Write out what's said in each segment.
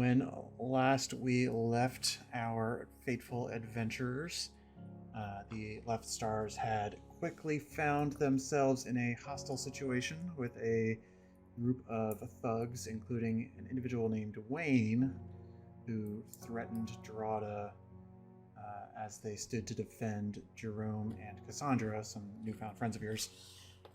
When last we left our fateful adventurers, the Left Stars had quickly found themselves in a hostile situation with a group of thugs, including an individual named Wayne, who threatened Dorada as they stood to defend Jerome and Cassandra, some newfound friends of yours.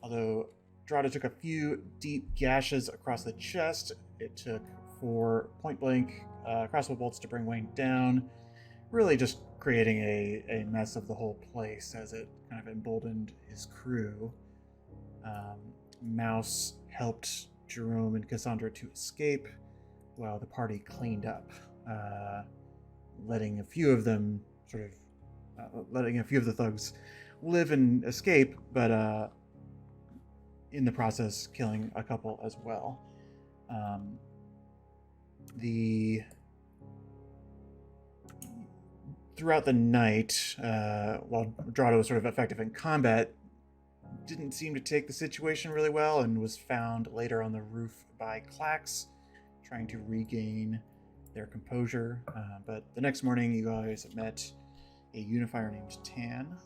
Although Dorada took a few deep gashes across the chest, it took 4 point blank crossbow bolts to bring Wayne down, really just creating a mess of the whole place as it kind of emboldened his crew. Mouse helped Jerome and Cassandra to escape while the party cleaned up, letting a few of them letting a few of the thugs live and escape, but in the process killing a couple as well. Throughout the night, while Dorada was sort of effective in combat, didn't seem to take the situation really well and was found later on the roof by Clax, trying to regain their composure. But the next morning, you guys met a Unifier named Tan,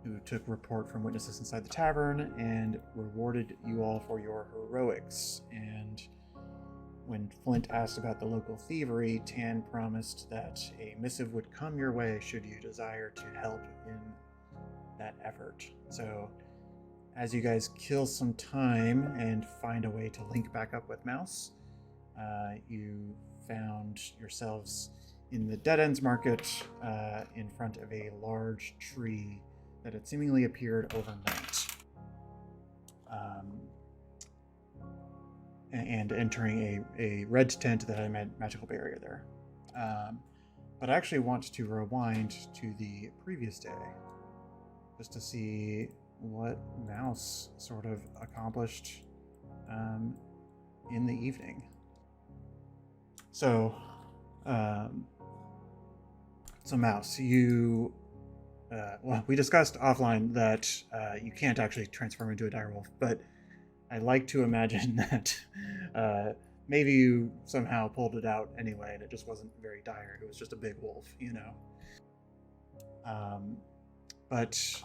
who took report from witnesses inside the tavern and rewarded you all for your heroics. And when Flint asked about the local thievery, Tan promised that a missive would come your way should you desire to help in that effort. So, as you guys kill some time and find a way to link back up with Mouse, you found yourselves in the Dead Ends Market in front of a large tree that had seemingly appeared overnight. And entering a red tent that had a magical barrier there. But I actually want to rewind to the previous day, just to see what Mouse sort of accomplished in the evening. So Mouse, you... well, we discussed offline that you can't actually transform into a direwolf, but I like to imagine that maybe you somehow pulled it out anyway, and it just wasn't very dire. It was just a big wolf, you know. But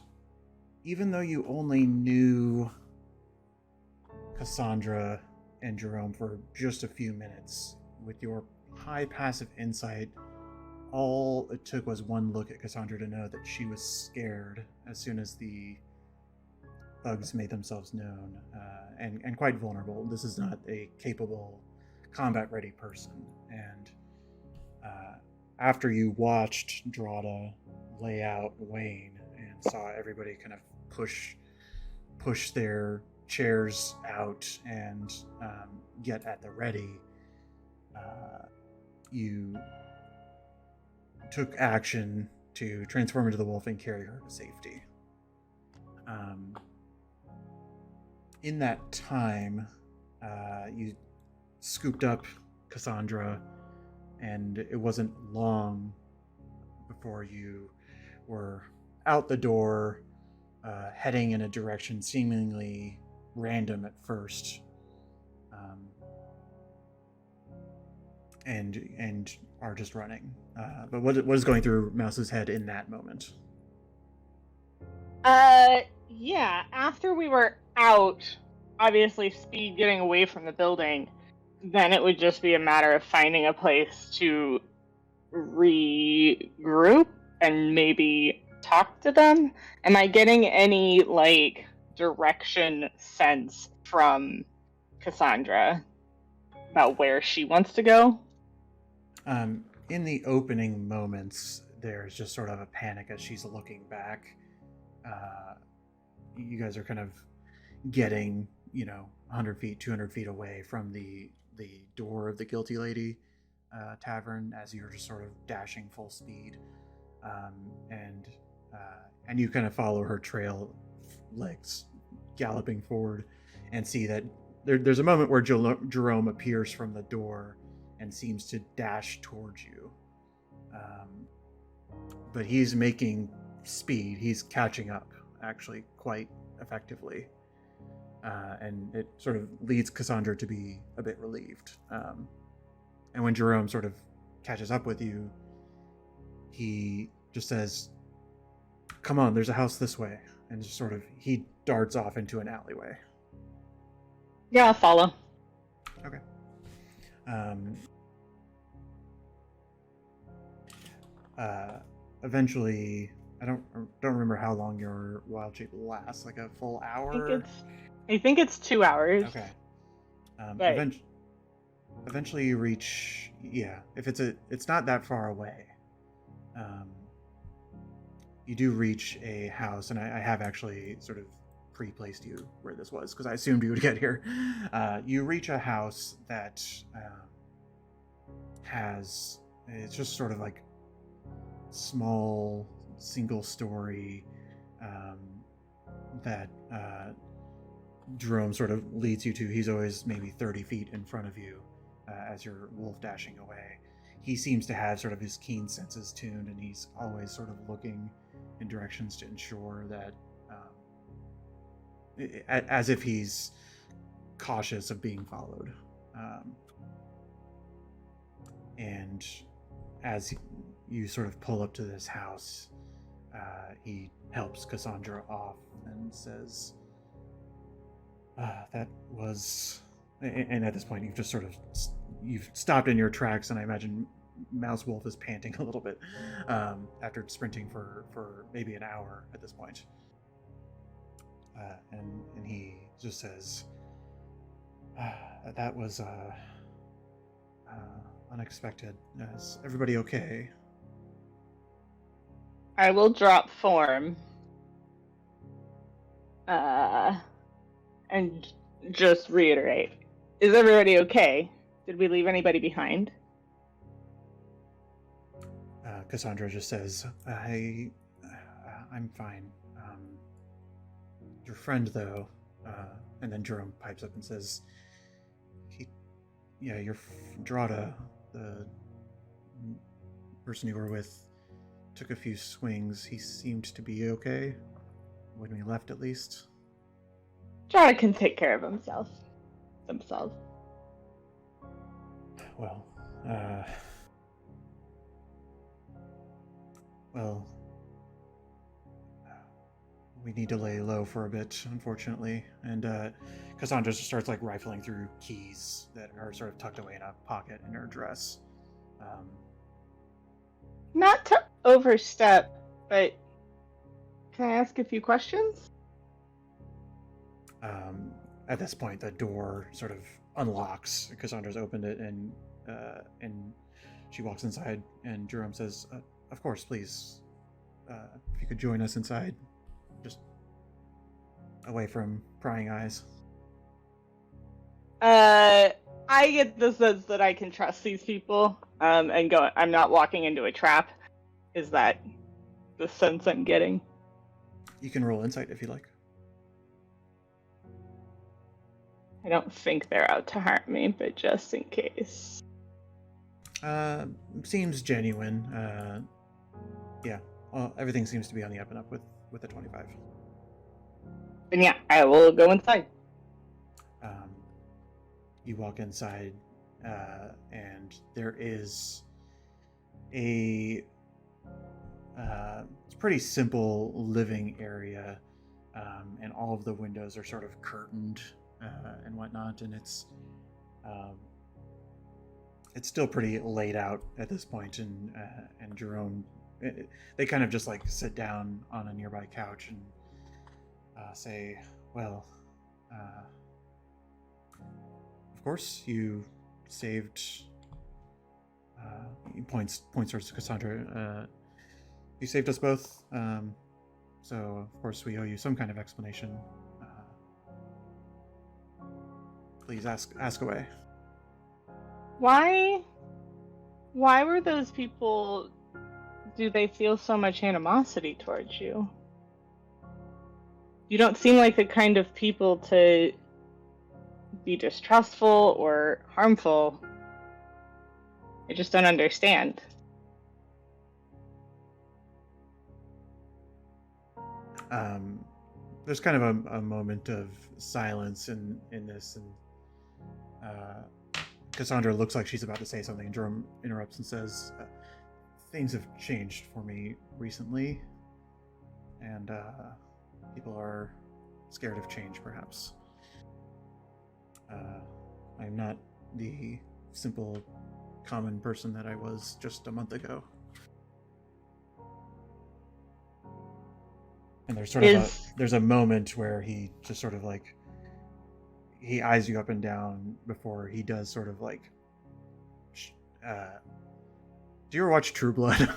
even though you only knew Cassandra and Jerome for just a few minutes, with your high passive insight, all it took was one look at Cassandra to know that she was scared as soon as the thugs made themselves known, and quite vulnerable. This is not a capable, combat-ready person. And after you watched Dorada lay out Wayne and saw everybody kind of push their chairs out and get at the ready, you took action to transform into the wolf and carry her to safety. In that time, you scooped up Cassandra, and it wasn't long before you were out the door, heading in a direction seemingly random at first, and are just running. But what is going through Mouse's head in that moment? Yeah, after we were out, obviously speed getting away from the building, then it would just be a matter of finding a place to regroup and maybe talk to them. Am I getting any, direction sense from Cassandra about where she wants to go? In the opening moments, there's just sort of a panic as she's looking back. You guys are kind of getting, 100 feet, 200 feet away from the door of the Guilty Lady tavern as you're just sort of dashing full speed. And you kind of follow her trail, legs galloping forward, and see that there's a moment where Jerome appears from the door and seems to dash towards you. But he's making speed. He's catching up, actually, quite effectively. And it sort of leads Cassandra to be a bit relieved. And when Jerome sort of catches up with you, he just says, "Come on, there's a house this way," and just sort of he darts off into an alleyway. Yeah, I'll follow. Okay. Eventually, I don't remember how long your wild shape lasts. Like a full hour. I think it's 2 hours. Okay. But Eventually you reach. Yeah, if it's not that far away. You do reach a house, and I have actually sort of pre-placed you where this was because I assumed you would get here. You reach a house that has, it's just sort of like small single story that Jerome sort of leads you to. He's always maybe 30 feet in front of you as you're wolf dashing away. He seems to have sort of his keen senses tuned, and he's always sort of looking in directions to ensure that as if he's cautious of being followed. And as you sort of pull up to this house, he helps Cassandra off and says, that was... And at this point, you've just sort of... You've stopped in your tracks, and I imagine Mouse Wolf is panting a little bit after sprinting for maybe an hour at this point. And he just says, that was unexpected. Is everybody okay? I will drop form. And just reiterate. Is everybody okay? Did we leave anybody behind? Cassandra just says, I'm fine. Your friend, though, and then Jerome pipes up and says, your Drada, the person you were with, took a few swings. He seemed to be okay when we left, at least. Drada can take care of himself. Well, we need to lay low for a bit, unfortunately. And Cassandra just starts like rifling through keys that are sort of tucked away in a pocket in her dress. Not to overstep, but can I ask a few questions? At this point, the door sort of unlocks. Cassandra's opened it, and she walks inside, and Jerome says, of course, please, if you could join us inside, just away from prying eyes. I get the sense that I can trust these people, and go. I'm not walking into a trap. Is that the sense I'm getting? You can roll insight if you like. I don't think they're out to harm me, but just in case. Seems genuine. Yeah. Well, everything seems to be on the up and up with a 25. And yeah, I will go inside. You walk inside, and there is a it's pretty simple living area, and all of the windows are sort of curtained and whatnot, and it's still pretty laid out at this point, and Jerome, they kind of just like sit down on a nearby couch and say, well, of course you saved, points towards Cassandra, you saved us both, so of course we owe you some kind of explanation. Please ask away. Why were those people... Do they feel so much animosity towards you? You don't seem like the kind of people to be distrustful or harmful. I just don't understand. There's kind of a moment of silence in this, and Cassandra looks like she's about to say something, and Jerome interrupts and says, things have changed for me recently, and people are scared of change, perhaps. I'm not the simple, common person that I was just a month ago. And there's sort of there's a moment where he just sort of like, he eyes you up and down before he does sort of like, do you ever watch True Blood?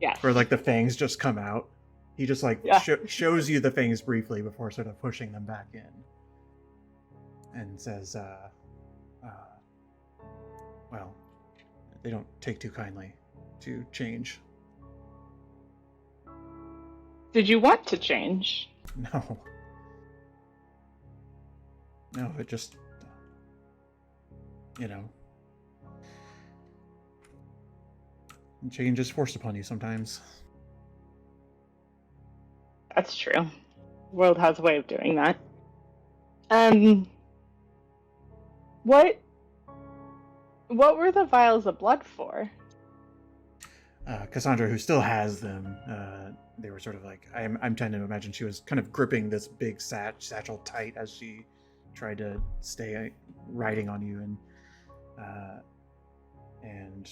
Yeah. Where like the fangs just come out. He just like shows you the fangs briefly before sort of pushing them back in. And says, well, they don't take too kindly to change. Did you want to change? No. No, it just, change is forced upon you sometimes. That's true. The world has a way of doing that. What were the vials of blood for? Cassandra, who still has them, they were sort of like, I'm trying to imagine she was kind of gripping this big satchel tight as she tried to stay riding on you, and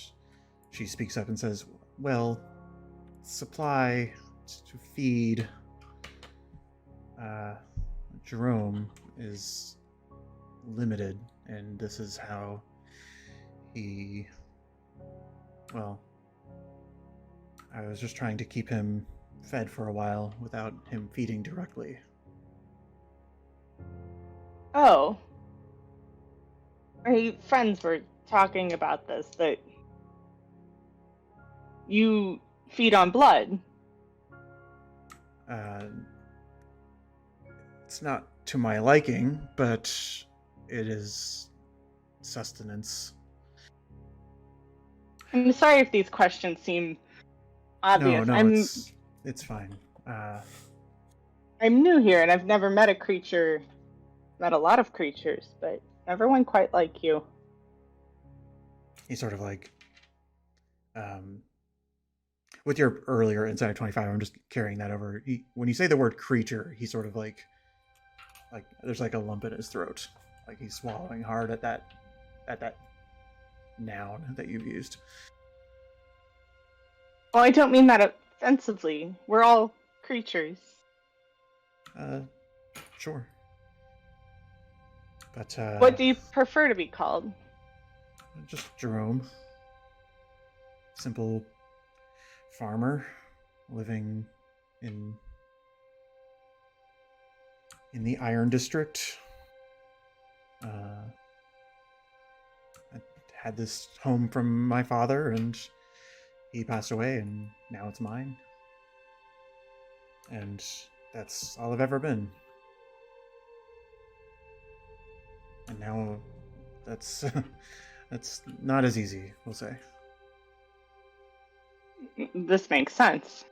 she speaks up and says, well, supply to feed Jerome is limited, and this is how he, well, I was just trying to keep him fed for a while without him feeding directly. Oh. My friends were talking about this, that you feed on blood. It's not to my liking, but it is sustenance. I'm sorry if these questions seem obvious. No, it's fine. I'm new here, and I've never met a lot of creatures, but never one quite like you. He's sort of like, with your earlier Inside of 25, I'm just carrying that over. When you say the word creature, he's sort of like there's like a lump in his throat, like he's swallowing hard at that noun that you've used. Well, I don't mean that offensively. We're all creatures. Sure. But what do you prefer to be called? Just Jerome. Simple farmer living in the Iron District. I had this home from my father, and he passed away, and now it's mine. And that's all I've ever been. And now that's that's not as easy, we'll say. This makes sense.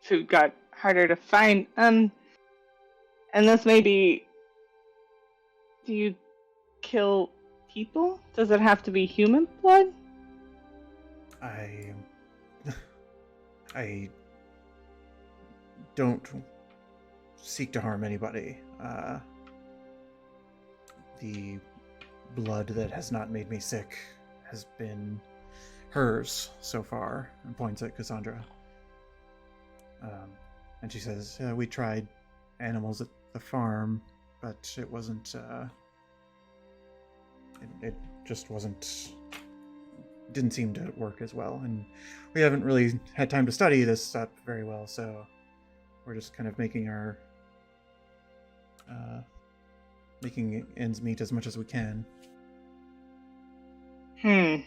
Food got harder to find. And this may be... Do you kill people? Does it have to be human blood? I don't seek to harm anybody. The blood that has not made me sick has been hers so far, and points at Cassandra. And she says, we tried animals at the farm, but it wasn't, it just didn't seem to work as well, and we haven't really had time to study this up very well, so we're just kind of making ends meet as much as we can. I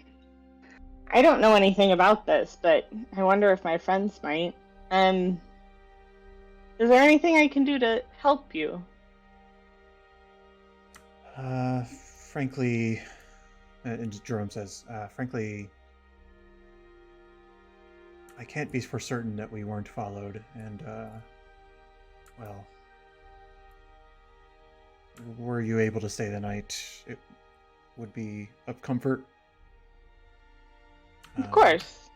don't know anything about this, but I wonder if my friends might. Is there anything I can do to help you? Frankly, and Jerome says, frankly, I can't be for certain that we weren't followed, and, well, were you able to stay the night? would be of comfort. Of course.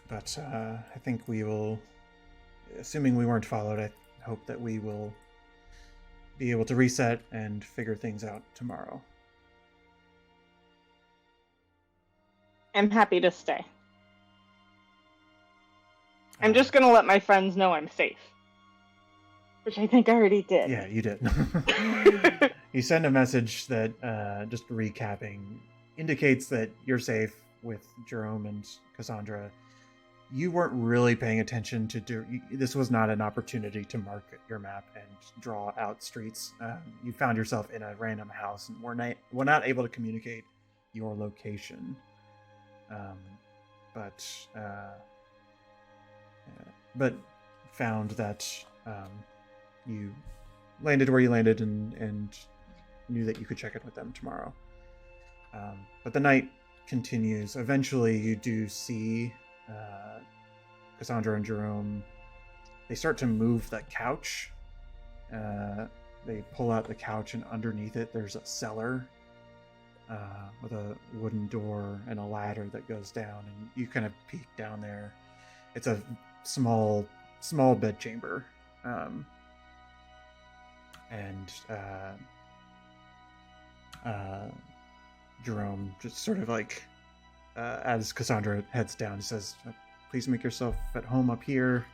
But I think we will, assuming we weren't followed, I hope that we will be able to reset and figure things out tomorrow. I'm happy to stay. I'm just going to let my friends know I'm safe. Which I think I already did. Yeah, you did. You send a message that, just recapping, indicates that you're safe with Jerome and Cassandra. You weren't really paying attention to this was not an opportunity to mark your map and draw out streets. You found yourself in a random house and were not able to communicate your location. But found that you landed where you landed and knew that you could check in with them tomorrow. But the night continues. Eventually, you do see Cassandra and Jerome. They start to move the couch. They pull out the couch, and underneath it, there's a cellar with a wooden door and a ladder that goes down. And you kind of peek down there. It's a small bed chamber. Jerome just sort of like, as Cassandra heads down, says, "Please make yourself at home up here.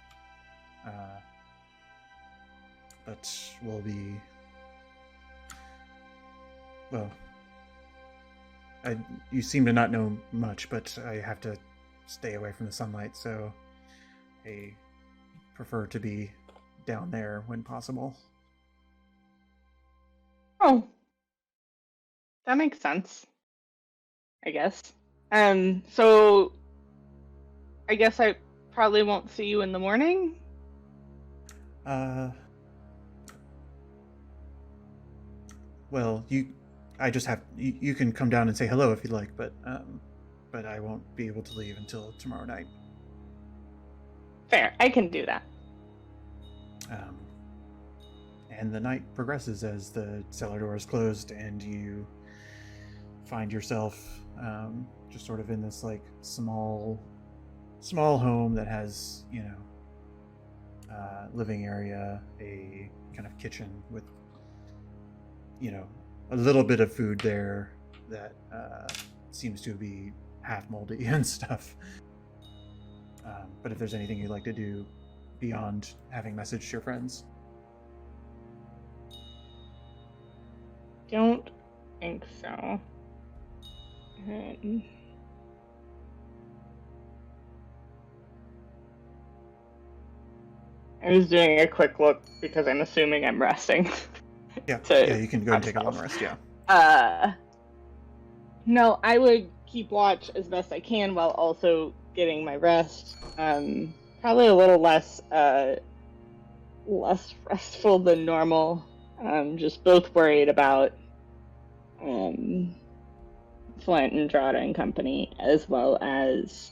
But we'll be... Well, you seem to not know much, but I have to stay away from the sunlight, so I prefer to be down there when possible." Oh. That makes sense. I guess. So I guess I probably won't see you in the morning? Well, I just have... You can come down and say hello if you'd like, but I won't be able to leave until tomorrow night. Fair, I can do that. And the night progresses as the cellar door is closed, and you find yourself just sort of in this like small home that has, living area, a kind of kitchen with, a little bit of food there that seems to be half moldy and stuff. But if there's anything you'd like to do beyond having messaged your friends. Don't think so. I was doing a quick look because I'm assuming I'm resting. Yeah, you can go and take a long rest, yeah. No, I would keep watch as best I can while also getting my rest. Probably a little less restful than normal. Just both worried about Flint and Drada and company, as well as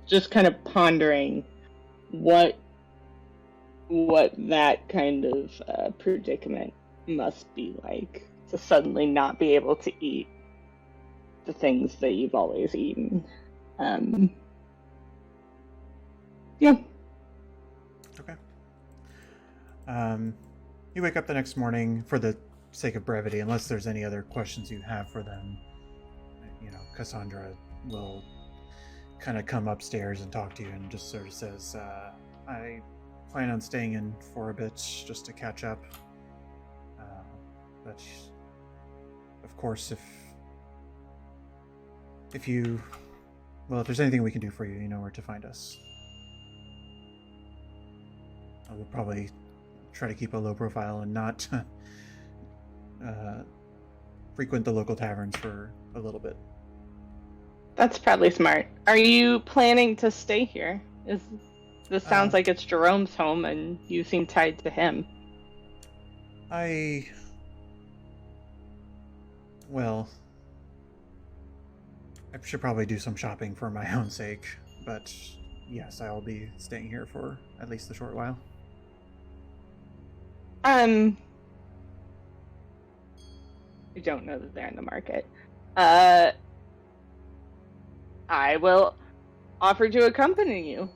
just kind of pondering what that kind of predicament must be like, to suddenly not be able to eat the things that you've always eaten. Yeah. Okay. You wake up the next morning, for the sake of brevity, unless there's any other questions you have for them. Cassandra will kind of come upstairs and talk to you and just sort of says, I plan on staying in for a bit just to catch up. But of course, if there's anything we can do for you, you know where to find us. I will probably try to keep a low profile and not frequent the local taverns for a little bit. That's probably smart. Are you planning to stay here? This sounds like it's Jerome's home, and you seem tied to him. I should probably do some shopping for my own sake, but yes, I will be staying here for at least a short while. I don't know that they're in the market. I will offer to accompany you.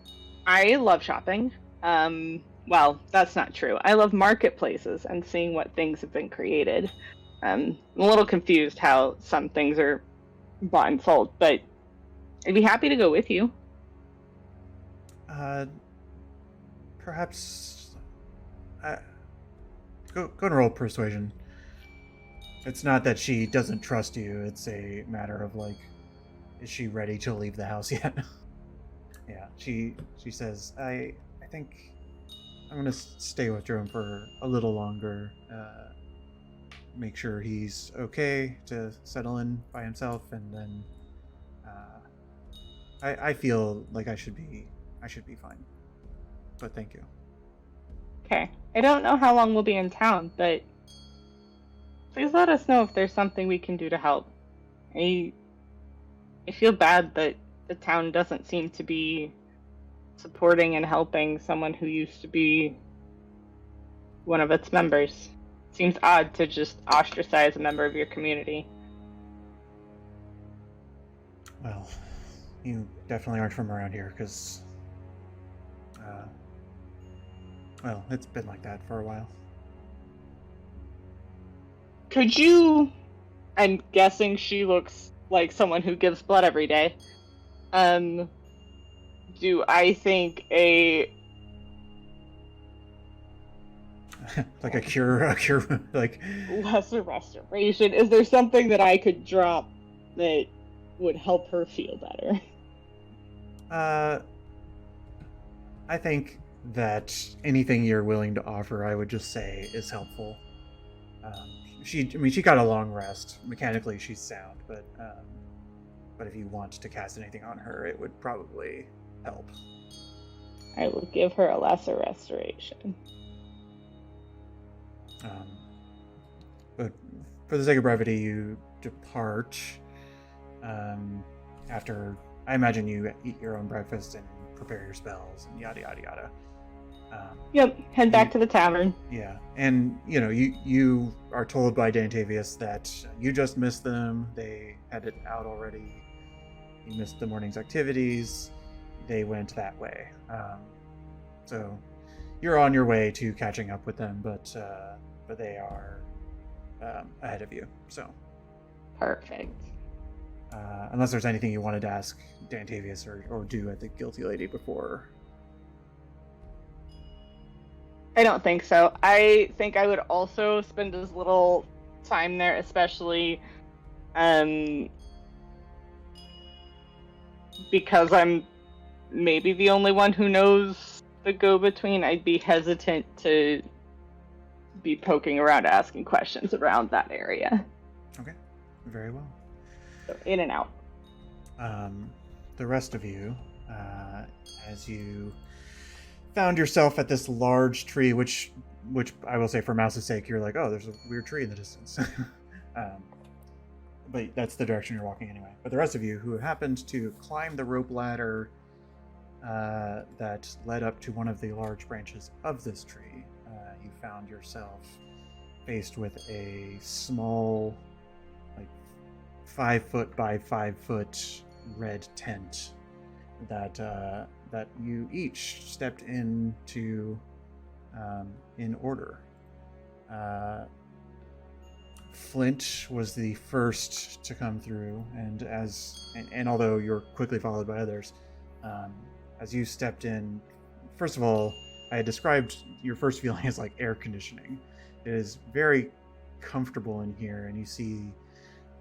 I love shopping. Well, that's not true. I love marketplaces and seeing what things have been created. I'm a little confused how some things are bought and sold, but I'd be happy to go with you. Perhaps. Go and roll persuasion. It's not that she doesn't trust you. It's a matter of like, is she ready to leave the house yet? Yeah, she says, I think I'm gonna stay with Jerome for a little longer. Make sure he's okay to settle in by himself, and then I feel like I should be fine. But thank you. Okay. I don't know how long we'll be in town, but please let us know if there's something we can do to help. I feel bad that the town doesn't seem to be supporting and helping someone who used to be one of its members. Seems odd to just ostracize a member of your community. Well, you definitely aren't from around here, because, well, it's been like that for a while. Could you... I'm guessing she looks like someone who gives blood every day. Do I think a... like a cure, like... lesser restoration? Is there something that I could drop that would help her feel better? I think that anything you're willing to offer, I would just say, is helpful. She got a long rest. Mechanically, she's sound, but if you want to cast anything on her, it would probably help. I will give her a lesser restoration. But for the sake of brevity, you depart. After, I imagine you eat your own breakfast and prepare your spells and yada yada yada. Yep, head back to the tavern. Yeah, and you are told by Dantavius that you just missed them. They headed out already. You missed the morning's activities. They went that way. So you're on your way to catching up with them, but they are ahead of you. So perfect. Unless there's anything you wanted to ask Dantavius or do at the Guilty Lady before. I don't think so. I think I would also spend as little time there, especially because I'm maybe the only one who knows the go-between. I'd be hesitant to be poking around, asking questions around that area. Okay, very well. So in and out. The rest of you, as you found yourself at this large tree, which I will say, for Mouse's sake, you're like, oh, there's a weird tree in the distance. But that's the direction you're walking anyway. But the rest of you who happened to climb the rope ladder that led up to one of the large branches of this tree, you found yourself faced with a small, like 5 foot by 5 foot red tent that you each stepped into in order. Flint was the first to come through, and although you're quickly followed by others, as you stepped in, first of all, I had described your first feeling as like air conditioning. It is very comfortable in here, and you see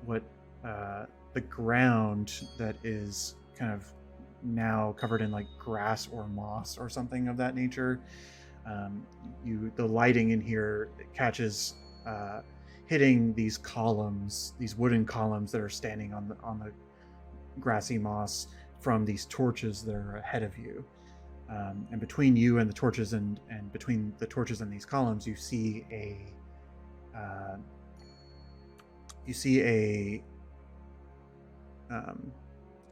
what the ground that is kind of now covered in like grass or moss or something of that nature. The lighting in here catches hitting these columns, these wooden columns that are standing on the grassy moss from these torches that are ahead of you. And between you and the torches, and between the torches and these columns, you see a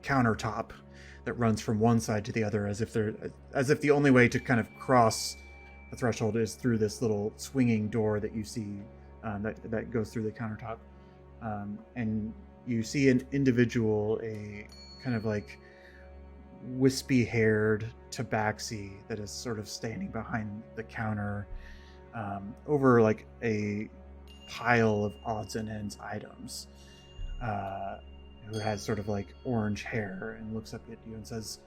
countertop that runs from one side to the other, as if the only way to kind of cross the threshold is through this little swinging door that you see that goes through the countertop. and you see an individual, a kind of like wispy-haired tabaxi that is sort of standing behind the counter, over like a pile of odds and ends items, who has sort of like orange hair and looks up at you and says,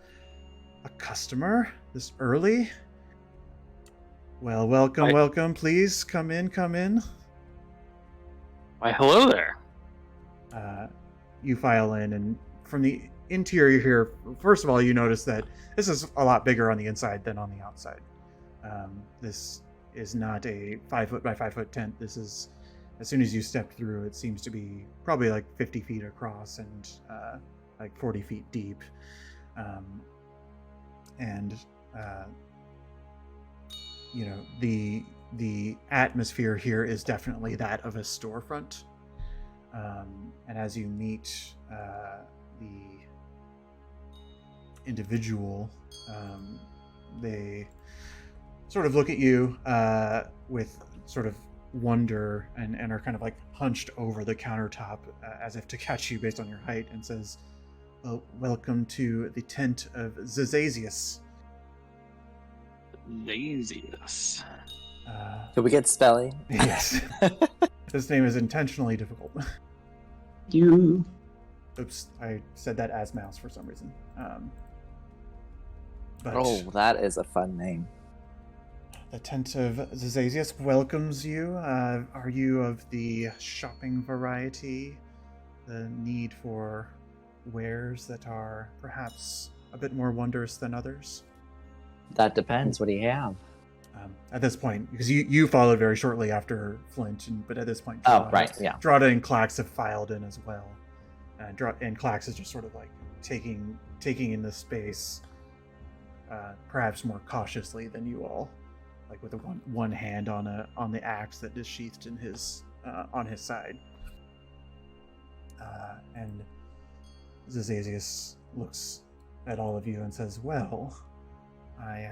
"A customer this early? Well, welcome. Please come in. Why, hello there. You file in, and from the interior here, first of all, you notice that this is a lot bigger on the inside than on the outside. This is not a 5 foot by 5 foot tent. This is, as soon as you step through, it seems to be probably like 50 feet across and like 40 feet deep. You know, the atmosphere here is definitely that of a storefront. And as you meet the individual, they sort of look at you with sort of wonder and are kind of like hunched over the countertop as if to catch you based on your height, and says, "Well, welcome to the tent of Zazazius." Laziness. Did we get spelling? Yes. This name is intentionally difficult. You. Oops, I said that as mouse for some reason. But Oh, that is a fun name. the tent of Zazazius welcomes you. Are you of the shopping variety? The need for wares that are perhaps a bit more wondrous than others? That depends. What do you have? At this point, because you followed very shortly after Flint, but at this point, Oh, right, yeah. Drada and Clax have filed in as well. And Clax is just sort of like taking in the space, perhaps more cautiously than you all, like with one hand on the axe that is sheathed in his on his side. And Zazazius looks at all of you and says, "Well, I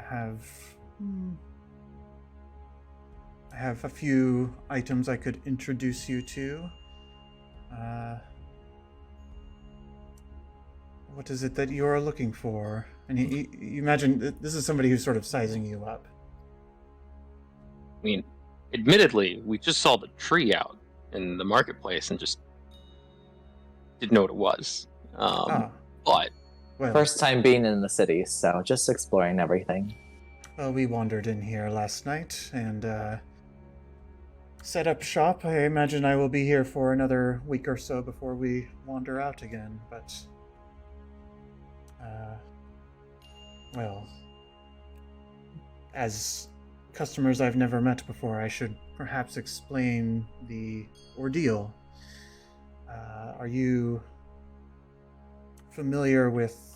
have a few items I could introduce you to. What is it that you are looking for?" And you imagine this is somebody who's sort of sizing you up. I mean, admittedly, we just saw the tree out in the marketplace and just didn't know what it was. But Well, First time being in the city, so just exploring everything. well, we wandered in here last night and set up shop. I imagine I will be here for another week or so before we wander out again, but well, as customers I've never met before, I should perhaps explain the ordeal. Are you familiar with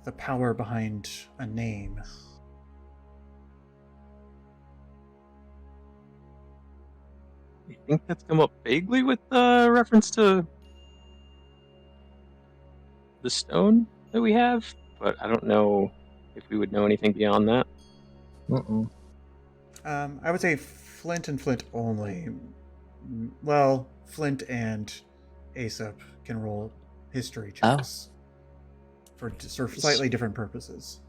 the power behind a name? I think that's come up vaguely with reference to the stone that we have, but I don't know if we would know anything beyond that. Mm-mm. I would say Flint and Flint only. Well, Flint and Aesop can roll history checks for slightly different purposes.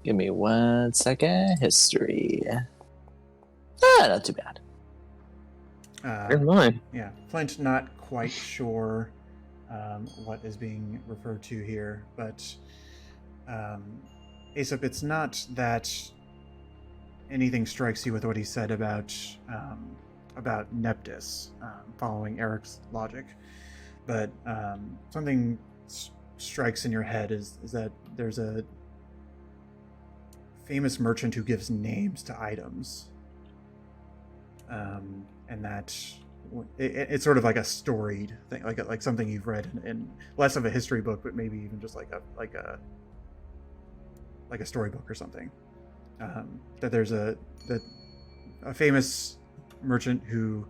Give me 1 second. History. Not too bad. Never mind. Yeah, Flint not quite sure what is being referred to here, but Aesop, it's not that anything strikes you with what he said about Neptus, following Eric's logic, but something strikes in your head is that there's a famous merchant who gives names to items, and that it's sort of like a storied thing, like something you've read in less of a history book, but maybe even just like a storybook or something. That there's a famous merchant who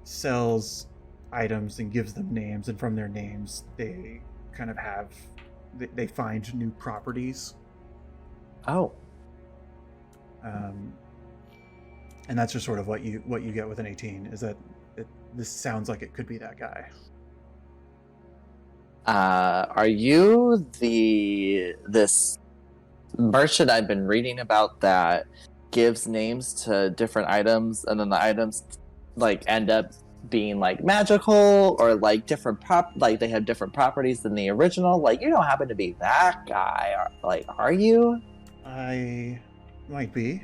sells items and gives them names, and from their names they kind of they find new properties. Oh. And that's just sort of what you get with an 18 is that this sounds like it could be that guy. Are you this merchant I've been reading about that gives names to different items, and then the items like end up being like magical or like different like they have different properties than the original? Like, you don't happen to be that guy, are you? I might be.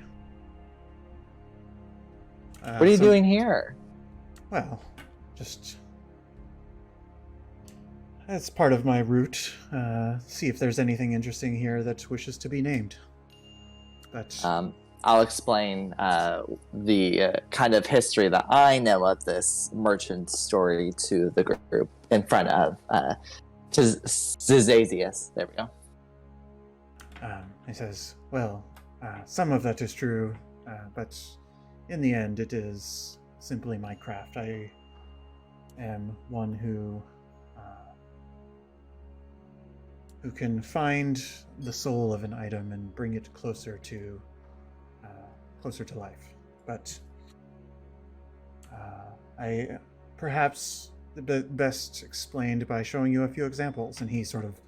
What are you doing here? Well, just that's part of my route. See if there's anything interesting here that wishes to be named. But I'll explain the kind of history that I know of this merchant story to the group in front of Zizazius. There we go. He says, well, some of that is true, but in the end it is simply my craft. I am one who can find the soul of an item and bring it closer to life. But I perhaps the best explained by showing you a few examples. And he sort of,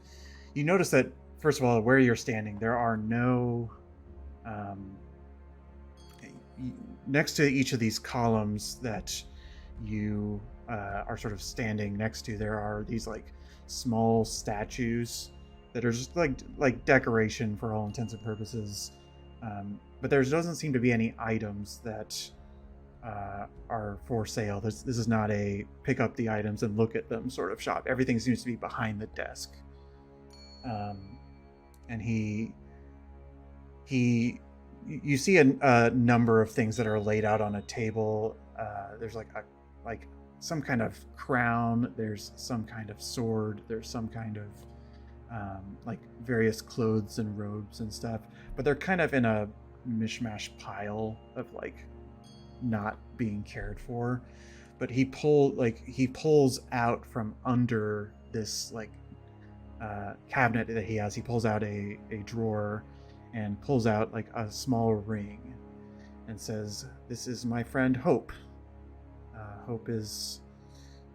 you notice that first of all, where you're standing, there are no next to each of these columns that you are sort of standing next to. There are these like small statues that are just like decoration for all intents and purposes. But there doesn't seem to be any items that are for sale. This is not a pick up the items and look at them sort of shop. Everything seems to be behind the desk. And you see a number of things that are laid out on a table. There's like some kind of crown. There's some kind of sword. There's some kind of like various clothes and robes and stuff, but they're kind of in a mishmash pile of like not being cared for. But he pulls out from under this like cabinet that he has. He pulls out a drawer and pulls out like a small ring and says, "This is my friend Hope. Hope is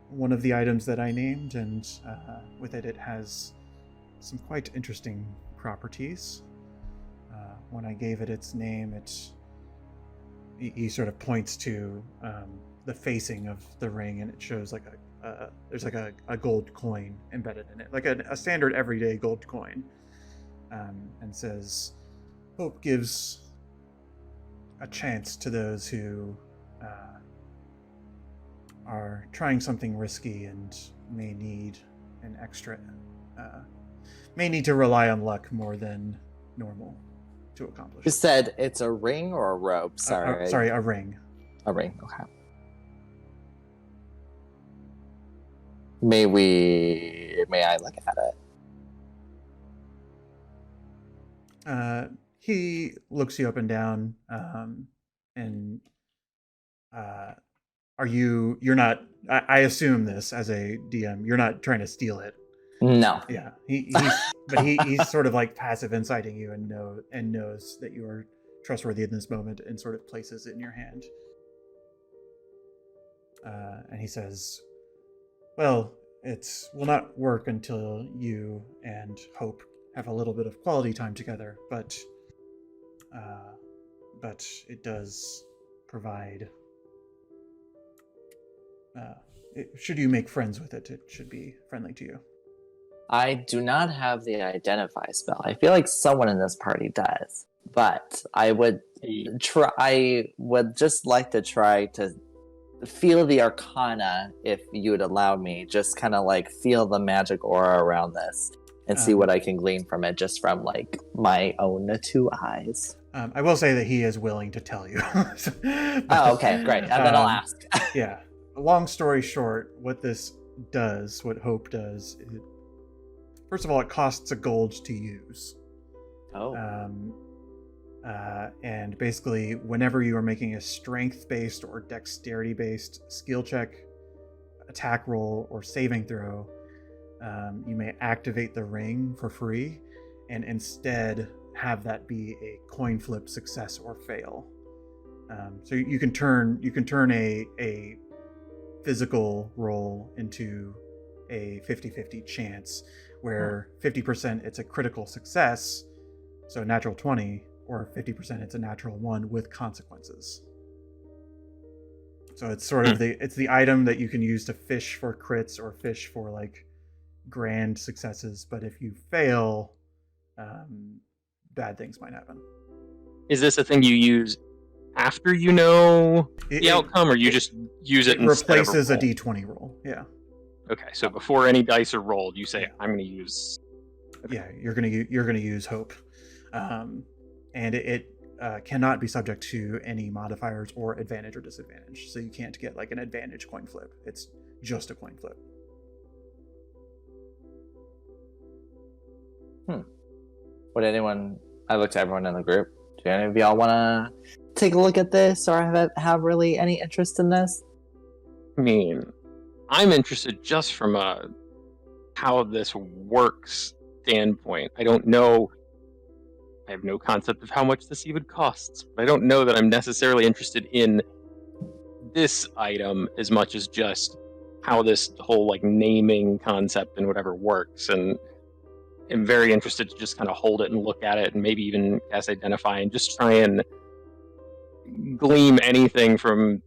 one of the items that I named, and with it has some quite interesting properties. When I gave it its name, he sort of points to the facing of the ring, and it shows like there's like a gold coin embedded in it, like a standard everyday gold coin, and says, Hope gives a chance to those who are trying something risky and may need an extra may need to rely on luck more than normal to accomplish. You said it's a ring or a robe? Sorry. Sorry, a ring. A ring, okay. May I look at it? He looks you up and down, and you're not, I assume this as a DM, you're not trying to steal it. No. Yeah, he's sort of like passive inciting you and knows that you are trustworthy in this moment and sort of places it in your hand. And he says, well, it will not work until you and Hope have a little bit of quality time together, but it does provide, should you make friends with it, it should be friendly to you. I do not have the identify spell. I feel like someone in this party does, but I would just like to try to feel the arcana, if you would allow me, just kind of like feel the magic aura around this and see what I can glean from it, just from like my own two eyes. I will say that he is willing to tell you. Oh, okay, great. And then I'll ask. Yeah. Long story short, what Hope does, first of all, it costs a gold to use. Oh. And basically, whenever you are making a strength-based or dexterity-based skill check, attack roll, or saving throw, you may activate the ring for free, and instead have that be a coin flip success or fail. So you can turn a physical roll into a 50-50 chance, where 50% it's a critical success, so natural 20, or 50% it's a natural 1 with consequences. So it's sort of the item that you can use to fish for crits or fish for like grand successes, but if you fail, bad things might happen. Is this a thing you use after you know the outcome, or you just use it instead replaces of a d20 roll? Yeah. Okay, so before any dice are rolled, you say, "I'm going to use." Okay. Yeah, you're gonna use hope, and it cannot be subject to any modifiers or advantage or disadvantage. So you can't get like an advantage coin flip. It's just a coin flip. Would anyone? I looked at everyone in the group. Do any of y'all want to take a look at this, or have really any interest in this? I mean, I'm interested just from a how this works standpoint. I don't know. I have no concept of how much this even costs. But I don't know that I'm necessarily interested in this item as much as just how this whole like naming concept and whatever works. And I'm very interested to just kind of hold it and look at it, and maybe even cast Identify and just try and glean anything from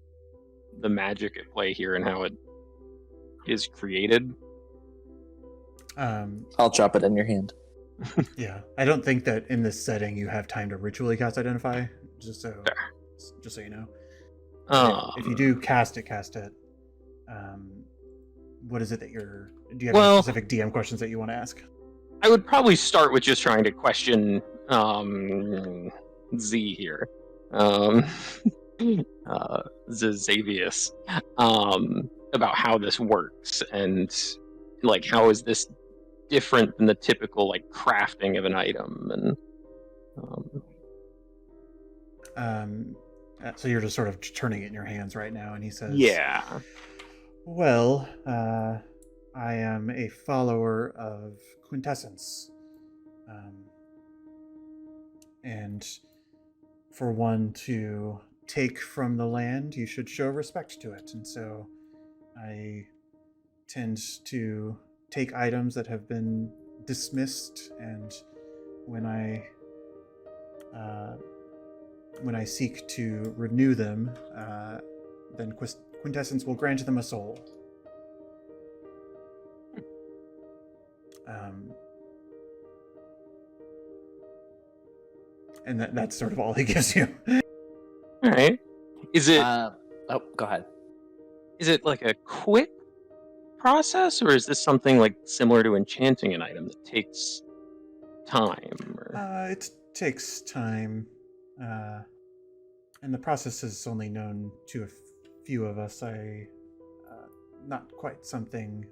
the magic at play here and how it is created. I'll drop it in your hand. Yeah, I don't think that in this setting you have time to ritually cast Identify. Just so you know. If you do cast it. What is it that you're? Do you have any specific DM questions that you want to ask? I would probably start with just trying to question Z here, Xavius, about how this works and like how is this different than the typical like crafting of an item, and so you're just sort of turning it in your hands right now, and he says, "Yeah, well, I am a follower of Quintessence, and for one to take from the land, you should show respect to it, and so I tend to take items that have been dismissed, and when I seek to renew them, then Quintessence will grant them a soul." And that's sort of all he gives you. all right." Is it Go ahead. is it like a quick process, or is this something like similar to enchanting an item that takes time? Or... It takes time, and the process is only known to a few of us. Not quite something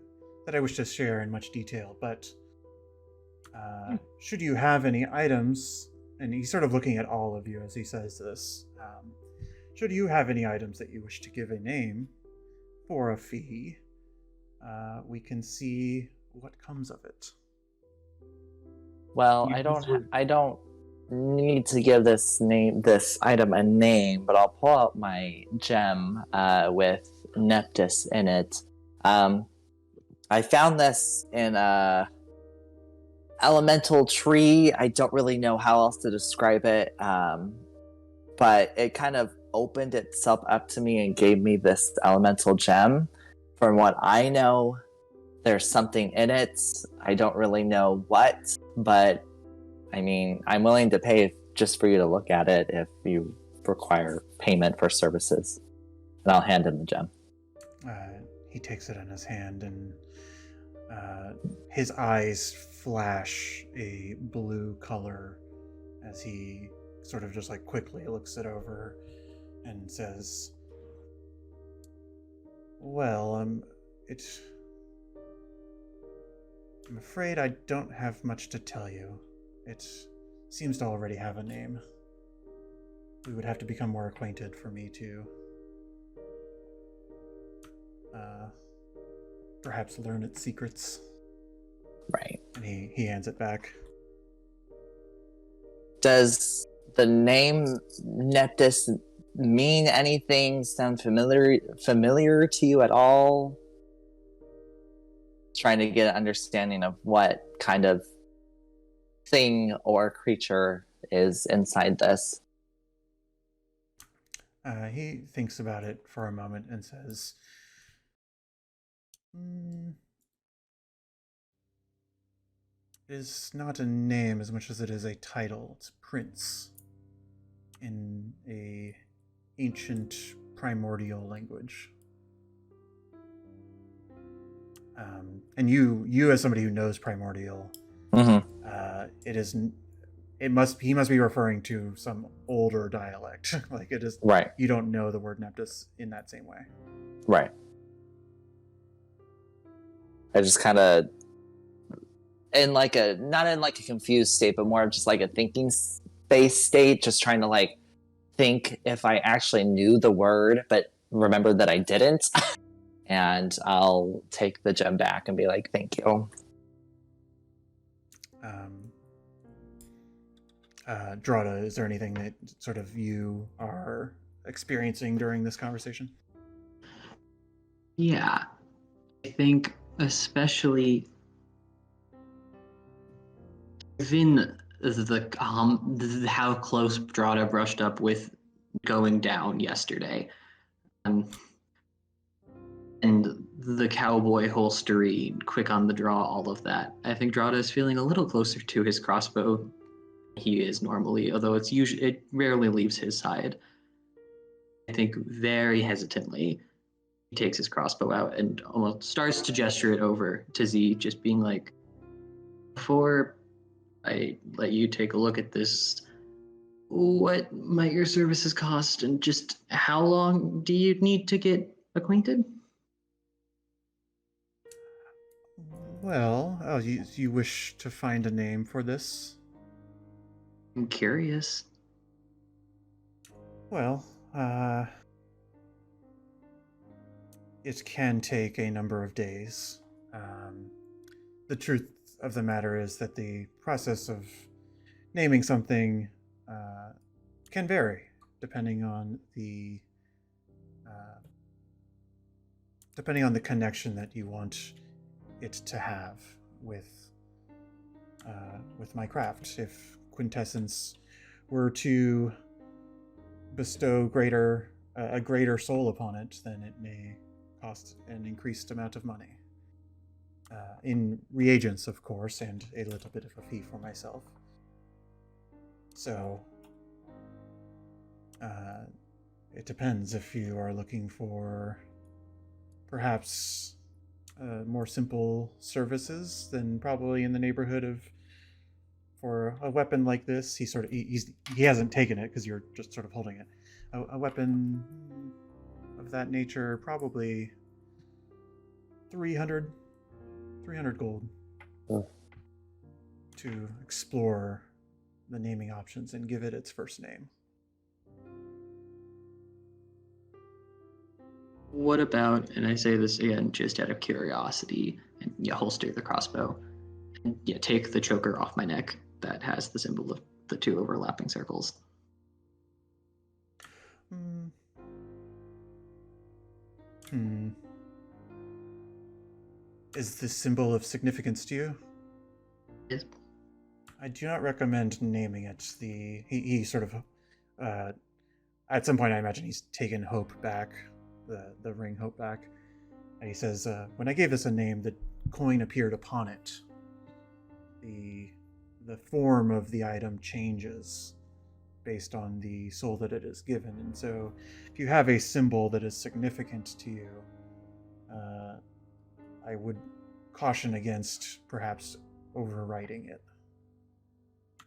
that I wish to share in much detail, but should you have any items, and he's sort of looking at all of you as he says this, should you have any items that you wish to give a name for a fee, we can see what comes of it. Well, I don't need to give this item a name, but I'll pull out my gem with Neptus in it. I found this in a elemental tree. I don't really know how else to describe it, but it kind of opened itself up to me and gave me this elemental gem. From what I know, there's something in it. I don't really know what, but I mean, I'm willing to pay just for you to look at it if you require payment for services. And I'll hand him the gem. He takes it in his hand, and his eyes flash a blue color as he sort of just like quickly looks it over and says, well, I'm afraid I don't have much to tell you. It seems to already have a name. We would have to become more acquainted for me to perhaps learn its secrets. Right. And he hands it back. Does the name Neptus mean anything? Sound familiar to you at all? Trying to get an understanding of what kind of thing or creature is inside this. He thinks about it for a moment and says, "It is not a name as much as it is a title. It's Prince in a ancient primordial language." And you as somebody who knows primordial, he must be referring to some older dialect. Like it is, right? You don't know the word Neptus in that same way, right? I just kind of in like a not in like a confused state, but more of just like a thinking space state, just trying to like think if I actually knew the word, but remember that I didn't. And I'll take the gem back and be like, thank you. Drada, is there anything that sort of you are experiencing during this conversation? Yeah. I think especially given how close Drada brushed up with going down yesterday. And the cowboy holstery, quick on the draw, all of that. I think Drada is feeling a little closer to his crossbow than he is normally, although it rarely leaves his side. I think very hesitantly he takes his crossbow out and almost starts to gesture it over to Z, just being like, before I let you take a look at this, what might your services cost, and just how long do you need to get acquainted? Well, you wish to find a name for this? I'm curious. Well, it can take a number of days. The truth of the matter is that the process of naming something can vary depending on the connection that you want it to have with my craft. If Quintessence were to bestow a greater soul upon it, then it may cost an increased amount of money. In reagents, of course, and a little bit of a fee for myself. So, it depends if you are looking for perhaps more simple services, then probably in the neighborhood of, for a weapon like this, he hasn't taken it because you're just sort of holding it. A weapon of that nature, probably 300 gold to explore the naming options and give it its first name. What about, and I say this again just out of curiosity, and holster the crossbow, and take the choker off my neck that has the symbol of the two overlapping circles. Is this symbol of significance to you? Yes. I do not recommend naming it. He sort of, at some point I imagine he's taken Hope back, the ring Hope back, and he says, when I gave this a name, the coin appeared upon it. The form of the item changes based on the soul that it is given, and so if you have a symbol that is significant to you, I would caution against perhaps overwriting it,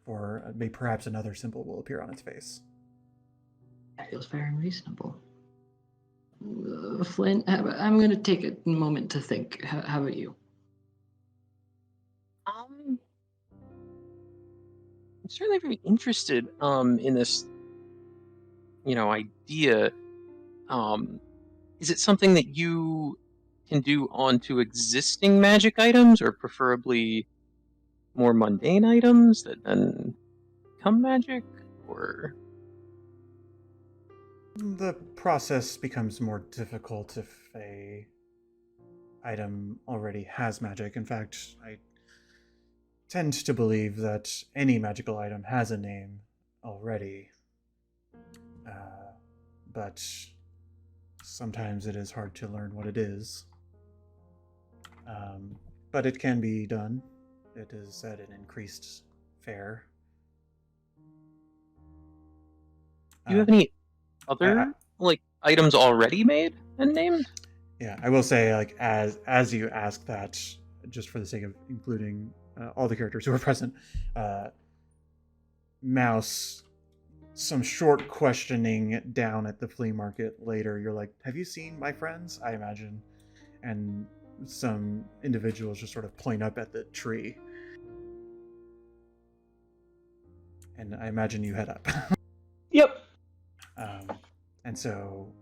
or perhaps another symbol will appear on its face. That feels fair and reasonable. Flint, I'm going to take a moment to think. How about you? I'm certainly very interested in this, idea. Is it something that you can do onto existing magic items, or preferably more mundane items that then become magic, or? The process becomes more difficult if a item already has magic. In fact, I tend to believe that any magical item has a name already. But sometimes it is hard to learn what it is. But it can be done. It is at an increased fare. Do you have any other items already made and named? Yeah, I will say, like, as you ask that, just for the sake of including all the characters who are present, Mouse, some short questioning down at the flea market later, you're like, have you seen my friends? I imagine. And some individuals just sort of point up at the tree. And I imagine you head up. Yep. And so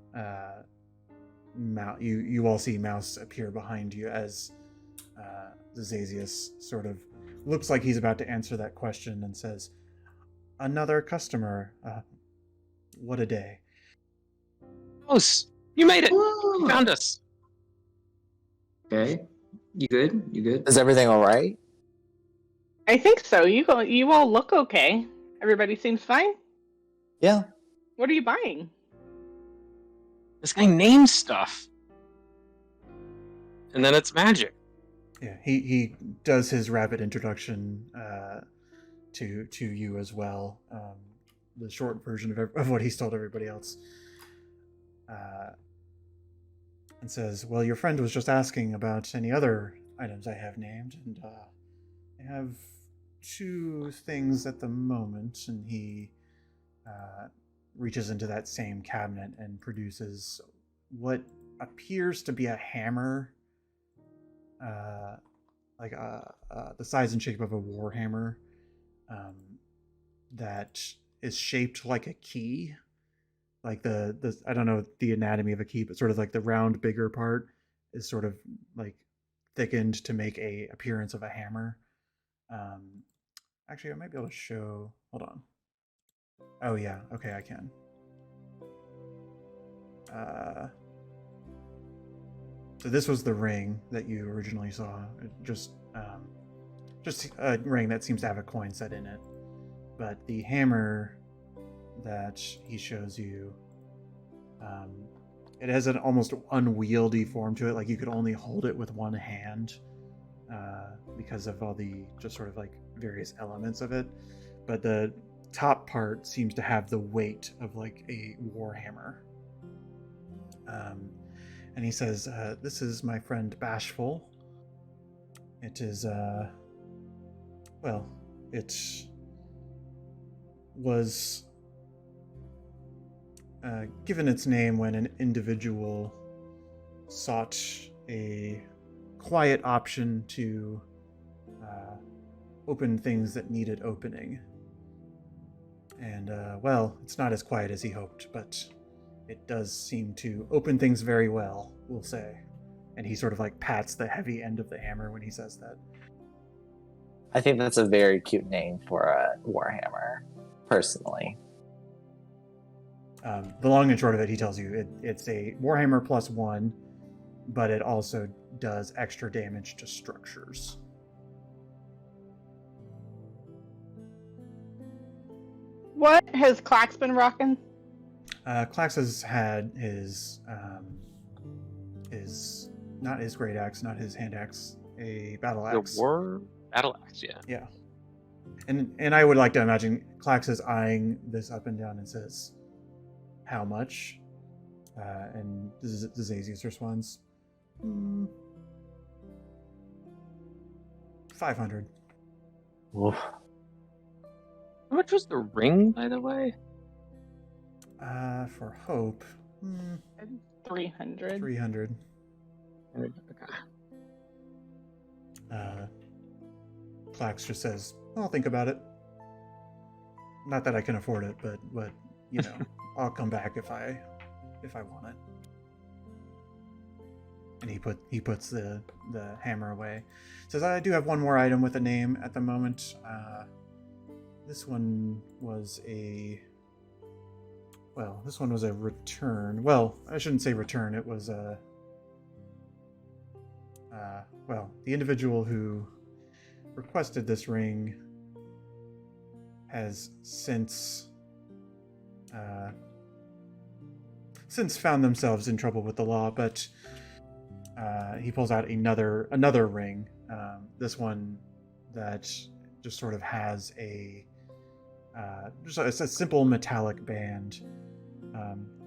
you all see Mouse appear behind you as Zazius sort of looks like he's about to answer that question and says, another customer. What a day. Mouse, you made it! Whoa. You found us! Okay. You good? You good? Is everything all right? I think so. You all look okay. Everybody seems fine. Yeah. What are you buying? This guy names stuff. And then it's magic. Yeah, he does his rapid introduction to you as well. The short version of what he's told everybody else. And says, well, your friend was just asking about any other items I have named, and I have 2 things at the moment. And he reaches into that same cabinet and produces what appears to be a hammer, the size and shape of a war hammer, that is shaped like a key. Like the I don't know the anatomy of a key, but sort of like the round, bigger part is sort of like thickened to make a appearance of a hammer. Actually, I might be able to show. Hold on. Oh yeah, okay, I can. So this was the ring that you originally saw. Just a ring that seems to have a coin set in it. But the hammer that he shows you, it has an almost unwieldy form to it. Like you could only hold it with one hand because of all the just sort of like various elements of it. But the top part seems to have the weight of like a war hammer. And he says, this is my friend Bashful. It is, well, it was given its name when an individual sought a quiet option to open things that needed opening. And, well, it's not as quiet as he hoped, but it does seem to open things very well, we'll say. And he sort of like pats the heavy end of the hammer when he says that. I think that's a very cute name for a warhammer, personally. The long and short of it, he tells you it's a Warhammer +1, but it also does extra damage to structures. What has Clax been rocking? Clax has had not his great axe, not his hand axe, a battle axe. The war battle axe, yeah. Yeah. And I would like to imagine Clax is eyeing this up and down and says, how much? And Zazius responds, 500. Oof. How much was the ring, by the way? For Hope, 300. 300. Okay. Clax just says, I'll think about it. Not that I can afford it, but you know, I'll come back if I want it. And he puts the hammer away. Says, I do have one more item with a name at the moment. This one was a well, this one was a return. Well, I shouldn't say return. It was a... well, the individual who requested this ring has since found themselves in trouble with the law, but he pulls out another ring. This one that just sort of has just a simple metallic band.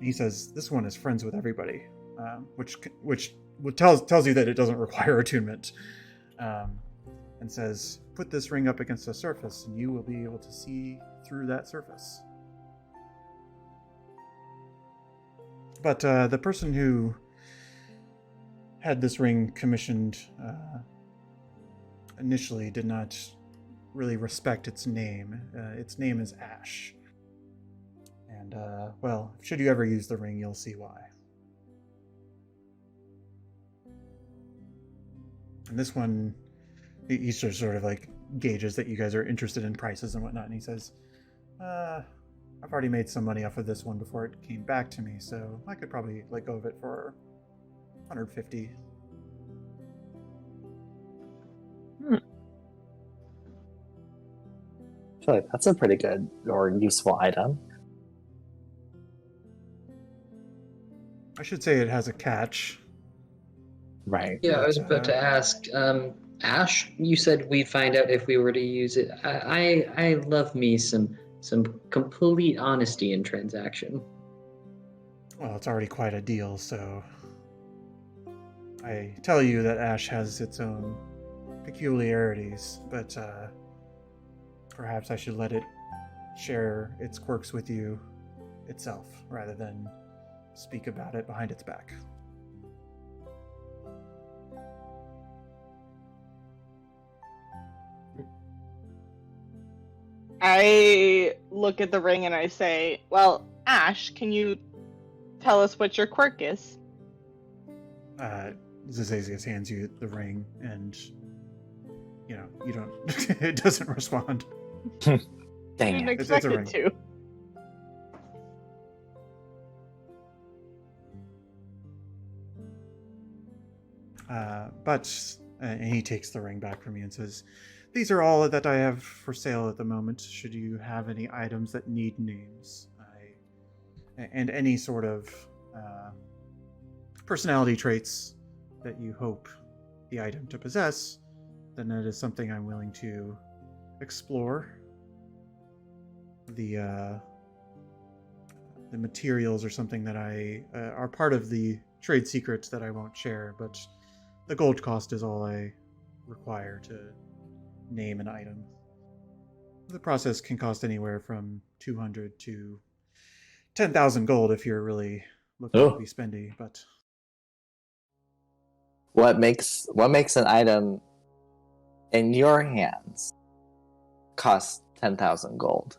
He says this one is friends with everybody, which tells you that it doesn't require attunement, and says, put this ring up against a surface and you will be able to see through that surface. But the person who had this ring commissioned initially did not really respect its name. Its name is Ash. And, well, should you ever use the ring, you'll see why. And this one, he sort of like gauges that you guys are interested in prices and whatnot, and he says, I've already made some money off of this one before it came back to me, so I could probably let go of it for 150. I feel like that's a pretty good or useful item. I should say it has a catch. Right. Yeah, I was about to ask, Ash, you said we'd find out if we were to use it. I love me some complete honesty in transaction. Well, it's already quite a deal, so I tell you that Ash has its own peculiarities, but perhaps I should let it share its quirks with you itself, rather than speak about it behind its back. I look at the ring and I say, well, Ash, can you tell us what your quirk is? Zazazius hands you the ring, and you don't. It doesn't respond. Dang Didn't it. It's expect a it ring. to. And he takes the ring back from you and says, "These are all that I have for sale at the moment. Should you have any items that need names, and any sort of personality traits that you hope the item to possess, then that is something I'm willing to explore. The materials are something that are part of the trade secrets that I won't share, but the gold cost is all I require to name an item. The process can cost anywhere from 200 to 10,000 gold if you're really looking to be spendy, but What makes an item in your hands cost 10,000 gold?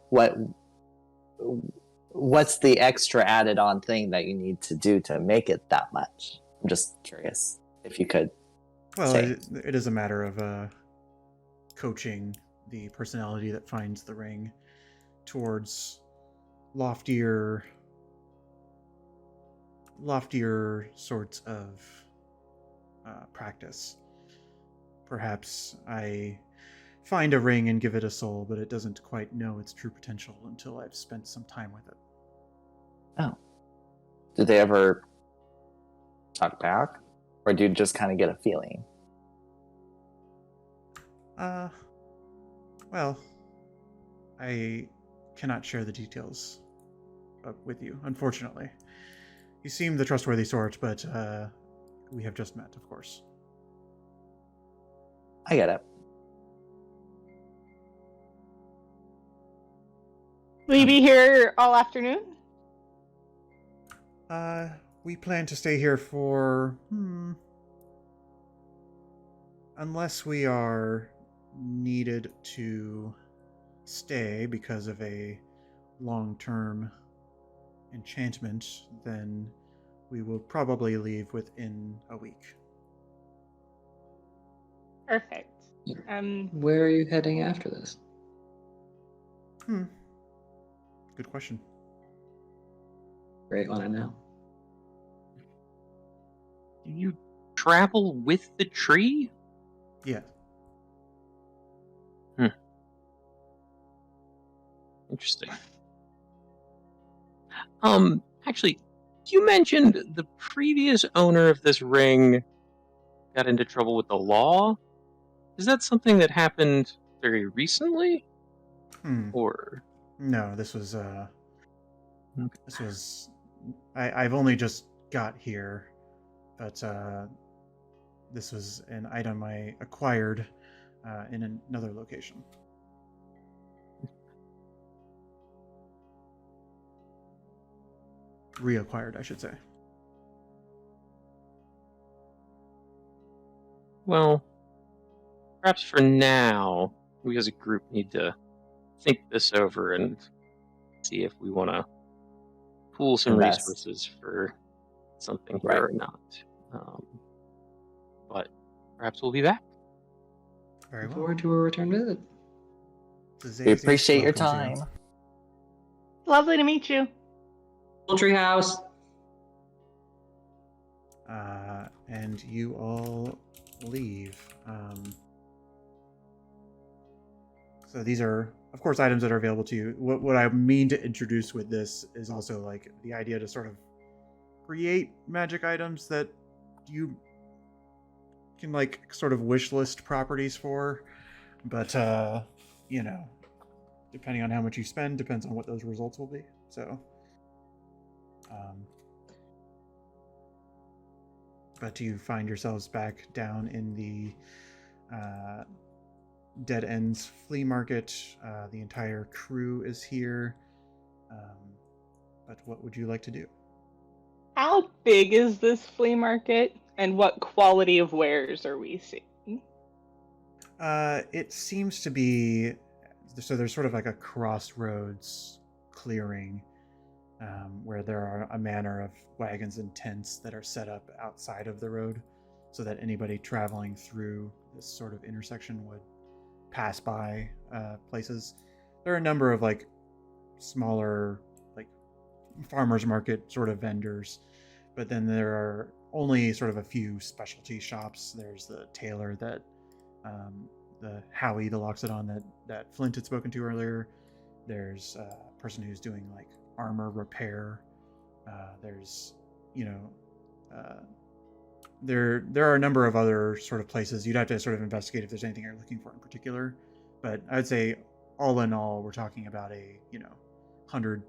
What's the extra added on thing that you need to do to make it that much? I'm just curious if you could. well, say. it is a matter of coaching the personality that finds the ring towards loftier sorts of practice. Perhaps I find a ring and give it a soul, but it doesn't quite know its true potential until I've spent some time with it. Oh. Did they ever talk back? Or do you just kind of get a feeling? Well, I cannot share the details with you, unfortunately. You seem the trustworthy sort, but we have just met, of course. I get it. Will you be here all afternoon? We plan to stay here for, unless we are needed to stay because of a long-term enchantment, then we will probably leave within a week. Perfect. Where are you heading after this? Good question. Great one, I know. Do you travel with the tree? Yeah. Interesting. Actually, you mentioned the previous owner of this ring got into trouble with the law. Is that something that happened very recently? Or No, this was I've only just got here, but this was an item I acquired in another location. Reacquired, I should say. well, perhaps for now, we as a group need to think this over and see if we want to pool some Invest. resources for something Right. here or not. But perhaps we'll be back. Very Look well. forward to a return visit. We appreciate your Welcome to. time. Lovely to meet you. Poultry house. And you all leave. So these are, of course, items that are available to you. What I mean to introduce with this is also like the idea to sort of create magic items that you can like sort of wish list properties for, but you know, depending on how much you spend, depends on what those results will be. So, but you find yourselves back down in the Dead Ends flea market. The entire crew is here. But what would you like to do? How big is this flea market, and what quality of wares are we seeing? It seems to be so. There's sort of like a crossroads clearing where there are a manner of wagons and tents that are set up outside of the road, so that anybody traveling through this sort of intersection would pass by places. There are a number of like smaller like farmers market sort of vendors, but then there are only sort of a few specialty shops. There's the tailor that the Howie, the Loxodon that Flint had spoken to earlier. There's a person who's doing like armor repair. There's, you know, there are a number of other sort of places. You'd have to sort of investigate if there's anything you're looking for in particular. But I'd say all in all, we're talking about a, you know, 100,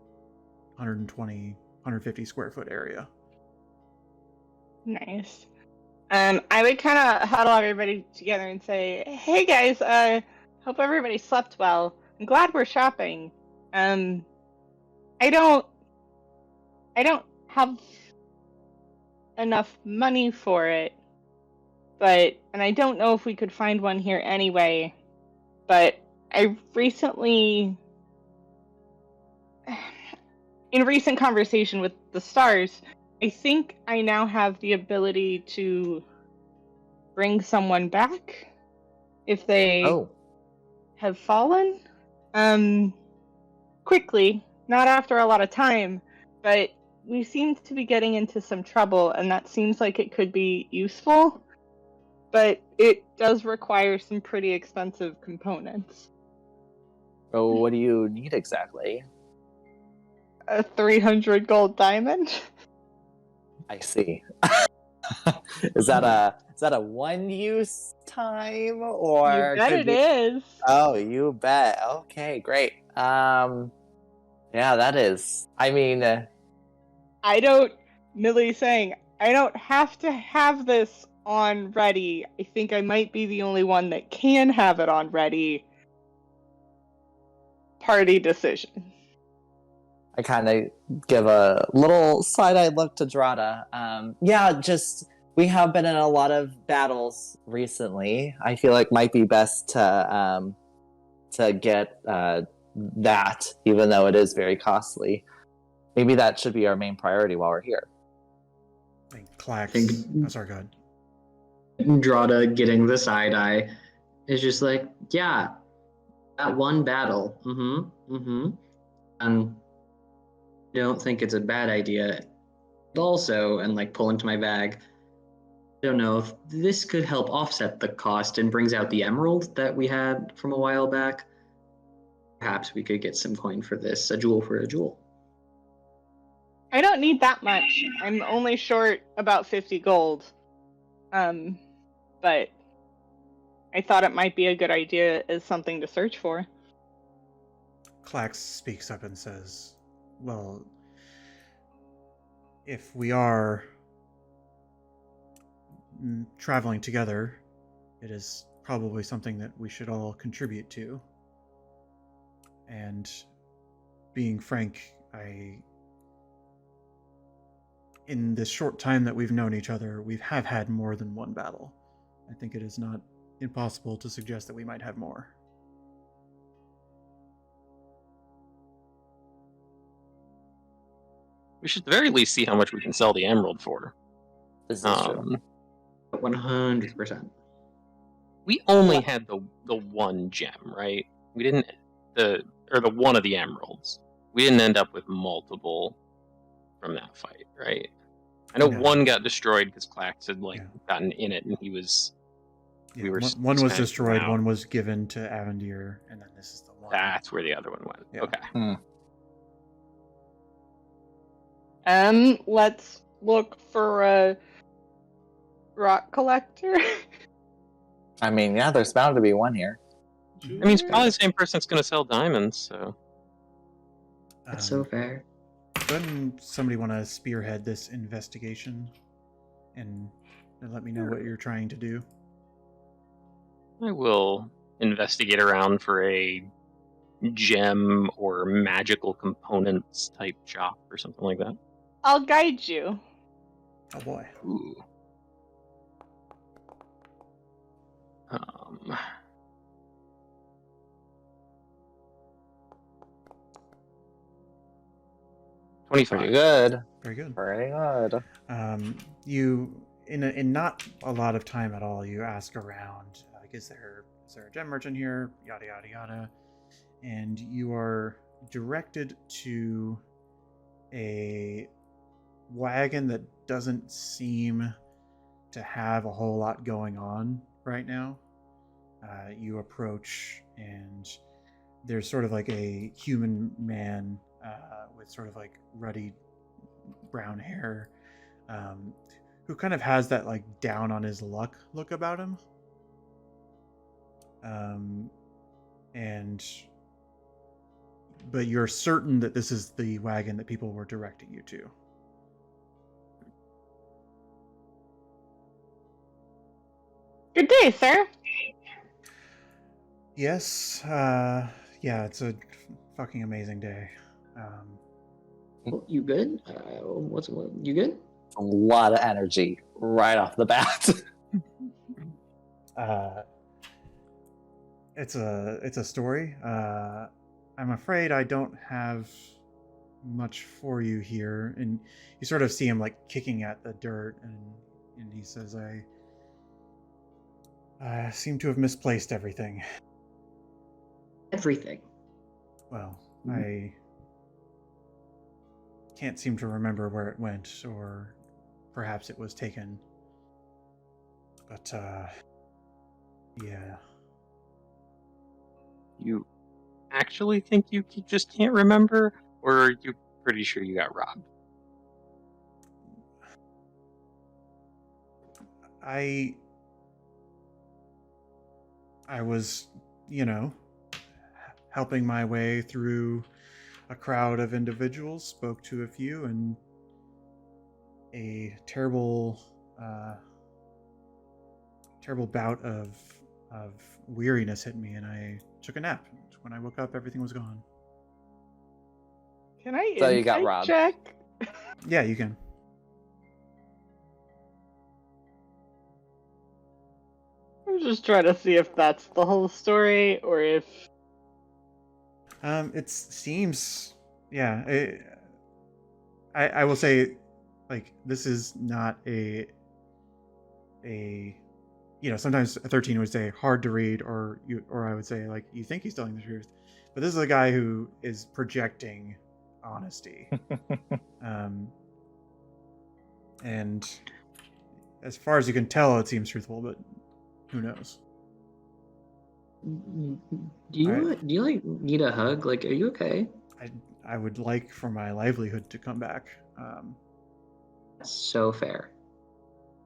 120, 150 square foot area. Nice. I would kind of huddle everybody together and say, "Hey guys, hope everybody slept well. I'm glad we're shopping. I don't have enough money for it, and I don't know if we could find one here anyway. But I recently, in recent conversation with the stars, I think I now have the ability to bring someone back if they have fallen. Quickly, not after a lot of time, but we seem to be getting into some trouble, and that seems like it could be useful, but it does require some pretty expensive components. Oh, what do you need exactly? A 300 gold diamond? I see. Is that a one use time or? You bet it is. Oh, you bet. Okay, great. Yeah, that is. I mean, Millie's saying, I don't have to have this on ready. I think I might be the only one that can have it on ready. Party decision. I kind of give a little side-eyed look to Drada. Yeah, just we have been in a lot of battles recently. I feel like might be best to get that, even though it is very costly. Maybe that should be our main priority while we're here. I think Clax. Oh, sorry, go ahead. Drada getting the side eye is just like, yeah, that one battle. And don't think it's a bad idea. Also, and like pull into my bag, I don't know if this could help offset the cost and brings out the emerald that we had from a while back. Perhaps we could get some coin for this, a jewel for a jewel. I don't need that much. I'm only short about 50 gold. But I thought it might be a good idea as something to search for. Clax speaks up and says, well, if we are traveling together, it is probably something that we should all contribute to. And being frank, in this short time that we've known each other, we have had more than one battle. I think it is not impossible to suggest that we might have more. We should at the very least see how much we can sell the emerald for. This is true. 100%. We only had the one gem, right? We didn't the one of the emeralds. We didn't end up with multiple from that fight, right? I know No. one got destroyed because Clax had Yeah. gotten in it, and he was. Yeah, We were one was smashing destroyed, around. one was given to Avendir, and then this is the one. That's where the other one went. Yeah. Okay. Let's look for a rock collector. I mean, yeah, there's bound to be one here. I mean, it's probably the same person that's going to sell diamonds. So That's so fair. Doesn't somebody want to spearhead this investigation and let me know what you're trying to do? I will investigate around for a gem or magical components type shop or something like that. I'll guide you. Oh boy. Ooh. 25. Pretty good. Very good. Pretty good. You in not a lot of time at all, you ask around, like, is there a gem merchant here? Yada yada yada. And you are directed to a wagon that doesn't seem to have a whole lot going on right now. You approach, and there's sort of like a human man with sort of like ruddy brown hair, who kind of has that like down on his luck look about him. But you're certain that this is the wagon that people were directing you to. Good day, sir. Yes, yeah, it's a fucking amazing day. Well, you good? You good? A lot of energy right off the bat. It's a story. I'm afraid I don't have much for you here. And you sort of see him like kicking at the dirt, and he says, I seem to have misplaced everything. Everything. Well, I can't seem to remember where it went, or perhaps it was taken. But, yeah. You actually think you just can't remember, or are you pretty sure you got robbed? I was, helping my way through a crowd of individuals, spoke to a few, and a terrible bout of weariness hit me, and I took a nap. When I woke up, everything was gone. Can I So you got insight robbed. check? Yeah, you can. I'm just trying to see if that's the whole story or if. It seems, yeah. I will say, like, this is not a. Sometimes a 13 would say hard to read, or I would say like you think he's telling the truth, but this is a guy who is projecting honesty. And as far as you can tell, it seems truthful, but who knows? Do you like need a hug? Like, are you okay? I would like for my livelihood to come back. That's so fair.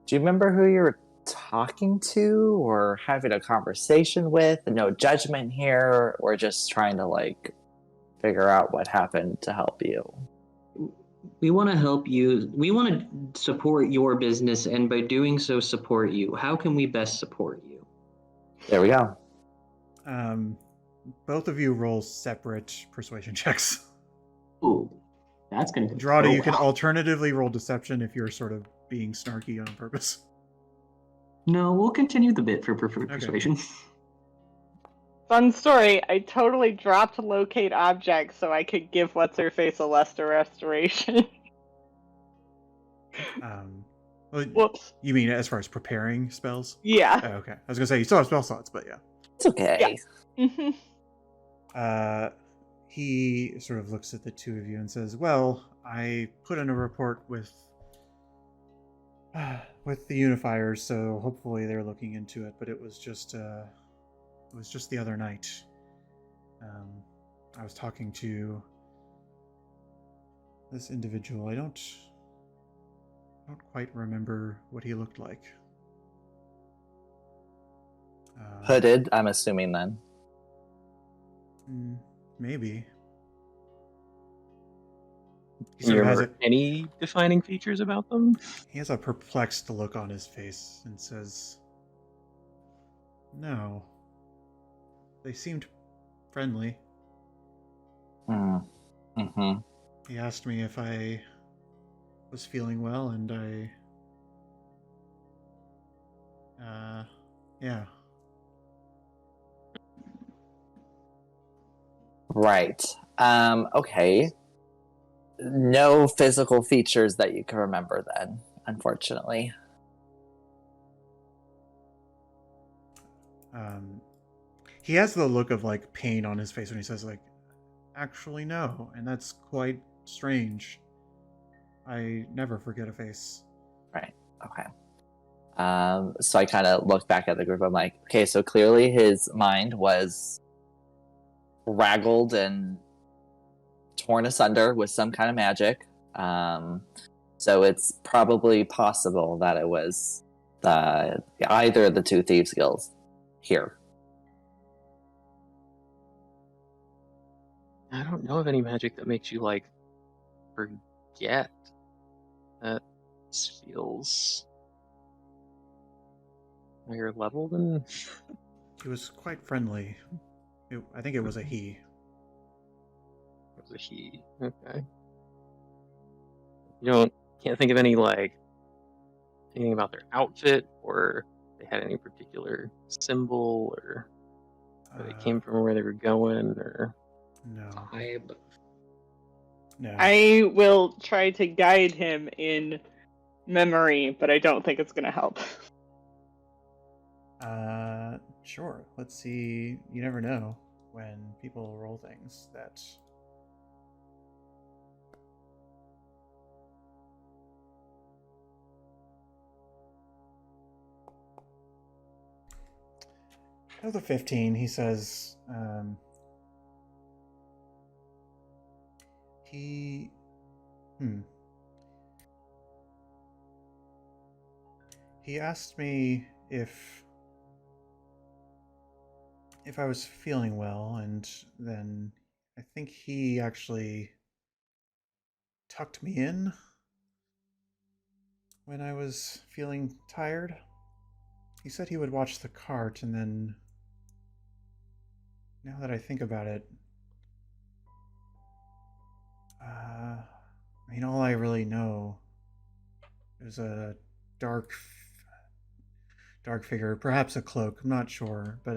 Do you remember who you were talking to or having a conversation with? No judgment here. We're just trying to like figure out what happened to help you. We want to help you. We want to support your business, and by doing so, support you. How can we best support you? There we go. Both of you roll separate persuasion checks. Ooh, that's gonna go. Drada, so you can well. alternatively roll deception if you're sort of being snarky on purpose. No, we'll continue the bit for persuasion. Fun story, I totally dropped locate objects so I could give what's-her-face a lesser restoration. Well, Whoops. you mean as far as preparing spells? Yeah. Oh, okay. I was gonna say you still have spell slots, but yeah. It's okay. Mhm. He sort of looks at the two of you and says, "Well, I put in a report with the Unifiers, so hopefully they're looking into it. But it was just the other night. I was talking to this individual. I don't quite remember what he looked like. Hooded, I'm assuming then. Maybe. Can you remember any defining features about them? He has a perplexed look on his face and says, "No. They seemed friendly." Mm-hmm. He asked me if I was feeling well, and yeah. Right. Okay. No physical features that you can remember then, unfortunately. He has the look of like pain on his face when he says like, "Actually, no," and that's quite strange. I never forget a face. Right. Okay. So I kind of look back at the group. I'm like, okay, so clearly his mind was raggled and torn asunder with some kind of magic. So it's probably possible that it was either of the two thieves guilds here. I don't know of any magic that makes you like forget. That feels higher level than. He was quite friendly. I think it was a he. It was a he. Okay. Can't think of any like anything about their outfit or they had any particular symbol or where they came from or where they were going or. No. No. I will try to guide him in memory, but I don't think it's going to help. Sure. Let's see. You never know when people roll things that. That was a 15. He says, he asked me if I was feeling well, and then I think he actually tucked me in when I was feeling tired. He said he would watch the cart, and then now that I think about it, I mean, all I really know is a dark figure, perhaps a cloak, I'm not sure, but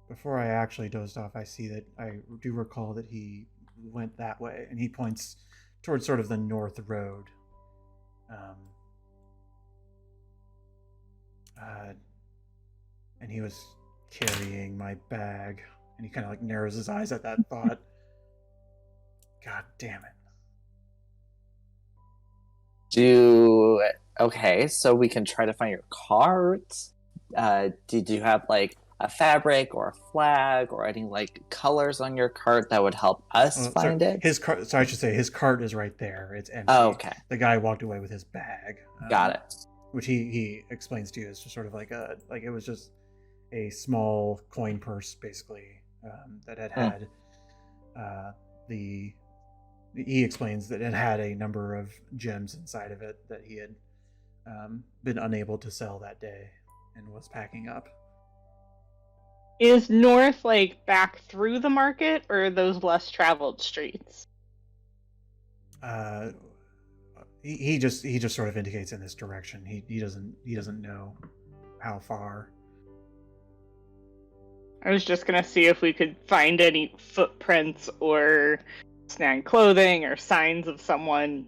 before I actually dozed off, I see that I do recall that he went that way, and he points towards sort of the north road. And he was carrying my bag, and he kind of like narrows his eyes at that thought. God damn it. Okay, so we can try to find your cart. Did you have like a fabric or a flag or any like colors on your cart that would help us find it? His cart. So I should say his cart is right there. It's empty. Oh, okay, The guy walked away with his bag. got it. Which he explains to you is just sort of like it was just a small coin purse basically that had the. He explains that it had a number of gems inside of it that he had been unable to sell that day and was packing up. Is North like back through the market or those less traveled streets? He just sort of indicates in this direction. He doesn't know how far. I was just gonna see if we could find any footprints or snag clothing or signs of someone.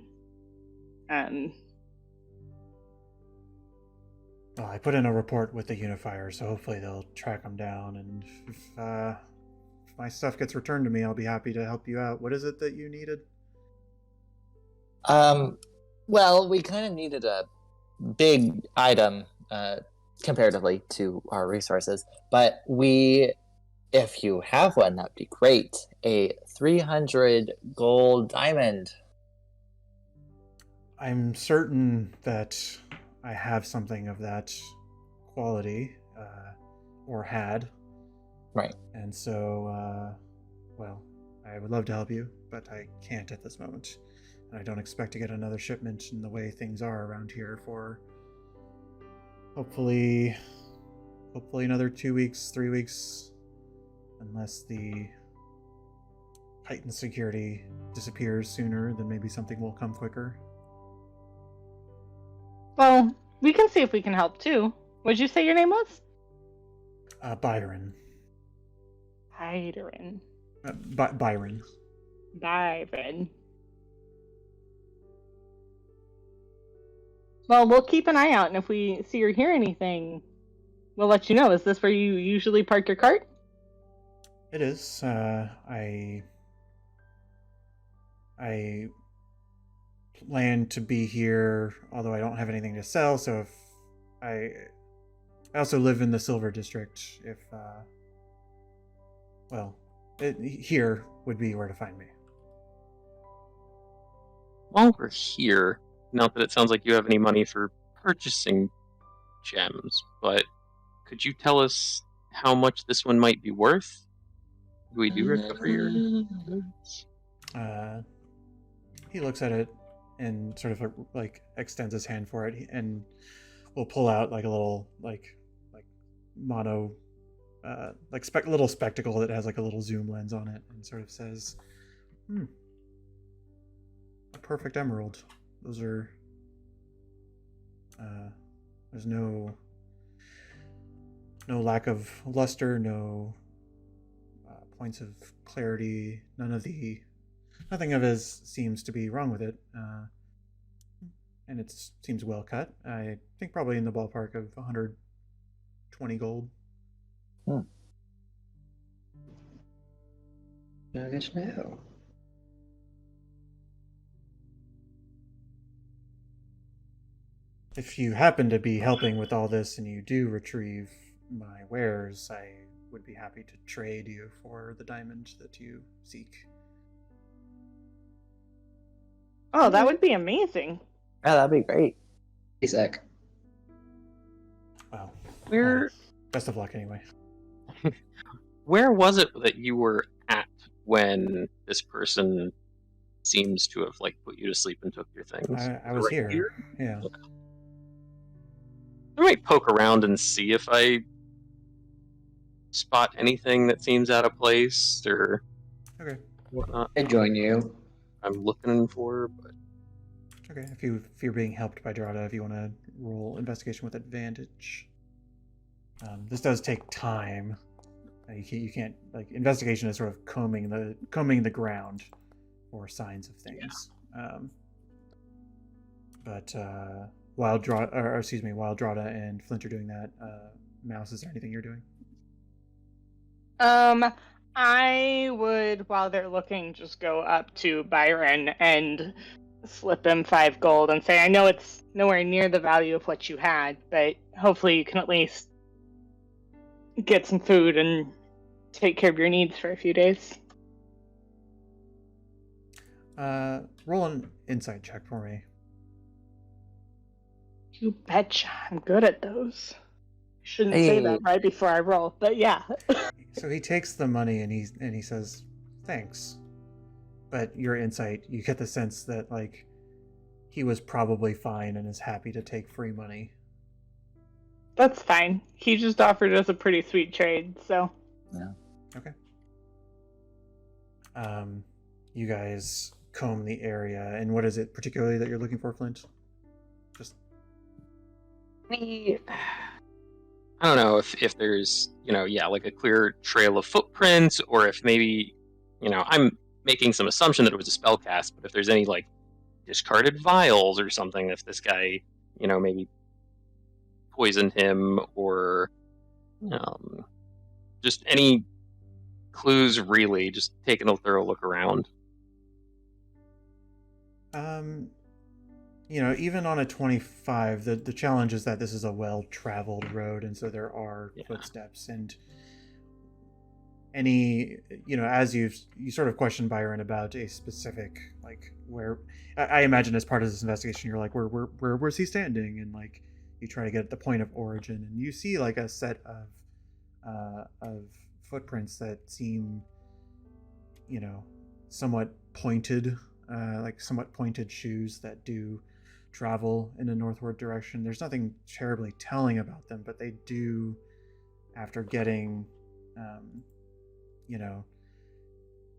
Well, I put in a report with the Unifiers, so hopefully they'll track them down. And if my stuff gets returned to me, I'll be happy to help you out. What is it that you needed? Well, we kind of needed a big item comparatively to our resources, but if you have one, that'd be great. A 300 gold diamond. I'm certain that I have something of that quality, or had. Right. And so, well, I would love to help you, but I can't at this moment. And I don't expect to get another shipment in the way things are around here for hopefully another 2 weeks, 3 weeks, unless the heightened security disappears sooner, then maybe something will come quicker. Well, we can see if we can help too. What'd you say your name was? Byron. Byron. Byron. Byron. Well, we'll keep an eye out, and if we see or hear anything, we'll let you know. Is this where you usually park your cart? It is. I plan to be here, although I don't have anything to sell. So if I also live in the Silver District. If here would be where to find me. While we're here, not that it sounds like you have any money for purchasing gems, but could you tell us how much this one might be worth? Do we do recover your goods? He looks at it and sort of like extends his hand for it, and will pull out like a little like mono little spectacle that has like a little zoom lens on it, and sort of says, a perfect emerald. Those are there's no lack of luster, no points of clarity, nothing of his seems to be wrong with it, and it seems well cut. I think probably in the ballpark of 120 gold. Good to know. If you happen to be helping with all this and you do retrieve my wares, I would be happy to trade you for the diamond that you seek. Oh, that would be amazing. Yeah, that'd be great. Isaac. Wow. Where Best of luck anyway. Where was it that you were at when this person seems to have like put you to sleep and took your things? I was Right here. Yeah. Okay. I might poke around and see if I spot anything that seems out of place or Okay. whatnot. I join you. I'm looking for, but Okay. If you're being helped by Drada, if you want to roll investigation with advantage. This does take time. You can't like investigation is sort of combing the ground for signs of things. Yeah. But while Drada and Flint are doing that, Mouse, is there anything you're doing? I would, while they're looking, just go up to Byron and slip him 5 gold and say, I know it's nowhere near the value of what you had, but hopefully you can at least get some food and take care of your needs for a few days. Roll an insight check for me. You betcha. I'm good at those. Shouldn't say that right before I roll, but yeah. So he takes the money and he says, "Thanks." But your insight, you get the sense that like he was probably fine and is happy to take free money. That's fine. He just offered us a pretty sweet trade, so. Yeah. Okay. You guys comb the area, and what is it particularly that you're looking for, Flint? Just I don't know if there's, like a clear trail of footprints, or if maybe, I'm making some assumption that it was a spell cast, but if there's any, like, discarded vials or something, if this guy, maybe poisoned him, or just any clues, really, just taking a thorough look around. Even on a 25, the challenge is that this is a well-traveled road, and so there are footsteps, and any, as you sort of question Byron about a specific, like, where, I imagine as part of this investigation, you're like, where was he standing? And like, you try to get at the point of origin, and you see like a set of footprints that seem, somewhat pointed, like somewhat pointed shoes that do travel in a northward direction. There's nothing terribly telling about them, but they do, after getting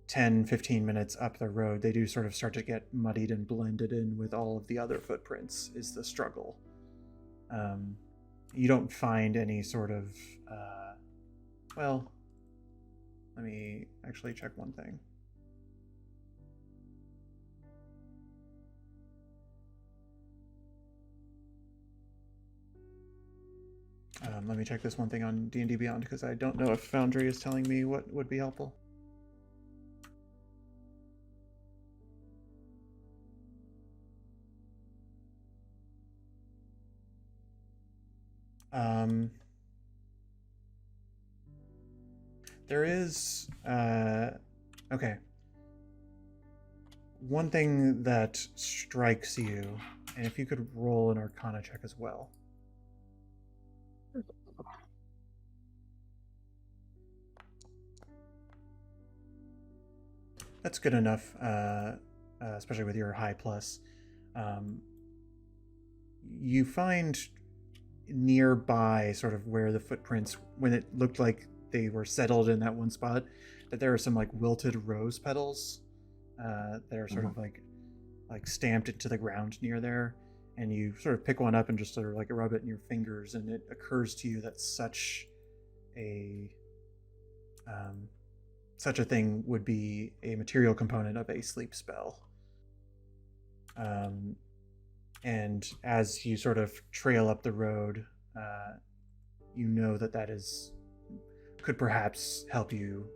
10-15 minutes up the road, they do sort of start to get muddied and blended in with all of the other footprints, is the struggle. You don't find any sort of let me actually check one thing. Let me check this one thing on D&D Beyond, because I don't know if Foundry is telling me what would be helpful. There is okay. One thing that strikes you, and if you could roll an Arcana check as well. That's good enough, especially with your high plus. You find nearby, sort of where the footprints, when it looked like they were settled in that one spot, that there are some like wilted rose petals that are sort of like stamped into the ground near there, and you sort of pick one up and just sort of like rub it in your fingers, and it occurs to you that such a thing would be a material component of a sleep spell. And as you sort of trail up the road, you know that could perhaps help you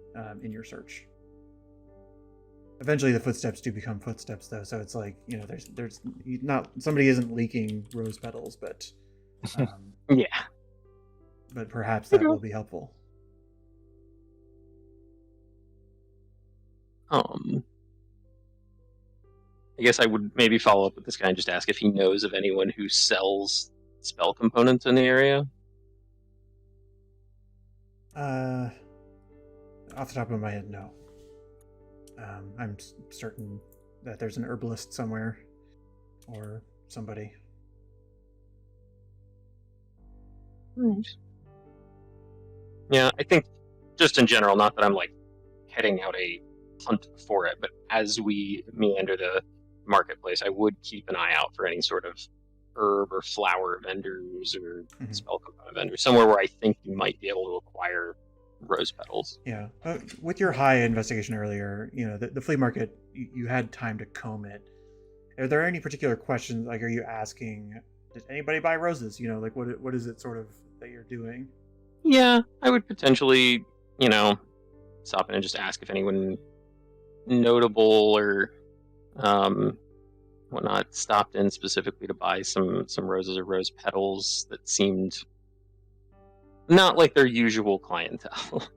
in your search. Eventually the footsteps do become footsteps, though, so it's like, there's not, somebody isn't leaking rose petals, but yeah, but perhaps that will be helpful. I guess I would maybe follow up with this guy and just ask if he knows of anyone who sells spell components in the area. Off the top of my head, no. I'm certain that there's an herbalist somewhere, or somebody. Right. Yeah, I think just in general, not that I'm like heading out a hunt for it, but as we meander the marketplace, I would keep an eye out for any sort of herb or flower vendors or spell component vendors, somewhere where I think you might be able to acquire rose petals. Yeah. With your high investigation earlier, the flea market, you had time to comb it. Are there any particular questions, like, are you asking, did anybody buy roses? Like, what is it sort of that you're doing? Yeah, I would potentially, stop in and just ask if anyone notable or whatnot stopped in specifically to buy some roses or rose petals that seemed not like their usual clientele.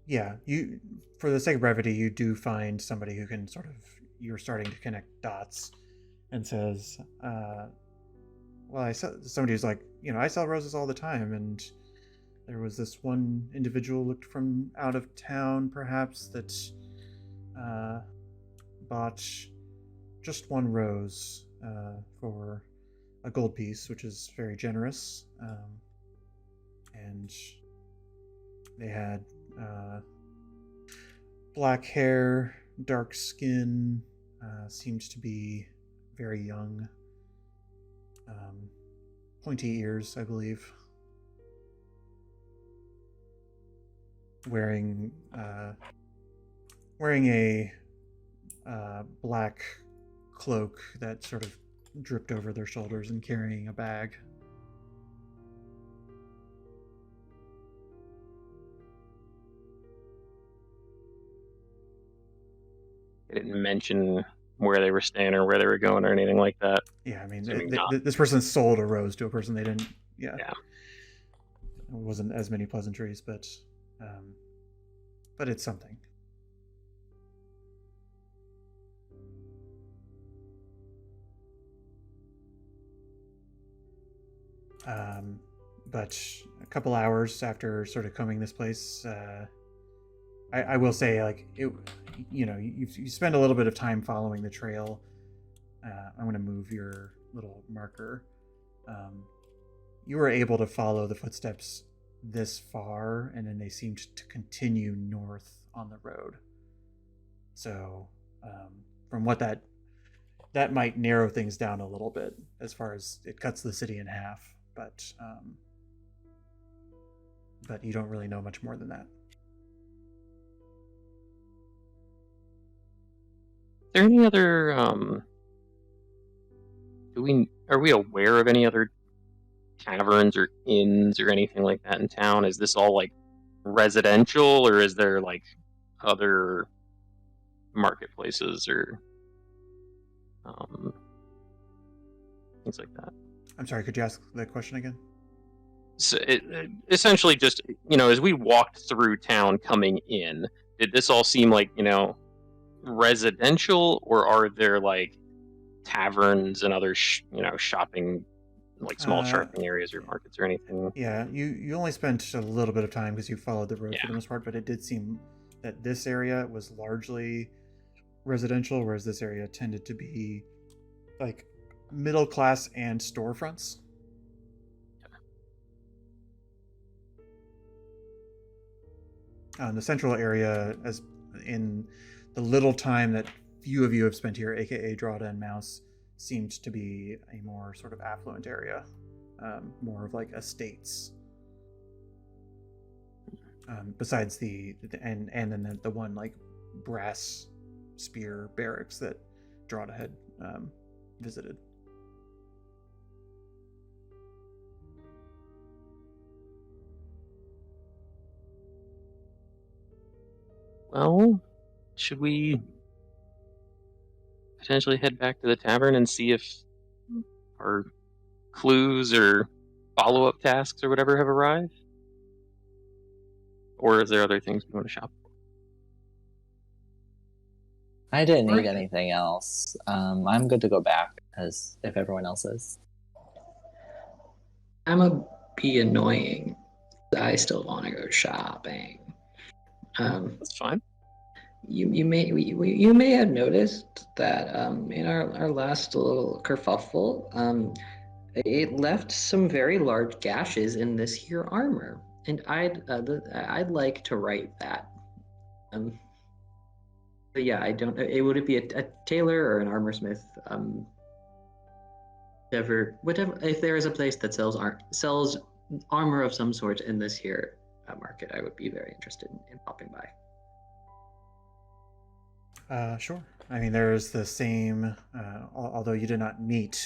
Yeah, you, for the sake of brevity, you do find somebody who can sort of, you're starting to connect dots, and says, well, I saw somebody who's like, I sell roses all the time, and there was this one individual looked from out of town, perhaps, that bought just one rose for a gold piece, which is very generous. And they had black hair, dark skin, seemed to be very young, pointy ears, I believe. Wearing a black cloak that sort of dripped over their shoulders, and carrying a bag. They didn't mention where they were staying or where they were going or anything like that. Yeah, I mean, Assuming not. this person sold a rose to a person they didn't. Yeah. Yeah. It wasn't as many pleasantries, but it's something. But a couple hours after sort of combing this place, I will say, like, it, you spend a little bit of time following the trail. I'm going to move your little marker. You were able to follow the footsteps this far, and then they seemed to continue north on the road. So, from what that might narrow things down a little bit, as far as it cuts the city in half, but you don't really know much more than that. Is there any other are we aware of any other taverns or inns or anything like that in town? Is this all like residential, or is there like other marketplaces or things like that? I'm sorry, could you ask the question again? So essentially just, as we walked through town coming in, did this all seem like, residential, or are there like taverns and other shopping, like small shopping areas or markets or anything? Yeah, you only spent a little bit of time because you followed the road Yeah. for the most part, but it did seem that this area was largely residential, whereas this area tended to be like middle class and storefronts. The central area, as in the little time that few of you have spent here, aka Drada and Mouse, seemed to be a more sort of affluent area, more of like estates. Besides and then the one like brass spear barracks that Drada had visited. Well, should we potentially head back to the tavern and see if our clues or follow-up tasks or whatever have arrived? Or is there other things we want to shop for? I didn't need Right. anything else. I'm good to go back, as if everyone else is. I'm a be annoying. I still want to go shopping. That's fine. You may have noticed that in our last little kerfuffle, it left some very large gashes in this here armor, and I'd like to write that. But yeah, I don't. Would it be a tailor or an armorsmith? Whatever. If there is a place that sells armor of some sort in this here market, I would be very interested in popping by. Sure. I mean, there is the same, although you did not meet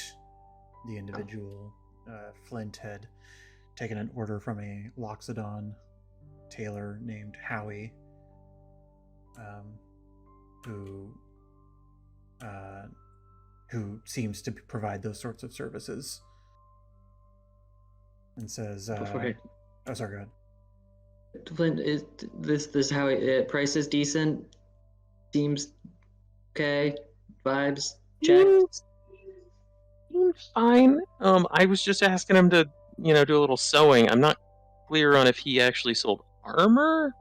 the individual, Flint had taken an order from a Loxodon tailor named Howie, who seems to provide those sorts of services, and says, Before "Oh, sorry, go ahead." Flint, is this how price is decent? Seems okay. Vibes check. Seems fine. I was just asking him to, do a little sewing. I'm not clear on if he actually sold armor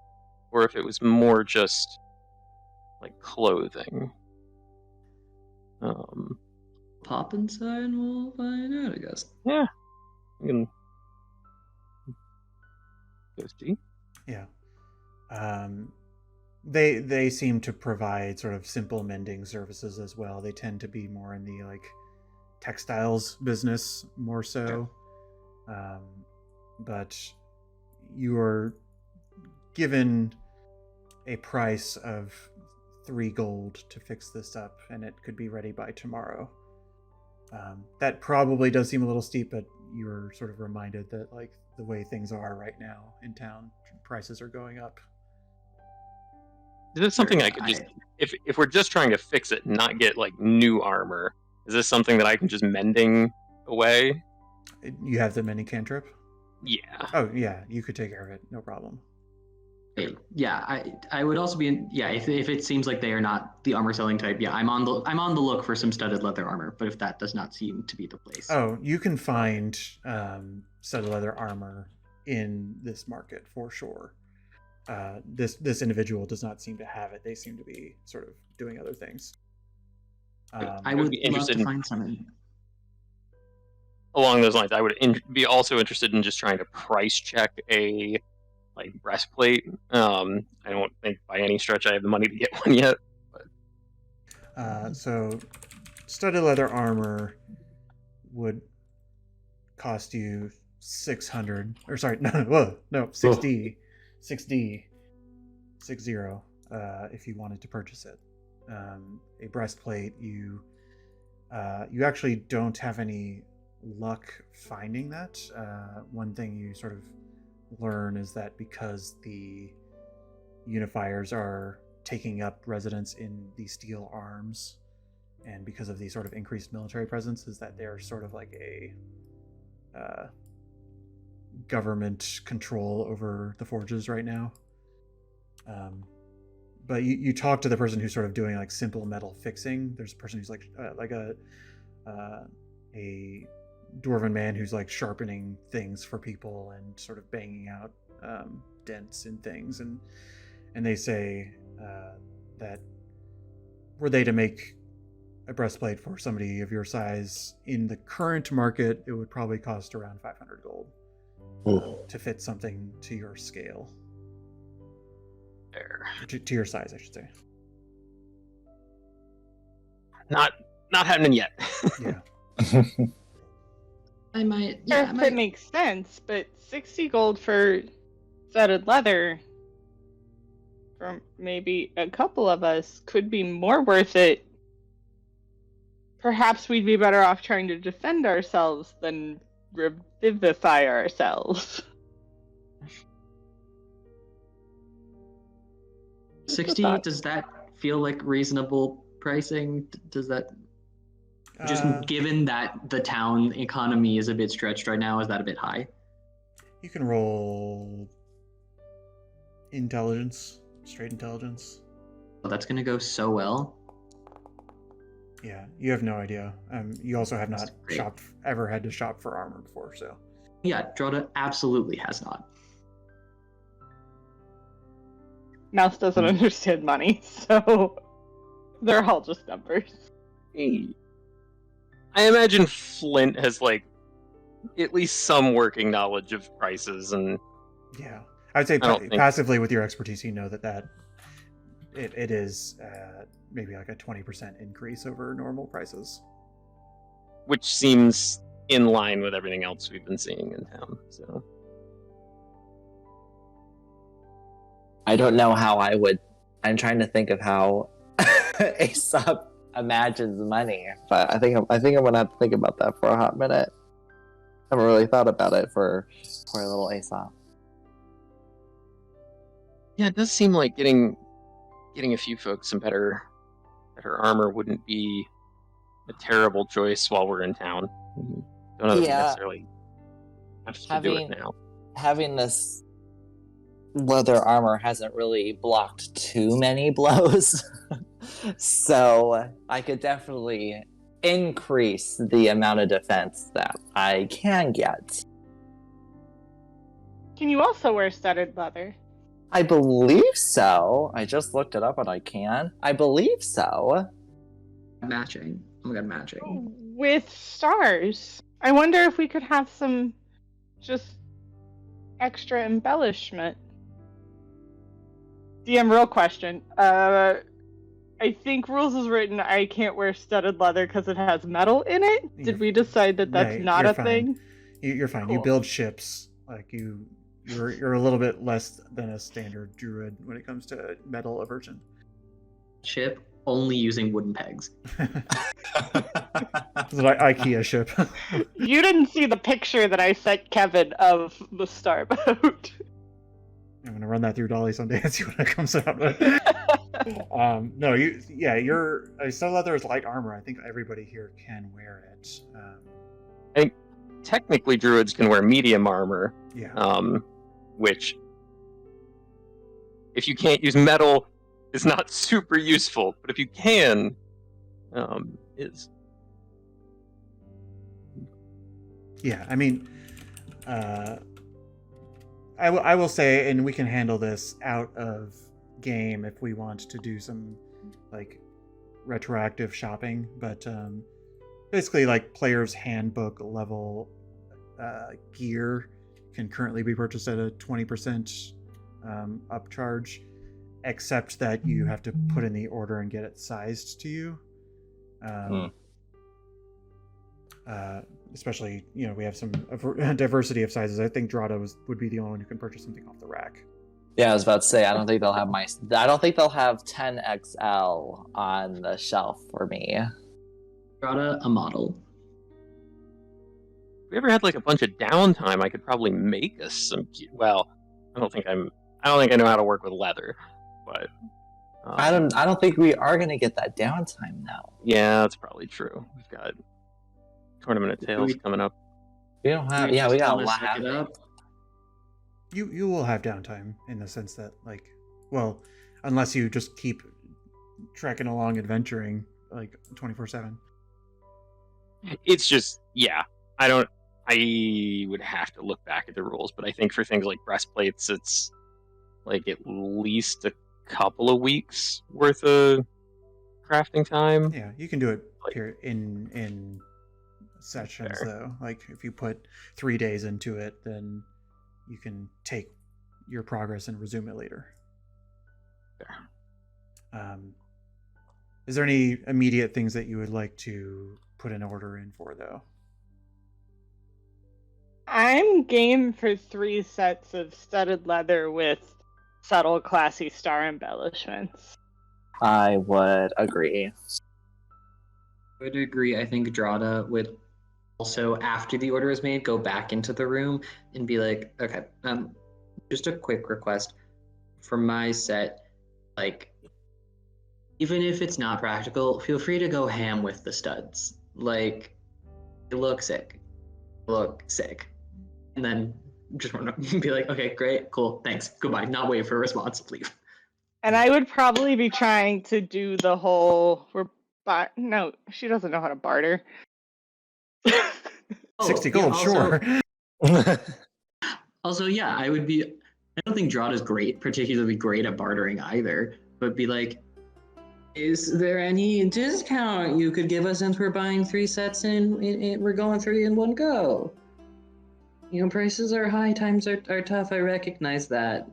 or if it was more just like clothing. Pop inside and we'll find out, I guess. Yeah. We can go see. Yeah. They seem to provide sort of simple mending services as well. They tend to be more in the like textiles business more so. But you are given a price of 3 gold to fix this up, and it could be ready by tomorrow. That probably does seem a little steep, but you're sort of reminded that like the way things are right now in town, prices are going up. Is this something I could just, if we're just trying to fix it and not get like new armor, is this something that I can just mending away? You have the mini cantrip? Yeah. Oh yeah, you could take care of it, no problem. Yeah, I would also be if it seems like they are not the armor selling type. Yeah, I'm on the look for some studded leather armor, but if that does not seem to be the place. Oh, you can find studded leather armor in this market for sure. This individual does not seem to have it. They seem to be sort of doing other things. I would be love interested to in- find something. Along those lines, I would be also interested in just trying to price check a like breastplate. I don't think by any stretch I have the money to get one yet. So studded leather armor would cost you 600, or sorry, no, 60, 60, 60, if you wanted to purchase it. A breastplate, you actually don't have any luck finding that. One thing you sort of learn is that because the Unifiers are taking up residence in the steel arms, and because of the sort of increased military presence, is that they're sort of like a government control over the forges right now. But you talk to the person who's sort of doing like simple metal fixing. There's a person who's like a dwarven man who's like sharpening things for people and sort of banging out dents in things, and they say that were they to make a breastplate for somebody of your size in the current market, it would probably cost around 500 gold to fit something to your scale. There. To your size, I should say. Not happening yet. Yeah. I might. Sure, Yeah, I if might. it makes sense, but 60 gold for studded leather for maybe a couple of us could be more worth it. Perhaps we'd be better off trying to defend ourselves than revivify ourselves. 60, does that feel like reasonable pricing? Does that, just given that the town economy is a bit stretched right now, is that a bit high? You can roll intelligence, straight intelligence. Well, that's going to go so well. Yeah, you have no idea. You also have not Great. ever had to shop for armor before, so. Yeah, Droda absolutely has not. Mouse doesn't understand money, so they're all just numbers. Hey. I imagine Flint has like at least some working knowledge of prices, and Yeah, I'd say I don't think- passively with your expertise, you know that it is maybe like a 20% increase over normal prices. which seems in line with everything else we've been seeing in town. So I don't know how I would. I'm trying to think of how Aesop imagines money, but I think I'm gonna have to think about that for a hot minute. I haven't really thought about it for a little Aesop. Yeah, it does seem like getting a few folks some better armor wouldn't be a terrible choice while we're in town. Don't know that we Yeah. necessarily have to do it now. Having this leather armor hasn't really blocked too many blows. So I could definitely increase the amount of defense that I can get. Can you also wear studded leather? I believe so. I just looked it up and I can. I believe so. Matching. Oh my god, matching. With stars. I wonder if we could have some just extra embellishment. DM, real question. I think rules is written I can't wear studded leather because it has metal in it. Did we decide that that's not you're a fine. thing? You're fine. Cool. You build ships. Like you're a little bit less than a standard druid when it comes to metal aversion. Ship only using wooden pegs. It's an IKEA ship. You didn't see the picture that I sent Kevin of the starboat. I'm gonna run that through Dolly someday and see what it comes out with. No, your studded leather is light armor. I think everybody here can wear it. I think technically druids can wear medium armor. Yeah. Which, if you can't use metal, is not super useful. But if you can, is. Yeah, I mean, I will say, and we can handle this out of game if we want to do some like retroactive shopping, but basically like player's handbook level gear can currently be purchased at a 20% upcharge, except that you have to put in the order and get it sized to you. Especially, we have some diversity of sizes. I think Drata would be the only one who can purchase something off the rack. Yeah, I was about to say, I don't think they'll have 10XL on the shelf for me. Strata, a model. If we ever had like a bunch of downtime, I could probably make us some. Well, I don't think I know how to work with leather, but I don't think we are gonna get that downtime now. Yeah, that's probably true. We've got Tournament of Tales coming up. We don't have. Yeah, we got a lot happening. You will have downtime in the sense that, like, well, unless you just keep trekking along adventuring like 24/7. It's just, yeah, I would have to look back at the rules, but I think for things like breastplates, it's like at least a couple of weeks worth of crafting time. Yeah, you can do it here in sessions. Fair. Though. Like if you put 3 days into it, then you can take your progress and resume it later. Fair. Is there any immediate things that you would like to put an order in for, though? I'm game for 3 sets of studded leather with subtle, classy star embellishments. I would agree. I would agree. I think Drata would also, after the order is made, go back into the room and be like, okay, just a quick request for my set, like, even if it's not practical, feel free to go ham with the studs. Like, they look sick. And then just want to be like, okay, great, cool, thanks, goodbye. Not wait for a response, leave. And I would probably be trying to do the whole, no, she doesn't know how to barter. 60 gold, also, sure. Also, yeah, I don't think Drata's particularly great at bartering either, but be like, is there any discount you could give us since we're buying 3 sets and we're going 3 in one go? Prices are high, times are tough, I recognize that.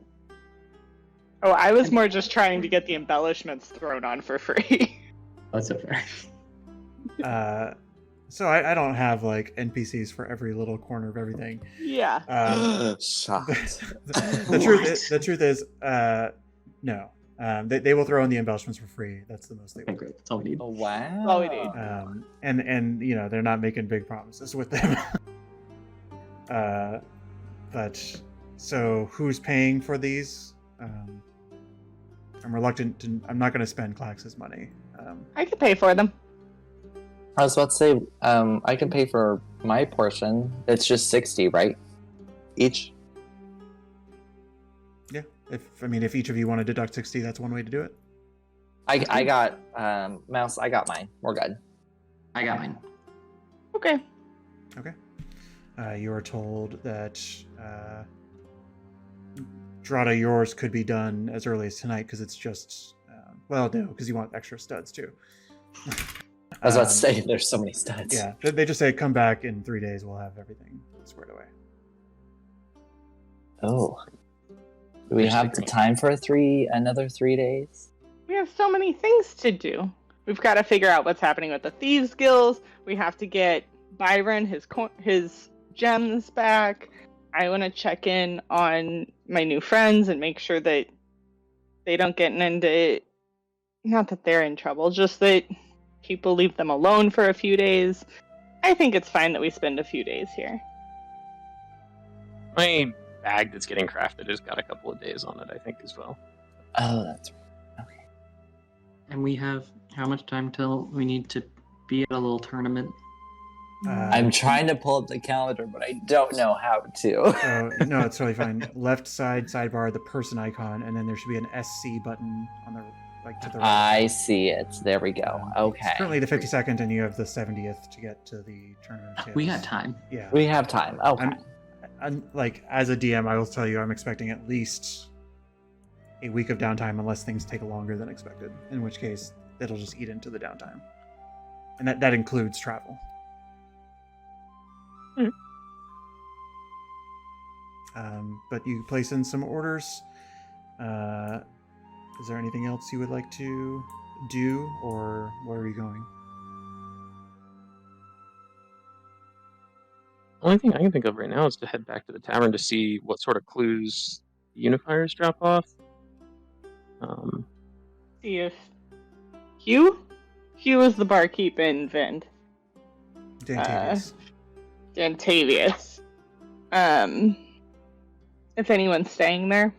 Oh, I was more just trying to get the embellishments thrown on for free. That's a fair. So I don't have like NPCs for every little corner of everything. Yeah. Shocked. The truth is, no. They will throw in the embellishments for free. That's the most they will. Great. That's all we need. Oh, wow. That's all we need. And they're not making big promises with them. But so who's paying for these? I'm reluctant to. I'm not going to spend Clax's money. I could pay for them. I was about to say, I can pay for my portion. It's just 60, right? Each. Yeah. If each of you want to deduct 60, that's one way to do it. I got Mouse. I got mine. We're good. I got mine. Okay. Okay. You are told that Drata, yours could be done as early as tonight because it's just no, because you want extra studs too. I was about to say, there's so many studs. Yeah, they just say come back in 3 days. We'll have everything squared away. Oh. Do we have the time for another 3 days? We have so many things to do. We've got to figure out what's happening with the Thieves Guilds. We have to get Byron his gems back. I want to check in on my new friends and make sure that they don't get into... Not that they're in trouble, just that people leave them alone for a few days. I think it's fine that we spend a few days here. My bag that's getting crafted has got a couple of days on it, I think, as well. Oh, that's right. Okay. And we have how much time till we need to be at a little tournament? I'm trying to pull up the calendar, but I don't know how to. No, it's totally fine. Left side sidebar, the person icon, and then there should be an SC button on the to the right. I see it. There we go. Okay. It's currently the 52nd, and you have the 70th to get to the tournament. We got time. Yeah. We have time. Okay. I'm as a DM, I will tell you, I'm expecting at least a week of downtime unless things take longer than expected. In which case, it'll just eat into the downtime, and that includes travel. But you place in some orders. Is there anything else you would like to do, or where are you going? The only thing I can think of right now is to head back to the tavern to see what sort of clues the Unifiers drop off. See if Hugh is the barkeep in Vind. Dantavius. Dantavius. If anyone's staying there.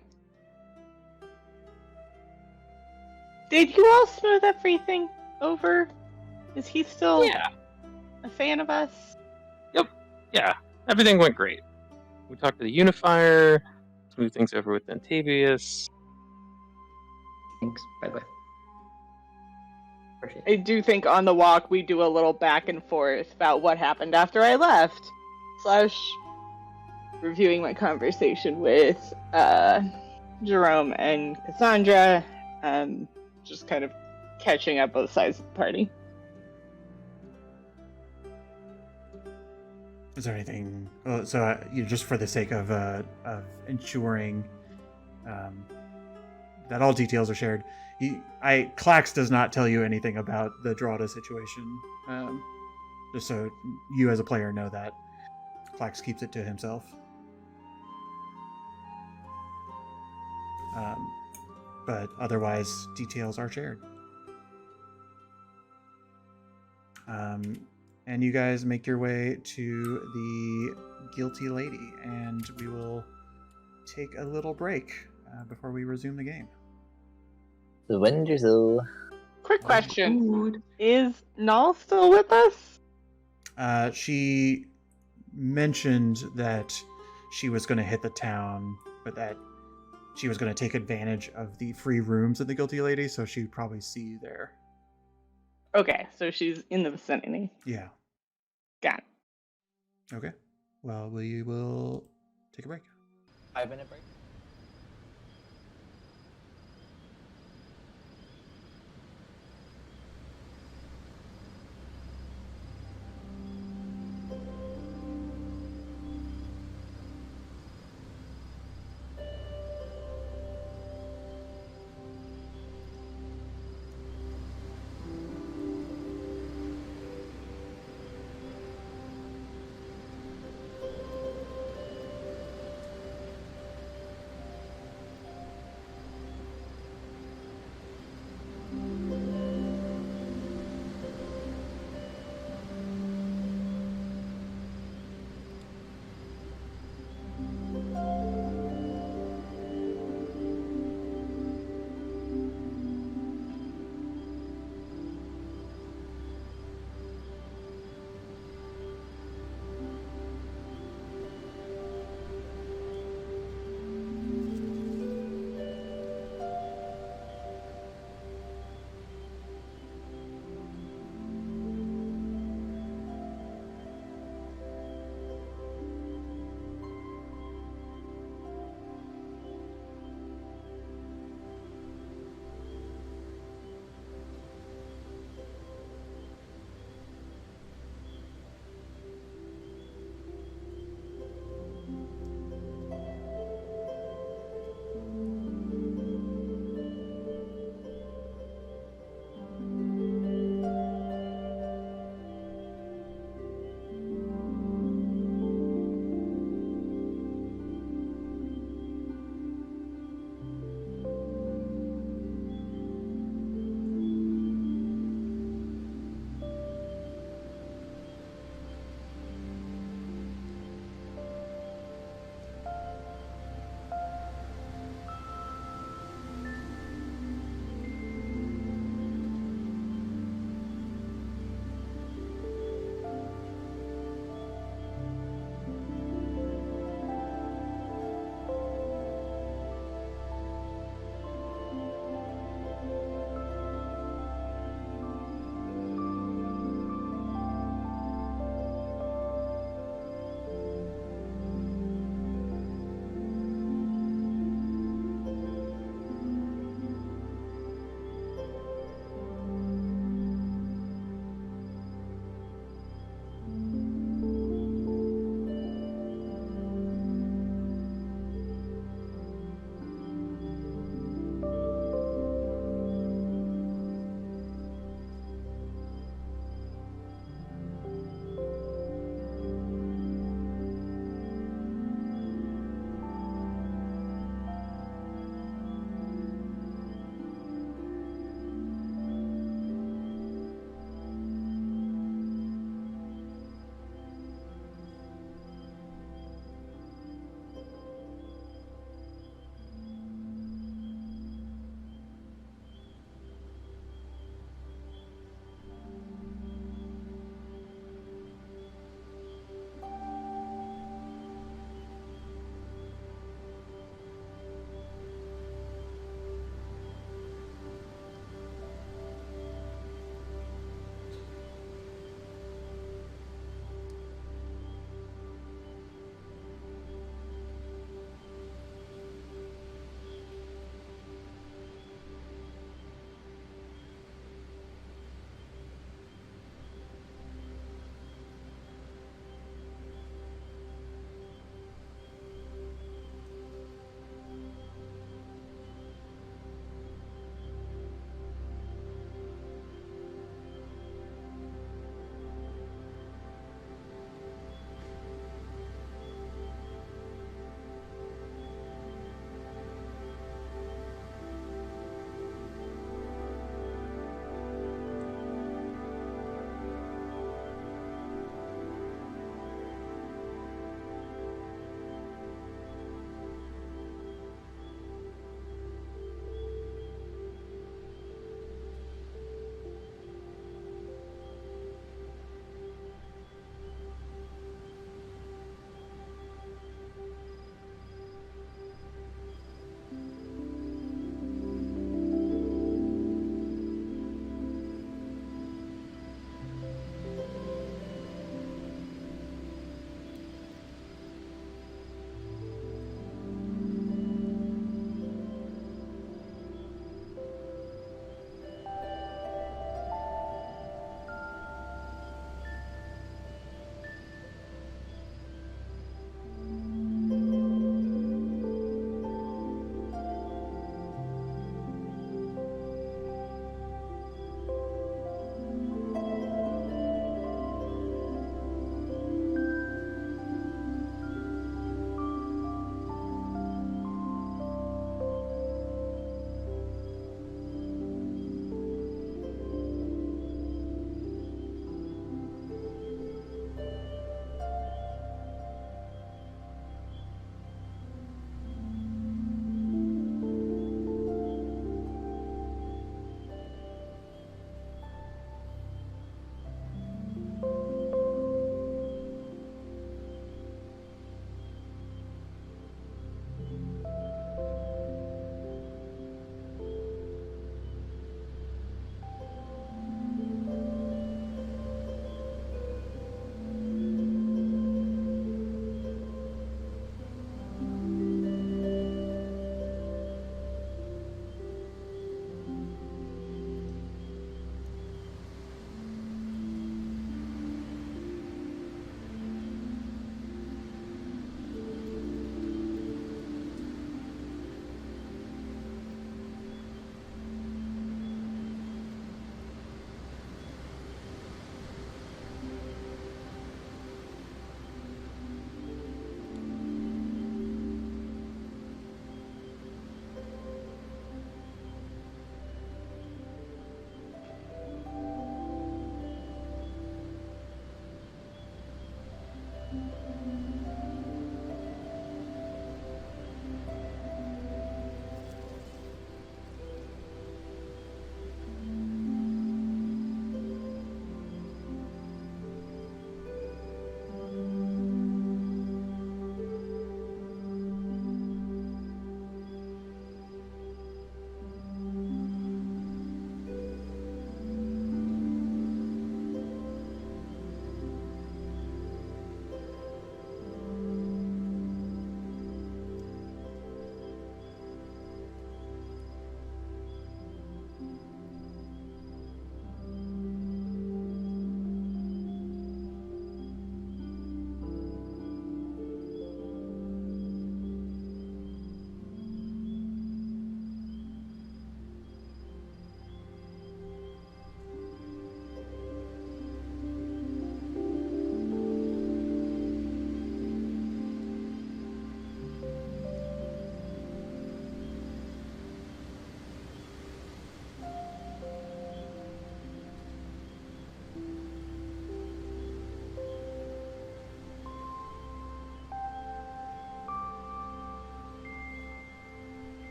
Did you all smooth everything over? Is he still a fan of us? Yep. Yeah. Everything went great. We talked to the Unifier, smoothed things over with Dantavius. Thanks, by the way. Appreciate I do think on the walk we do a little back and forth about what happened after I left. / reviewing my conversation with Jerome and Cassandra. Just kind of catching up both sides of the party. Is there anything? You just for the sake of ensuring that all details are shared. Clax does not tell you anything about the Drata situation. Just so you as a player know that Clax keeps it to himself. But otherwise, details are shared. And you guys make your way to the Guilty Lady, and we will take a little break before we resume the game. Wonderful. Quick question. Is Null still with us? She mentioned that she was going to hit the town, but that she was going to take advantage of the free rooms at the Guilty Lady, so she'd probably see you there. Okay, so she's in the vicinity. Yeah. Got it. Okay. Well, we will take a break. 5-minute break.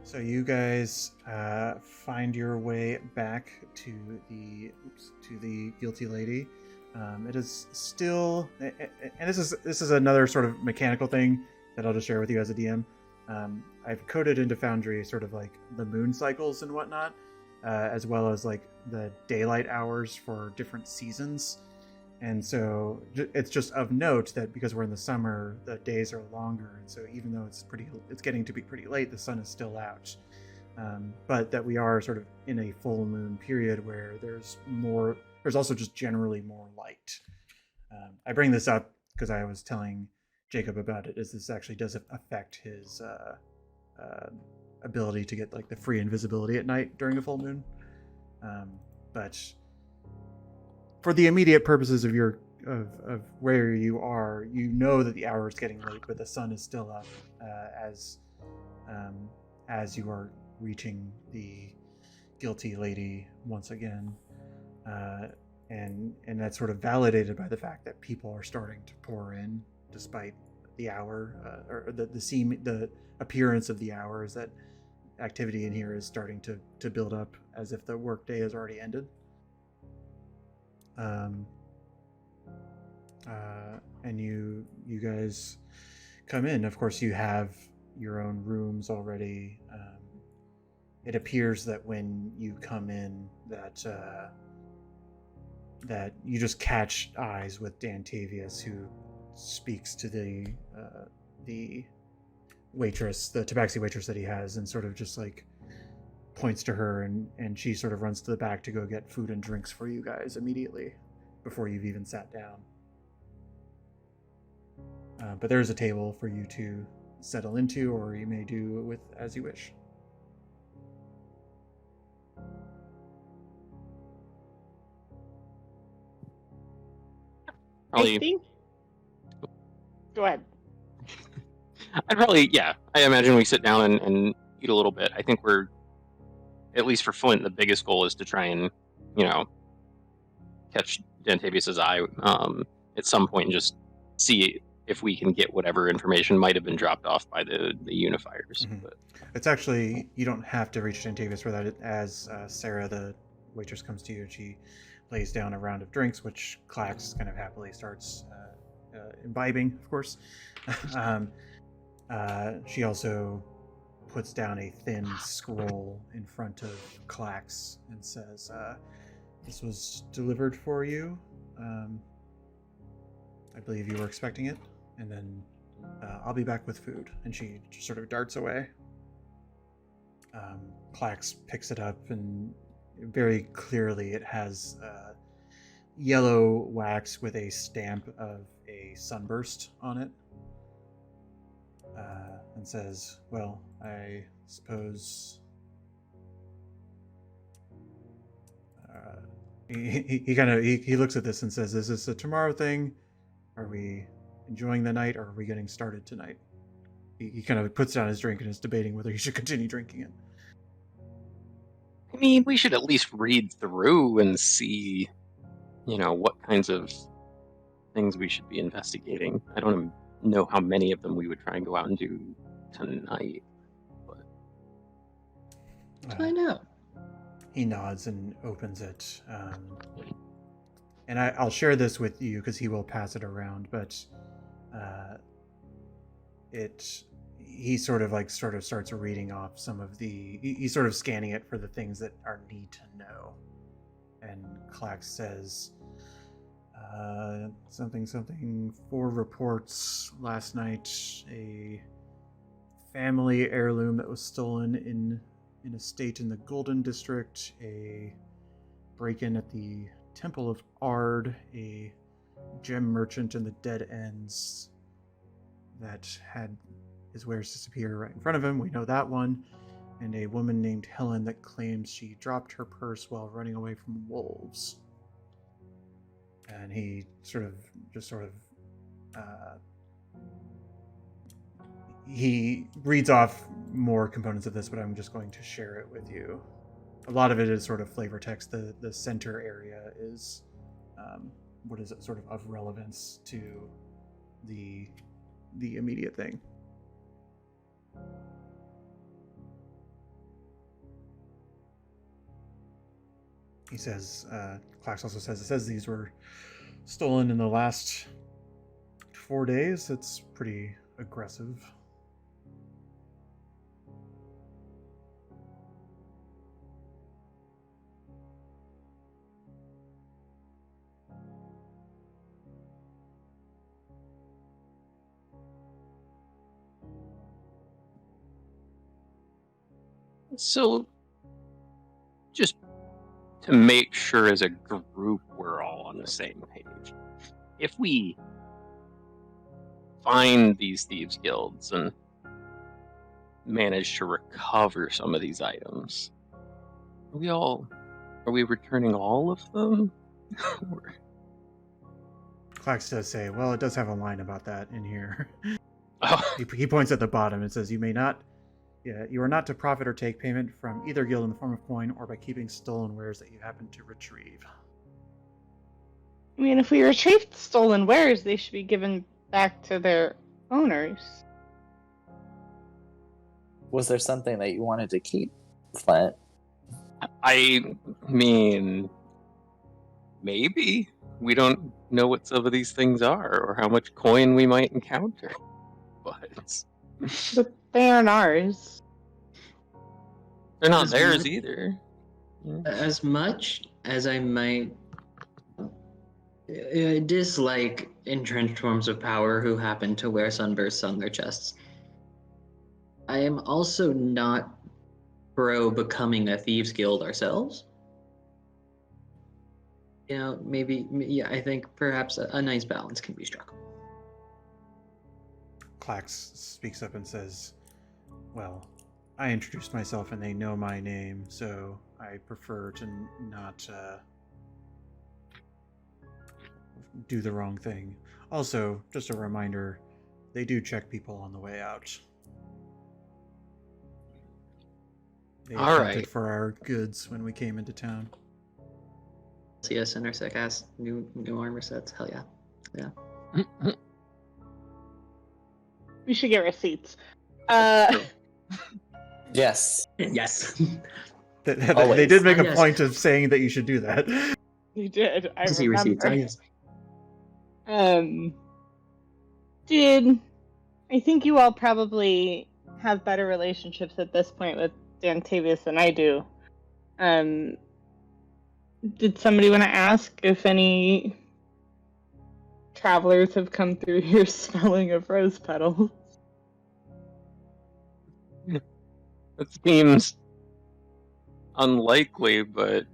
So you guys find your way back to the guilty lady. It is still, and this is another sort of mechanical thing that I'll just share with you as a DM. I've coded into Foundry sort of like the moon cycles and whatnot, as well as like the daylight hours for different seasons. And so it's just of note that because we're in the summer, the days are longer. And so even though it's getting to be pretty late, the sun is still out. But that we are sort of in a full moon period where there's also just generally more light. I bring this up because I was telling Jacob about it, is this actually does affect his ability to get like the free invisibility at night during a full moon. But for the immediate purposes of of where you are, you know that the hour is getting late, but the sun is still up as you are reaching the guilty lady once again, and that's sort of validated by the fact that people are starting to pour in, despite the hour or the appearance of the hour is that activity in here is starting to build up as if the workday has already ended. And you guys come in. Of course, you have your own rooms already. It appears that when you come in, that you just catch eyes with Dantavius, who speaks to the waitress, the tabaxi waitress that he has, and sort of just like points to her, and she sort of runs to the back to go get food and drinks for you guys immediately before you've even sat down. But there's a table for you to settle into, or you may do with as you wish. Probably, I think. Go ahead. I imagine we sit down and eat a little bit. I think we're, at least for Flint, the biggest goal is to try and, catch Dantavius's eye at some point and just see if we can get whatever information might have been dropped off by the Unifiers. Mm-hmm. But It's actually, you don't have to reach Dantavius for that. As Sarah, the waitress, comes to you, she lays down a round of drinks, which Clax kind of happily starts imbibing, of course. She also puts down a thin scroll in front of Clax and says, "This was delivered for you. I believe you were expecting it. And then I'll be back with food." And she just sort of darts away. Clax picks it up, and very clearly it has yellow wax with a stamp of a sunburst on it. And says, "Well, I suppose..." He looks at this and says, "Is this a tomorrow thing? Are we enjoying the night, or are we getting started tonight?" He kind of puts down his drink and is debating whether he should continue drinking it. I mean, we should at least read through and see, what kinds of things we should be investigating. I don't know how many of them we would try and go out and do tonight. But Find out. He nods and opens it. And I'll share this with you because he will pass it around, but he sort of starts reading off some of he's sort of scanning it for the things that are need to know. And Clax says, something 4 reports last night, a family heirloom that was stolen in an estate in the Golden District, a break-in at the Temple of Ard, a gem merchant in the Dead Ends that had his wares disappear right in front of him. We know that one. And a woman named Helen that claims she dropped her purse while running away from wolves. And he he reads off more components of this, but I'm just going to share it with you. A lot of it is sort of flavor text. The center area is what is it sort of relevance to the immediate thing. He says, Clax also says, it says these were stolen in the last 4 days. It's pretty aggressive. So, just to make sure as a group we're all on the same page, if we find these thieves guilds and manage to recover some of these items, are we returning all of them? Clax does say, well, it does have a line about that in here. Oh, He points at the bottom and says, you are not to profit or take payment from either guild in the form of coin or by keeping stolen wares that you happen to retrieve. I mean, if we retrieved stolen wares, they should be given back to their owners. Was there something that you wanted to keep, Flint? I mean, maybe. We don't know what some of these things are or how much coin we might encounter. But they aren't ours. they're not As theirs much- either. As much as I might dislike entrenched forms of power who happen to wear sunbursts on their chests, I am also not pro becoming a thieves guild ourselves. I think perhaps a nice balance can be struck. Clax speaks up and says, well, I introduced myself and they know my name, so I prefer to not do the wrong thing. Also, just a reminder, they do check people on the way out. They All accounted right. for our goods when we came into town. CS Intersect has new armor sets. Hell yeah. We should get receipts. Yes. Yes. They Always. did make a Yes. point of saying that you should do that. We did. I See remember. receipts. Oh, yes. I think you all probably have better relationships at this point with Dantavius than I do. Did somebody want to ask if any travelers have come through here smelling of rose petals? It seems unlikely, but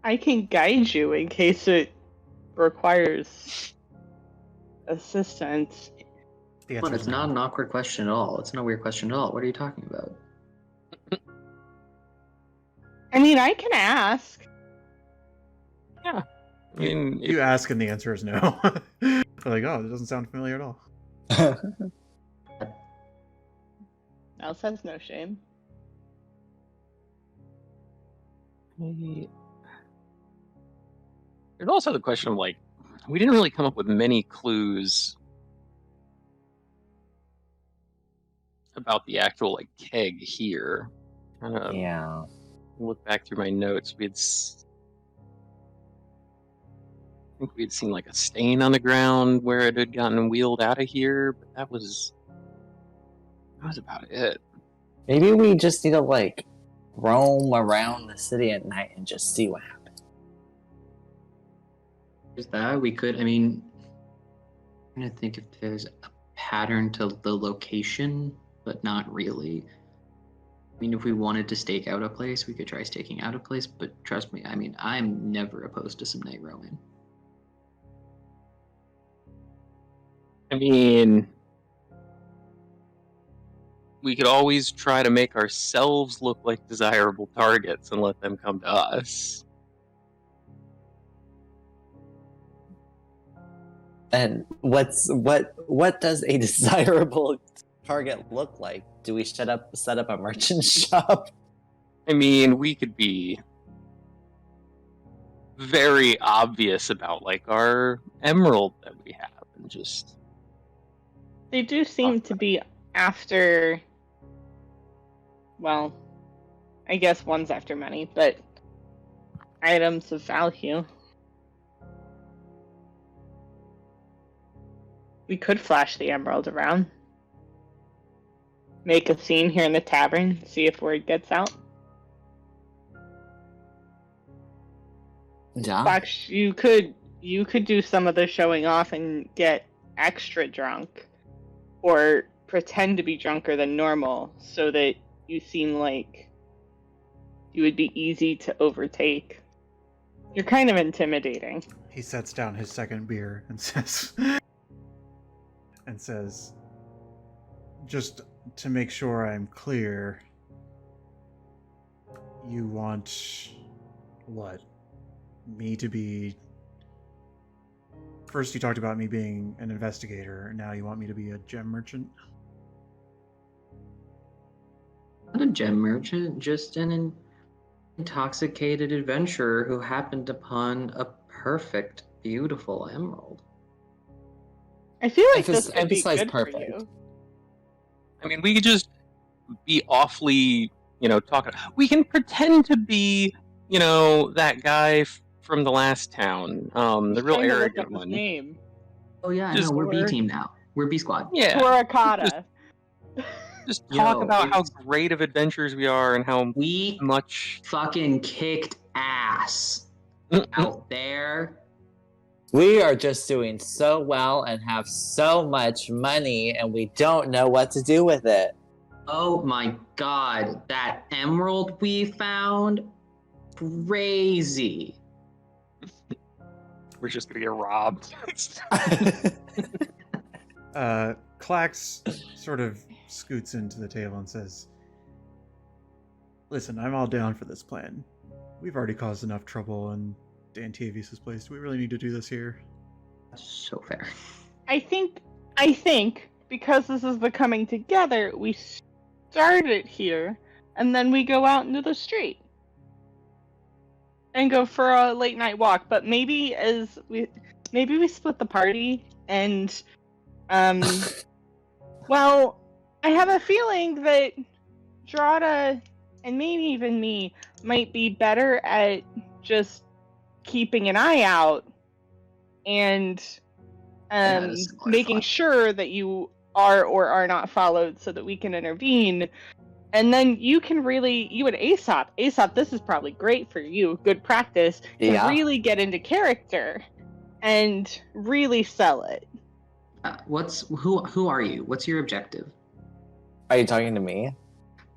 I can guide you in case it requires assistance. The But answer it's is not no. an awkward question at all. It's not a weird question at all. What are you talking about? I mean, I can ask. I mean, You ask and the answer is no. They're like, oh, it doesn't sound familiar at all. Alice has no shame. there's also the question of like, we didn't really come up with many clues about the actual like keg here. Yeah. Look back through my notes. I think we'd seen like a stain on the ground where it had gotten wheeled out of here, but that was about it. Maybe we just need to like roam around the city at night and just see what happens. Is that we could? I mean, I'm trying to think if there's a pattern to the location, but not really. I mean, if we wanted to stake out a place, we could try staking out a place. But trust me, I mean, I'm never opposed to some night roaming. I mean, we could always try to make ourselves look like desirable targets and let them come to us. And what does a desirable target look like? Do we set up a merchant shop? I mean, we could be very obvious about like our emerald that we have and just They do seem to be after. Well, I guess one's after money, but items of value. We could flash the emerald around. Make a scene here in the tavern, see if word gets out. Yeah. Fox, you could do some of the showing off and get extra drunk, or pretend to be drunker than normal, so that you seem like you would be easy to overtake. You're kind of intimidating. He sets down his second beer and says, just to make sure I'm clear, you want what? Me to be... First you talked about me being an investigator, and now you want me to be a gem merchant? Not a gem merchant, just an intoxicated adventurer who happened upon a perfect, beautiful emerald. I feel like this could be Emphasize good perfect. for you. I mean, we could just be awfully, talking. We can pretend to be, that guy from the last town, the real Trying to look arrogant up his one. name. Oh yeah, Just no, we're B work. team now. We're B squad. Yeah, Toricata. just talk Yo, about how it's- great of adventures we are and how We much. fucking kicked ass out there. We are just doing so well and have so much money, and we don't know what to do with it. Oh my god, that emerald we found, crazy. We're just gonna get robbed. Clax sort of scoots into the table and says, listen, I'm all down for this plan. We've already caused enough trouble in Dan Tavius' place. Do we really need to do this here? So fair. I think because this is the coming together, we start it here, and then we go out into the street and go for a late night walk. But maybe we split the party and well, I have a feeling that Drada and maybe even me might be better at just keeping an eye out and That is similar making thought. sure that you are or are not followed so that we can intervene. And then you and Aesop, this is probably great for you, good practice, to Yeah. really get into character and really sell it. Who are you? What's your objective? Are you talking to me?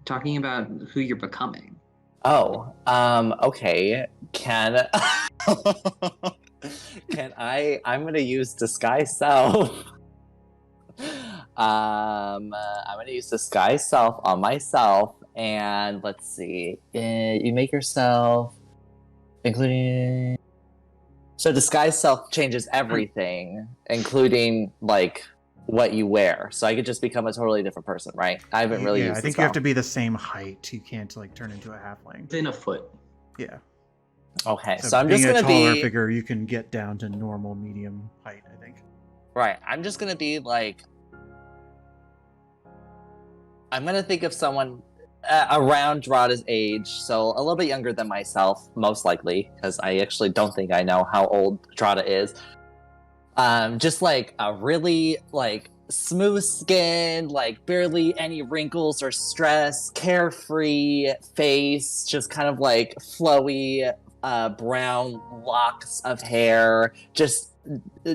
Talking about who you're becoming. Oh, okay. Can I'm gonna use disguise self. I'm gonna use disguise self on myself, and let's see. You make yourself, including. So disguise self changes everything, including like what you wear. So I could just become a totally different person, right? I haven't really Yeah, used I think the you have spell. to be the same height. You can't turn into a halfling. Within a foot. Yeah. Okay, So, so I'm being just a gonna taller be figure, you can get down to normal medium height, I think. right. I'm just gonna be like. I'm gonna think of someone around Drada's age, so a little bit younger than myself, most likely, because I actually don't think I know how old Drada is. Just like a really like smooth skin, like barely any wrinkles or stress, carefree face, just kind of like flowy brown locks of hair, just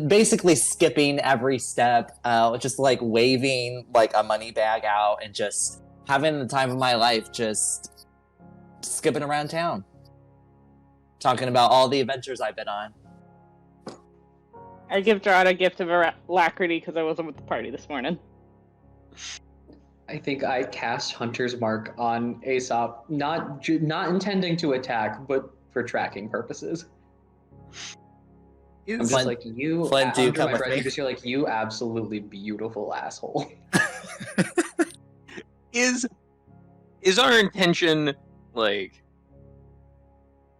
basically skipping every step, just like waving like a money bag out and just having the time of my life, just skipping around town, talking about all the adventures I've been on. I give Drada a gift of alacrity because I wasn't with the party this morning. I think I cast Hunter's Mark on Aesop, not intending to attack, but for tracking purposes. I'm just Flint- like, you, Flint, do you under come my with breath, me? you just feel like, you absolutely beautiful asshole. Is our intention like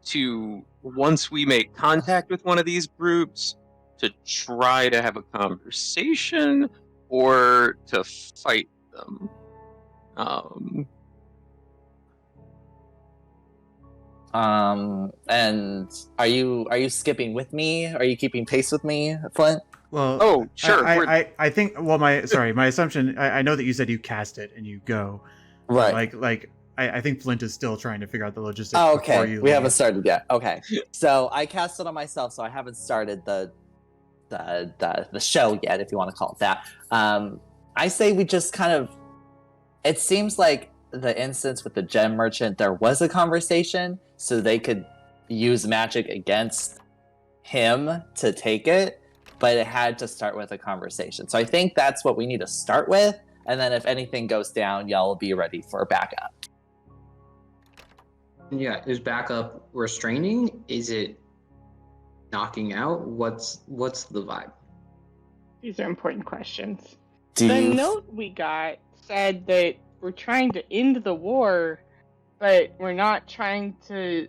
to, once we make contact with one of these groups, to try to have a conversation or to fight them? And are you skipping with me? Are you keeping pace with me, Flint? Well, Oh, sure. I think. Well, my assumption. I know that you said you cast it and you go. But Right. I think Flint is still trying to figure out the logistics Oh, before okay. you We leave. haven't started yet. Okay. So I cast it on myself, so I haven't started the show yet, if you want to call it that. I say we just kind of. It seems like the instance with the gem merchant, there was a conversation, so they could use magic against him to take it, but it had to start with a conversation. So I think that's what we need to start with, and then if anything goes down, y'all will be ready for backup. Yeah, is backup restraining? Is it knocking out? What's the vibe? These are important questions. Do The you note we got said that we're trying to end the war, but we're not trying to.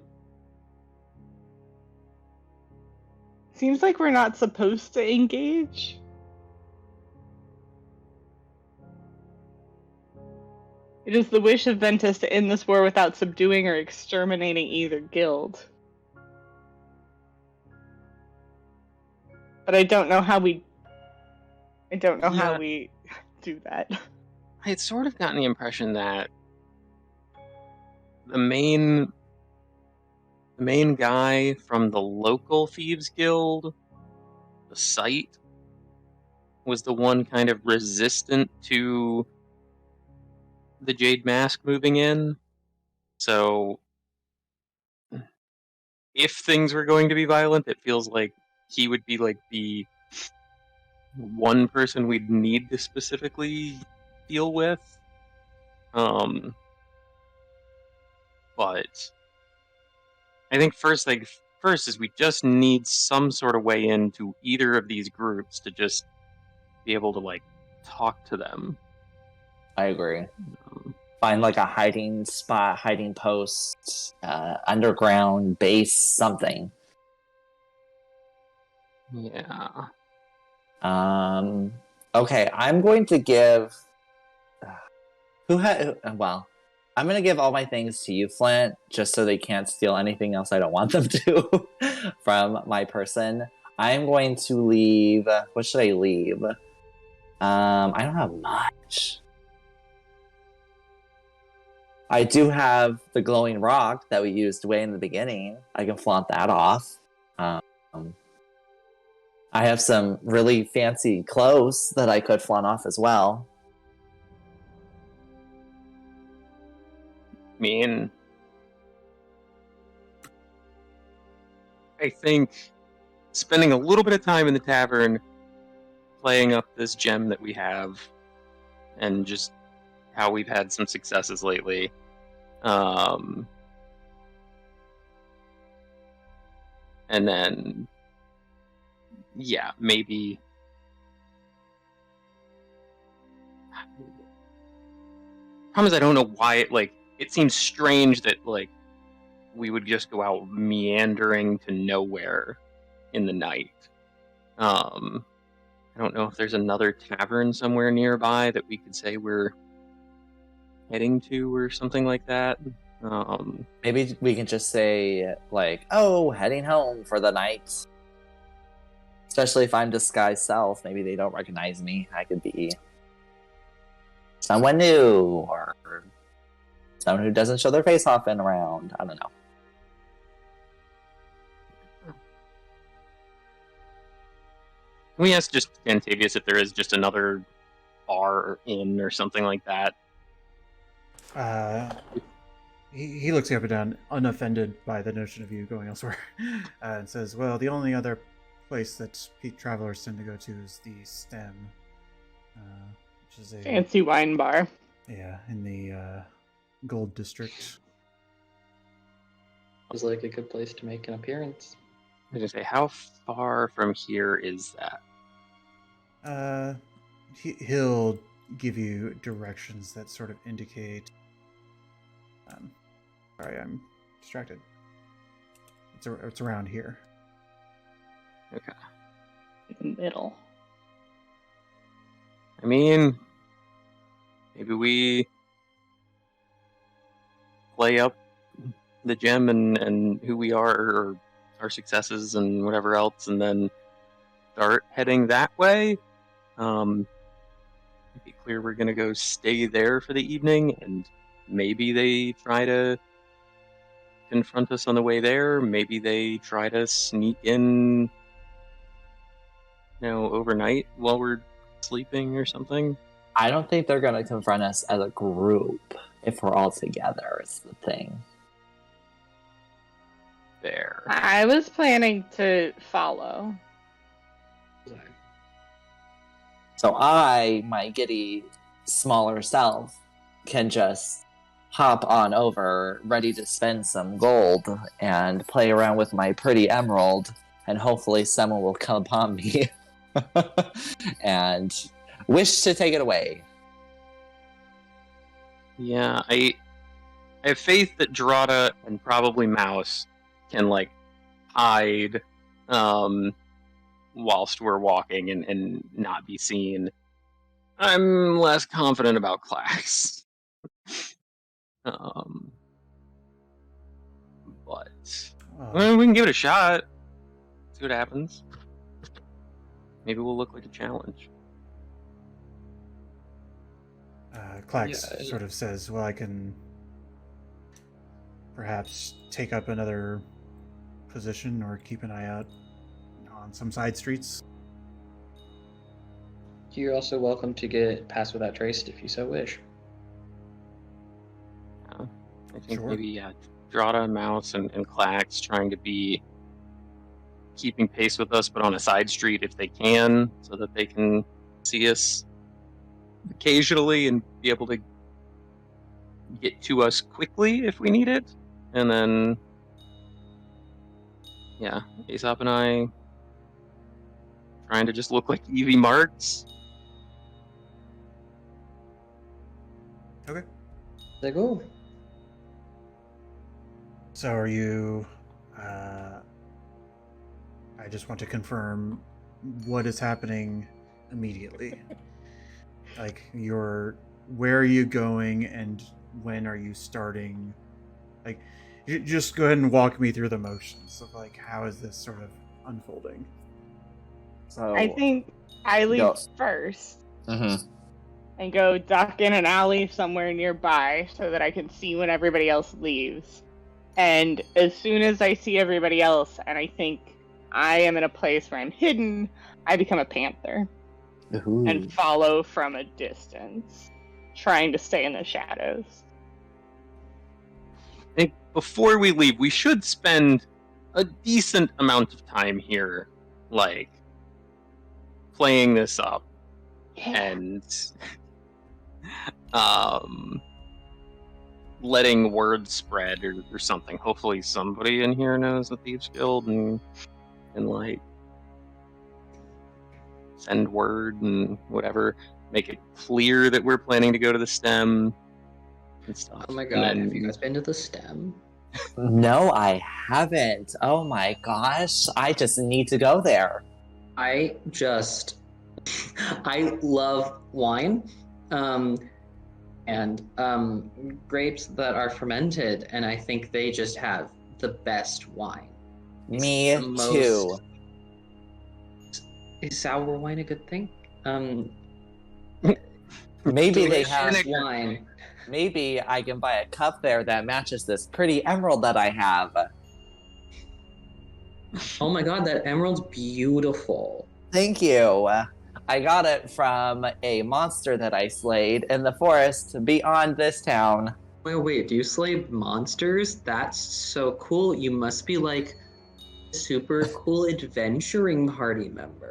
Seems like we're not supposed to engage. It is the wish of Ventus to end this war without subduing or exterminating either guild. But I don't know how we. How we do that. I had sort of gotten the impression that the main guy from the local Thieves Guild, the site, was the one kind of resistant to the Jade Mask moving in. So if things were going to be violent, it feels like he would be like the one person we'd need to specifically deal with. But I think first is we just need some sort of way into either of these groups to just be able to like talk to them. I agree. Find like a hiding spot, hiding post, underground base, something. Yeah. Okay, I'm going to give. Well, I'm going to give all my things to you, Flint, just so they can't steal anything else I don't want them to from my person. I'm going to leave. What should I leave? I don't have much. I do have the glowing rock that we used way in the beginning. I can flaunt that off. I have some really fancy clothes that I could flaunt off as well. I mean, I think spending a little bit of time in the tavern playing up this gem that we have and just how we've had some successes lately. And then, yeah, maybe. Problem is, I don't know why it seems strange that we would just go out meandering to nowhere in the night. I don't know if there's another tavern somewhere nearby that we could say we're heading to or something like that. Maybe we can just say, heading home for the night. Especially if I'm disguised self. Maybe they don't recognize me. I could be someone new or someone who doesn't show their face often around. I don't know. Can we ask just Antavius if there is just another bar or inn or something like that? He looks you up and down, unoffended by the notion of you going elsewhere, and says, "Well, the only other place that travelers tend to go to is the Stem, which is a fancy wine bar. Yeah, in the Gold District." Sounds like a good place to make an appearance. I was gonna say, how far from here is that? He'll give you directions that sort of indicate. Sorry, I'm distracted. It's around here. Okay. In the middle. I mean, maybe we play up the gem and who we are, or our successes and whatever else, and then start heading that way. Make it clear we're gonna go stay there for the evening, and maybe they try to confront us on the way there. Maybe they try to sneak in, overnight while we're sleeping or something. I don't think they're going to confront us as a group if we're all together, is the thing. There. I was planning to follow. So I, my giddy, smaller self, can just hop on over, ready to spend some gold, and play around with my pretty emerald, and hopefully someone will come upon me and wish to take it away. Yeah, I have faith that Drada and probably Mouse can hide whilst we're walking and not be seen. I'm less confident about Clax. But we can give it a shot. See what happens. Maybe we'll look like a challenge. Clax sort of says, well, I can perhaps take up another position or keep an eye out on some side streets. You're also welcome to get Pass Without Trace if you so wish. I think Sure. maybe Drada, Mouse, and Clax trying to be keeping pace with us, but on a side street if they can, so that they can see us occasionally and be able to get to us quickly if we need it. And then, Aesop and I trying to just look like EV marks. Okay. They go. So are you... I just want to confirm what is happening immediately. Where are you going and when are you starting? Just go ahead and walk me through the motions of how is this sort of unfolding? So I think I leave first Mhm. and go duck in an alley somewhere nearby so that I can see when everybody else leaves. And as soon as I see everybody else and I think I am in a place where I'm hidden, I become a panther Ooh. and follow from a distance, trying to stay in the shadows. I think before we leave, we should spend a decent amount of time here, playing this up and letting word spread or something. Hopefully somebody in here knows the Thieves Guild and send word and whatever. Make it clear that we're planning to go to the stem and stuff. Oh my god, have you guys been to the stem? No, I haven't. Oh my gosh, I just need to go there. I love wine. And grapes that are fermented, and I think they just have the best wine. Me too. Is sour wine a good thing? Maybe they have delicious wine. Maybe I can buy a cup there that matches this pretty emerald that I have. Oh my god, that emerald's beautiful. Thank you. I got it from a monster that I slayed in the forest beyond this town. Wait, do you slay monsters? That's so cool. You must be a super cool adventuring party member.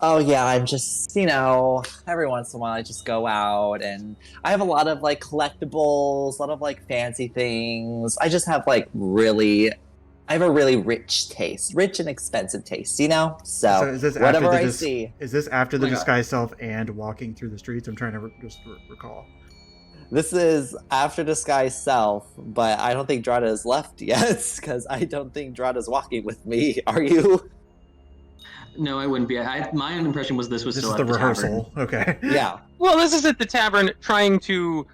Oh yeah, I'm just, every once in a while I just go out and I have a lot of collectibles, a lot of fancy things. I just have I have a really rich and expensive taste, So is this whatever after I see. Is this after the Oh my God. disguise self and walking through the streets? I'm trying to just recall. This is after disguise self, but I don't think Drada has left yet, because I don't think Drada's walking with me. Are you? No, I wouldn't be. My impression was this was This still is at the the rehearsal. tavern. Okay. Yeah. Well, this is at the tavern trying to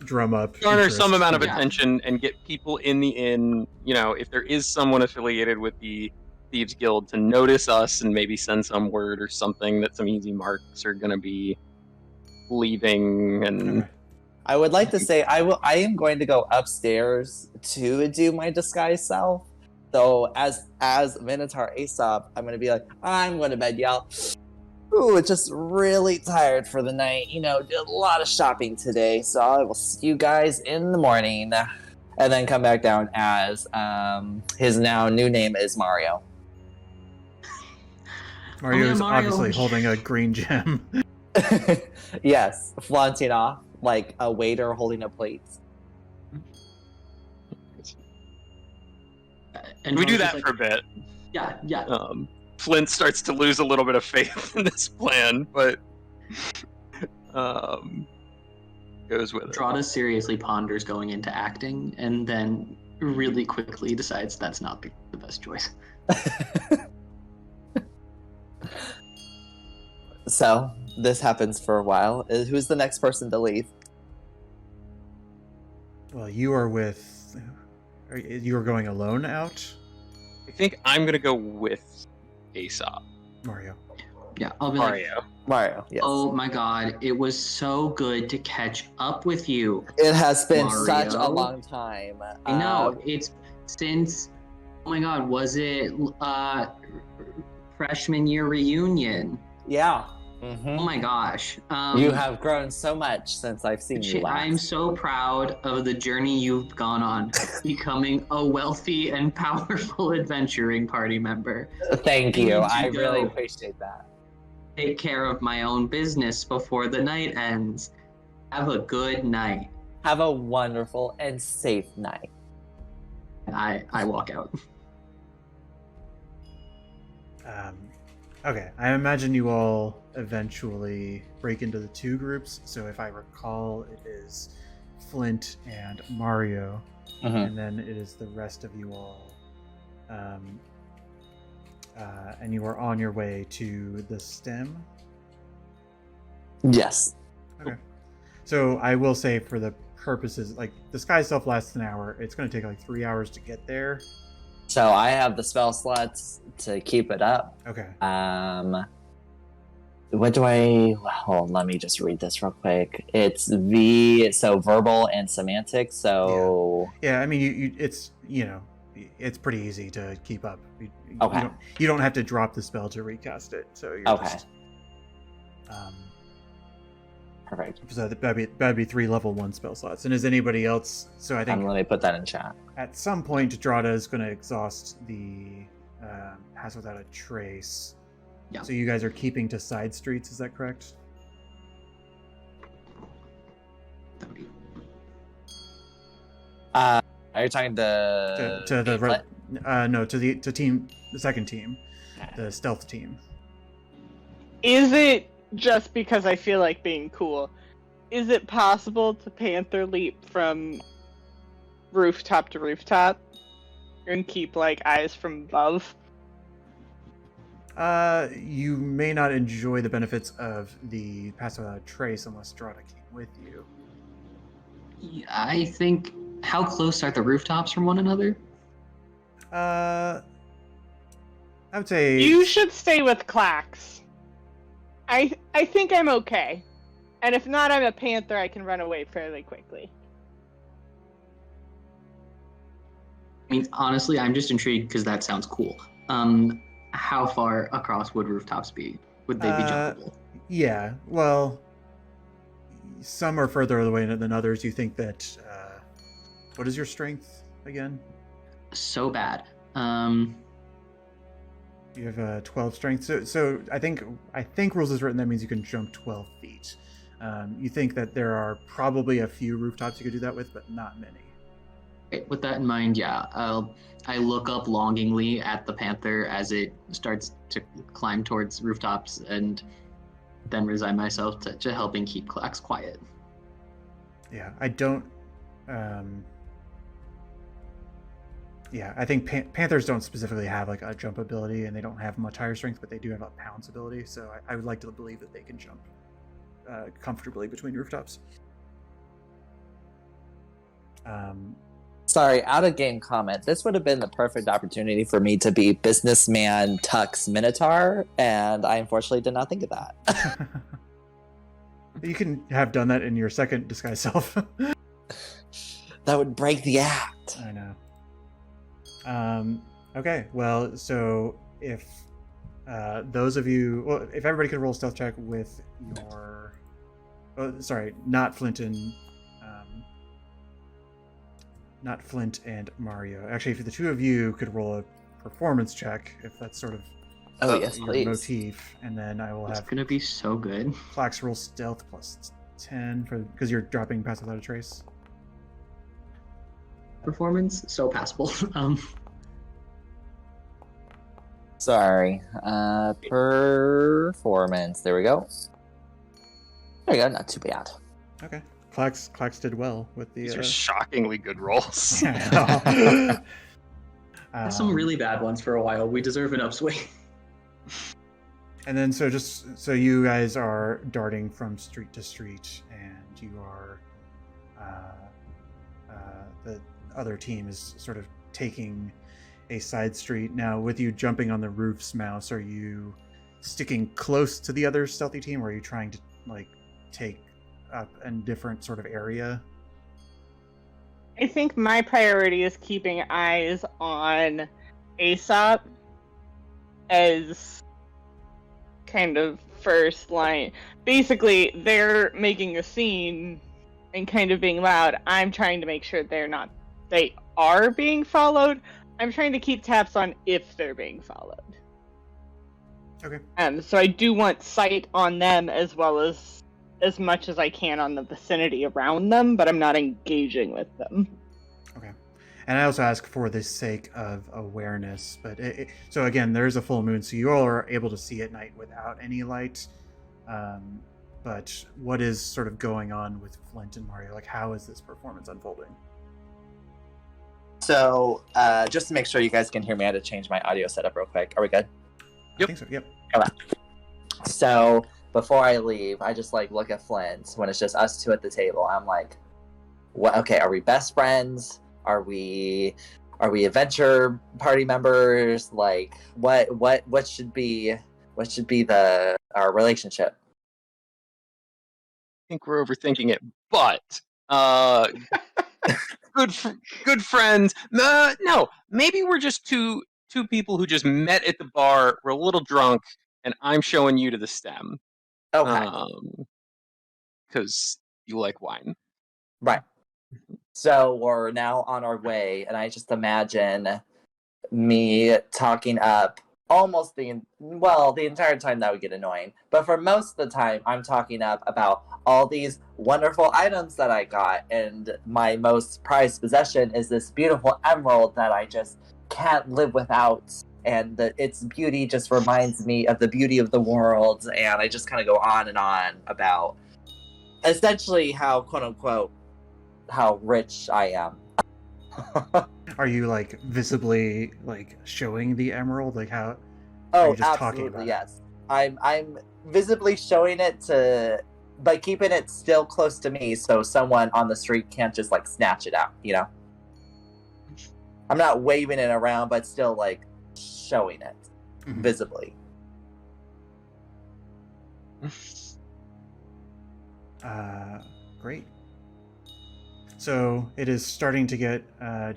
drum up garner interest. some amount of Yeah. attention and get people in the inn. You know, if there is someone affiliated with the Thieves Guild to notice us and maybe send some word or something that some easy marks are going to be leaving. And Okay. I would like to say I am going to go upstairs to do my disguise self. So as Minotaur Aesop, I'm gonna be like, I'm going to bed, y'all. Ooh, just really tired for the night. You know, did a lot of shopping today, so I will see you guys in the morning. And then come back down as his now new name is Mario. Mario's Mario. obviously holding a green gem. Yes, flaunting off like a waiter holding a plate. And we do John's that just for a bit. Yeah. Flint starts to lose a little bit of faith in this plan, but goes with it. Drada seriously ponders going into acting, and then really quickly decides that's not the best choice. So this happens for a while. Who's the next person to leave? Well, you are with. You are going alone out, I think I'm gonna go with Aesop. Mario. Yeah, I'll be like, Mario. Mario. Yes. oh my god, it was so good to catch up with you. It has been Mario? such a long time. I know, it's since, oh my god, was it freshman year reunion? Yeah. Oh my gosh. You have grown so much since I've seen you last. I'm so proud of the journey you've gone on, becoming a wealthy and powerful adventuring party member. Thank I you. need to I really go. appreciate that. Take care of my own business before the night ends. Have a good night. Have a wonderful and safe night. I walk out. Okay, I imagine you all eventually break into the two groups. So if I recall, it is Flint and Mario, and then it is the rest of you all. And you are on your way to the stem. Yes. Okay. So I will say, for the purposes, like, the sky self lasts an hour. It's going to take like 3 hours to get there. So I have the spell slots to keep it up. Okay. What do I? Hold on, let me just read this real quick. It's so verbal and semantic. So Yeah, I mean, it's it's pretty easy to keep up. Okay. You don't have to drop the spell to recast it. So you're Okay. just, perfect. so that'd be 3 level 1 spell slots. And is anybody else? So I think Let me put that in chat. at some point Drada is going to exhaust the Pass Without a Trace. Yeah. So you guys are keeping to side streets, is that correct? Are you talking to To the Flint? no, to the second team, the stealth team. Is it just because I feel like being cool? Is it possible to Panther leap from rooftop to rooftop and keep like eyes from above? You may not enjoy the benefits of the Pass Without a Trace unless Drada came with you. I think, how close are the rooftops from one another? I would say You should stay with Clax. I think I'm okay. And if not, I'm a Panther, I can run away fairly quickly. I mean, honestly, I'm just intrigued because that sounds cool. How far across would rooftops be? Would they be jumpable? Yeah, well, some are further away than others. You think that what is your strength again? So bad. You have 12 strength. So I think rules is written. That means you can jump 12 feet. You think that there are probably a few rooftops you could do that with, but not many. Okay, with that in mind, yeah, I look up longingly at the panther as it starts to climb towards rooftops, and then resign myself to helping keep Clax quiet. Yeah, I don't. Yeah, I think Panthers don't specifically have like a jump ability, and they don't have much higher strength, but they do have a pounce ability. So I would like to believe that they can jump comfortably between rooftops. Sorry, out of game comment. This would have been the perfect opportunity for me to be businessman Tux Minotaur, and I unfortunately did not think of that. You can have done that in your second disguise self. That would break the act. I know. Okay, well, so if those of you, well, if everybody could roll stealth check with your, oh, sorry, not Flint and Mario. Actually, if the two of you could roll a performance check, if that's sort of Oh, yes, your please. motif, and then I will It's have gonna be so good. Clax roll stealth plus 10 for because you're dropping pass without a trace. Performance so passable. Sorry. Performance. There we go. There you go. Not too bad. Okay, Clax did well with the. These are shockingly good rolls. That's some really bad ones for a while. We deserve an upswing. And then so you guys are darting from street to street, and you are the other team is sort of taking a side street. Now, with you jumping on the roofs, Mouse, are you sticking close to the other stealthy team, or are you trying to like take up a different sort of area? I think my priority is keeping eyes on Aesop as kind of first line. Basically, they're making a scene and kind of being loud. I'm trying to make sure they are being followed. I'm trying to keep tabs on if they're being followed. Okay. So I do want sight on them as well as much as I can on the vicinity around them, but I'm not engaging with them. Okay. And I also ask for the sake of awareness, but so again, there's a full moon, so you all are able to see at night without any light. But what is sort of going on with Flint and Mario? Like, how is this performance unfolding? So, just to make sure you guys can hear me, I had to change my audio setup real quick. Are we good? I think so. Yep. Okay. So, before I leave, I just like look at Flint when it's just us two at the table. I'm like, "What? Okay, are we best friends? Are we adventure party members? Like, what should be our relationship?" I think we're overthinking it, but good friends. No, maybe we're just two people who just met at the bar. We're a little drunk, and I'm showing you to the stem. Okay. Because you like wine. Right. So we're now on our way, and I just imagine me talking up almost the entire time. That would get annoying. But for most of the time, I'm talking up about all these wonderful items that I got, and my most prized possession is this beautiful emerald that I just can't live without. And its beauty just reminds me of the beauty of the world, and I just kind of go on and on about essentially how, quote unquote, how rich I am. Are you like visibly like showing the emerald? Like how? Oh, are you just talking absolutely, about yes. I'm visibly showing it by keeping it still close to me, so someone on the street can't just like snatch it out. You know, I'm not waving it around, but still like showing it visibly. Great. So it is starting to get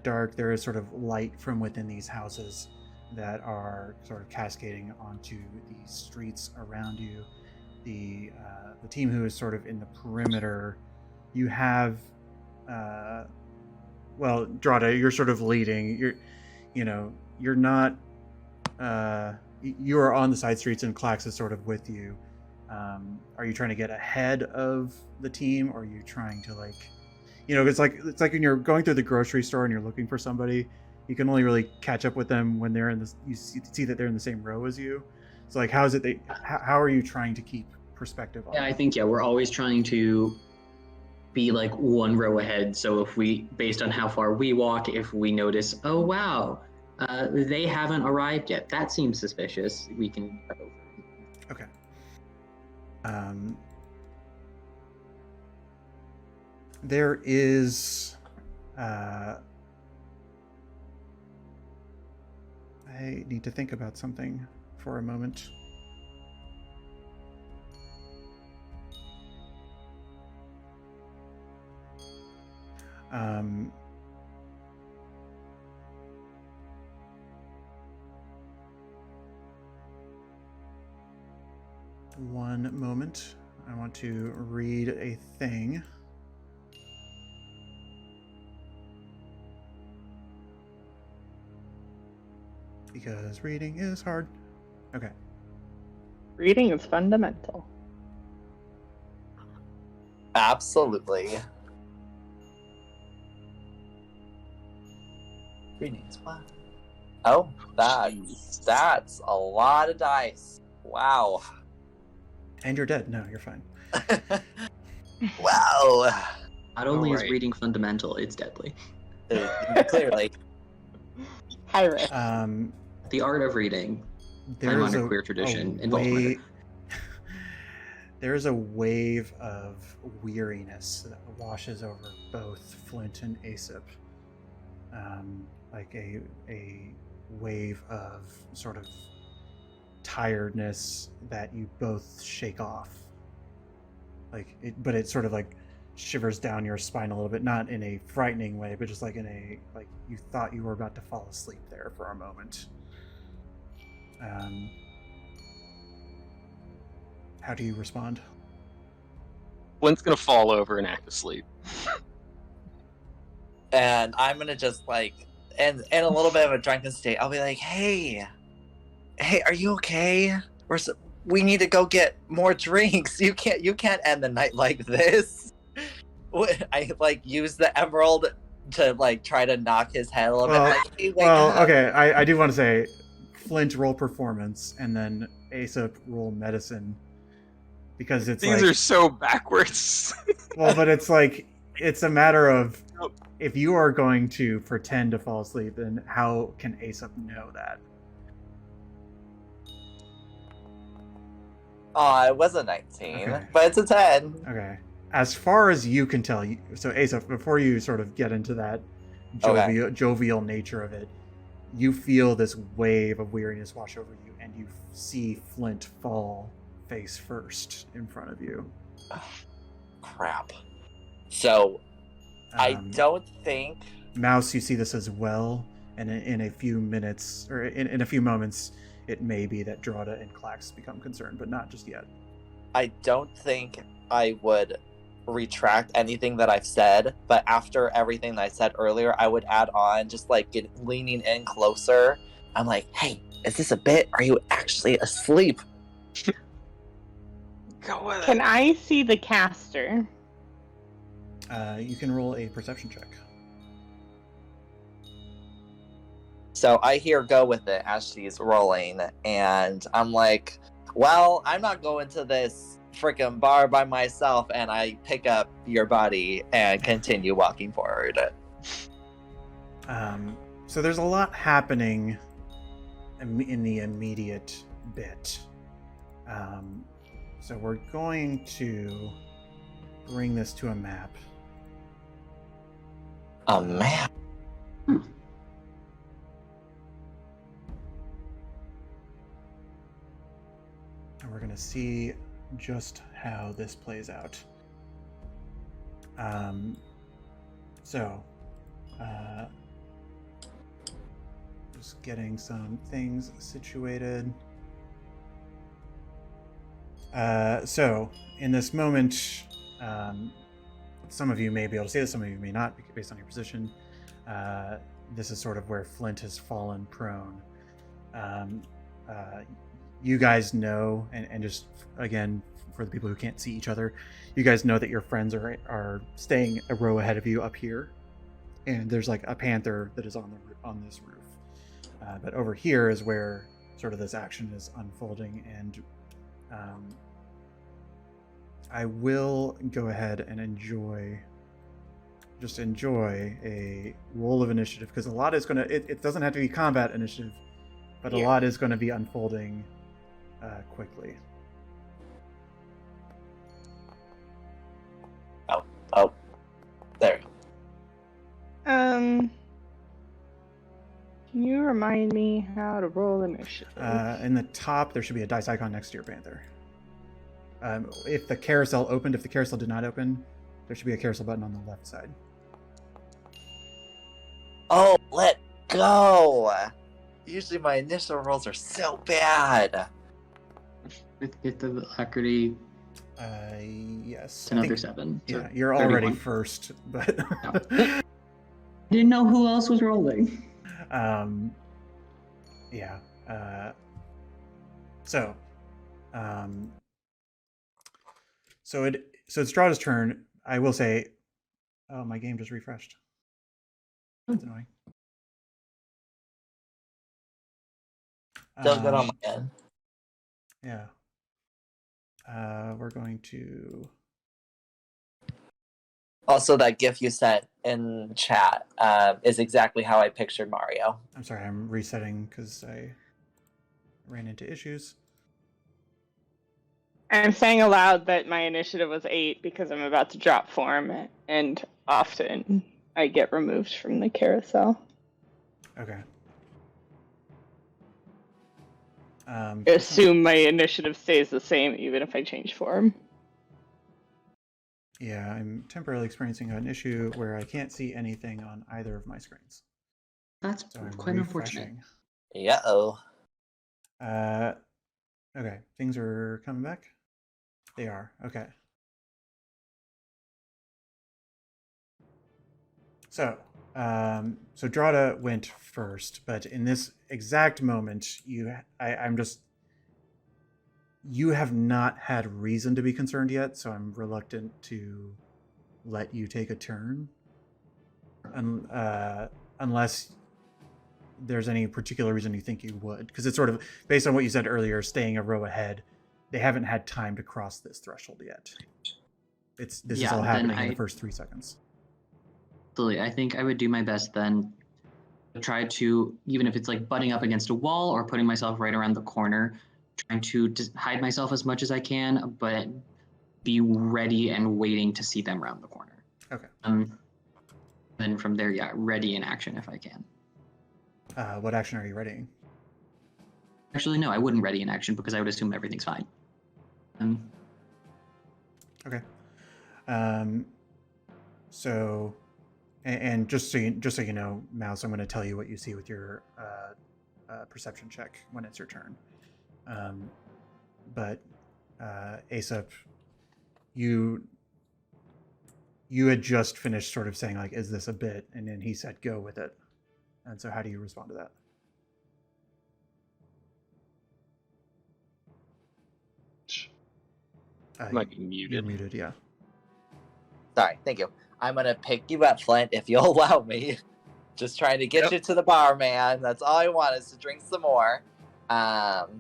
dark. There is sort of light from within these houses that are sort of cascading onto the streets around you. The team who is sort of in the perimeter, you have, well, Drada, you're sort of leading. You're not. You are on the side streets, and Clax is sort of with you. Are you trying to get ahead of the team, or are you trying to like? It's like when you're going through the grocery store and you're looking for somebody, you can only really catch up with them when they're in this. You see that they're in the same row as you. So like, how are you trying to keep perspective on? Yeah, I think we're always trying to be like one row ahead. So if based on how far we walk, if we notice, oh wow, they haven't arrived yet. That seems suspicious. We can. Okay. There is I need to think about something for a moment. One moment. I want to read a thing. Because reading is hard. Okay. Reading is fundamental. Absolutely. Greetings. What? Oh, that's a lot of dice. Wow. And you're dead. No, you're fine. Wow. Not only is Alright. reading fundamental, it's deadly. Clearly. High risk. The art of reading. There's on a queer tradition involves there's a wave of weariness that washes over both Flint and Aesop. Like a wave of sort of tiredness that you both shake off. But it sort of like shivers down your spine a little bit, not in a frightening way, but just like in a, like you thought you were about to fall asleep there for a moment. How do you respond? Flint's gonna fall over and act asleep. And I'm gonna just like, and in a little bit of a drunken state, I'll be like, hey, are you okay? We need to go get more drinks. You can't end the night like this. I like use the emerald to like try to knock his head a little bit. Like, hey, wake up. Okay, I do want to say, Flint roll performance, and then Aesop roll medicine, because it's These like, are so backwards. well, but it's like, it's a matter of, if you are going to pretend to fall asleep, then how can Aesop know that? Oh, it was a 19, Okay. but it's a 10. Okay. As far as you can tell, so Aesop, before you sort of get into that jovial nature of it, you feel this wave of weariness wash over you, and you see Flint fall face first in front of you. Crap. So, I don't think... Mouse, you see this as well, and in a few minutes, or in a few moments, it may be that Drada and Klax become concerned, but not just yet. I don't think I would retract anything that I've said, but after everything that I said earlier, I would add on, just like leaning in closer. I'm like, hey, is this a bit? Are you actually asleep? Go with Can it. I see the caster? You can roll a perception check. So I hear go with it as she's rolling, and I'm like, well, I'm not going to this freaking bar by myself, and I pick up your body and continue walking forward. So there's a lot happening in the immediate bit. So we're going to bring this to a map. A map? And we're going to see just how this plays out. Just getting some things situated. So in this moment, some of you may be able to see this, some of you may not, based on your position. This is sort of where Flint has fallen prone. You guys know, and just again, for the people who can't see each other, you guys know that your friends are staying a row ahead of you up here, and there's like a panther that is on this roof. But over here is where sort of this action is unfolding, and I will go ahead and enjoy a roll of initiative, because a lot is going to, it doesn't have to be combat initiative, but a lot is going to be unfolding quickly. Oh, there. remind me how to roll initiative? In the top, there should be a dice icon next to your panther. If the carousel opened, if the carousel did not open, there should be a carousel button on the left side. Oh, let go! Usually my initial rolls are so bad. With the alacrity, Yes. it's another 7. So Yeah, you're already 31. first, but Didn't know who else was rolling. yeah. So it's Strahda's turn. I will say, oh, my game just refreshed. That's annoying. Still good on my end. Yeah. We're going to. Also, that GIF you sent in chat is exactly how I pictured Mario. I'm sorry, I'm resetting because I ran into issues. I'm saying aloud that my initiative was 8 because I'm about to drop form, and often I get removed from the carousel. Okay. Assume my initiative stays the same even if I change form. Yeah, I'm temporarily experiencing an issue where I can't see anything on either of my screens. That's So I'm quite unfortunate. refreshing. Yeah-oh. Okay, things are coming back. They are. Okay. So Drada went first, but in this exact moment, you have not had reason to be concerned yet, so I'm reluctant to let you take a turn, unless there's any particular reason you think you would, because it's sort of based on what you said earlier, staying a row ahead. They haven't had time to cross this threshold yet. This is all happening in the first 3 seconds. Absolutely. I think I would do my best then to try to, even if it's like butting up against a wall or putting myself right around the corner, trying to just hide myself as much as I can, but be ready and waiting to see them around the corner. Okay. Then from there, yeah, ready in action if I can. What action are you readying? Actually, no, I wouldn't ready in action because I would assume everything's fine. Okay. So, and just so you know, Mouse, I'm going to tell you what you see with your perception check when it's your turn. But Aesop, you had just finished sort of saying like, "Is this a bit?" And then he said, "Go with it." And so, how do you respond to that? Might be muted. You're muted, yeah. Sorry, thank you. I'm gonna pick you up, Flint, if you'll allow me. Just trying to get you to the bar, man. That's all I want is to drink some more. And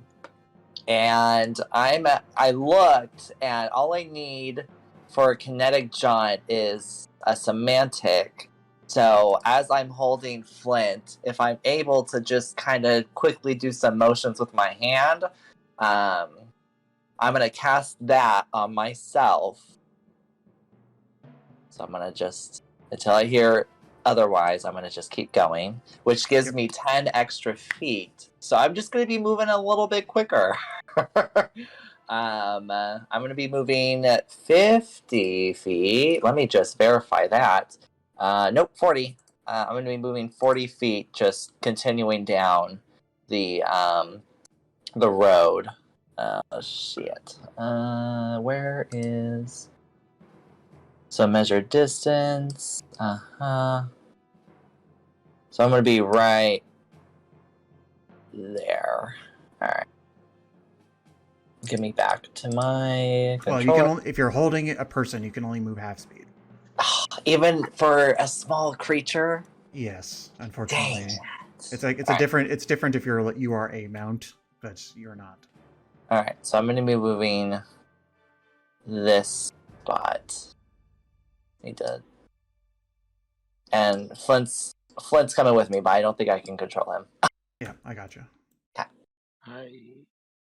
I looked, and all I need for a kinetic jaunt is a semantic. So as I'm holding Flint, if I'm able to just kind of quickly do some motions with my hand, I'm gonna cast that on myself. So I'm gonna just, until I hear otherwise, I'm gonna just keep going, which gives me 10 extra feet. So I'm just gonna be moving a little bit quicker. I'm gonna be moving at 50 feet. Let me just verify that. Nope, 40. I'm gonna be moving 40 feet, just continuing down the road. Shit. Where is? So measure distance. So I'm gonna be right there. All right. Get me back to my controller. Well, you can only, if you're holding a person, you can only move half speed. Even for a small creature. Yes, unfortunately. Dang. It's different if you are a mount, but you're not. All right, so I'm going to be moving this spot. And Flint's coming with me, but I don't think I can control him. Yeah, I got you.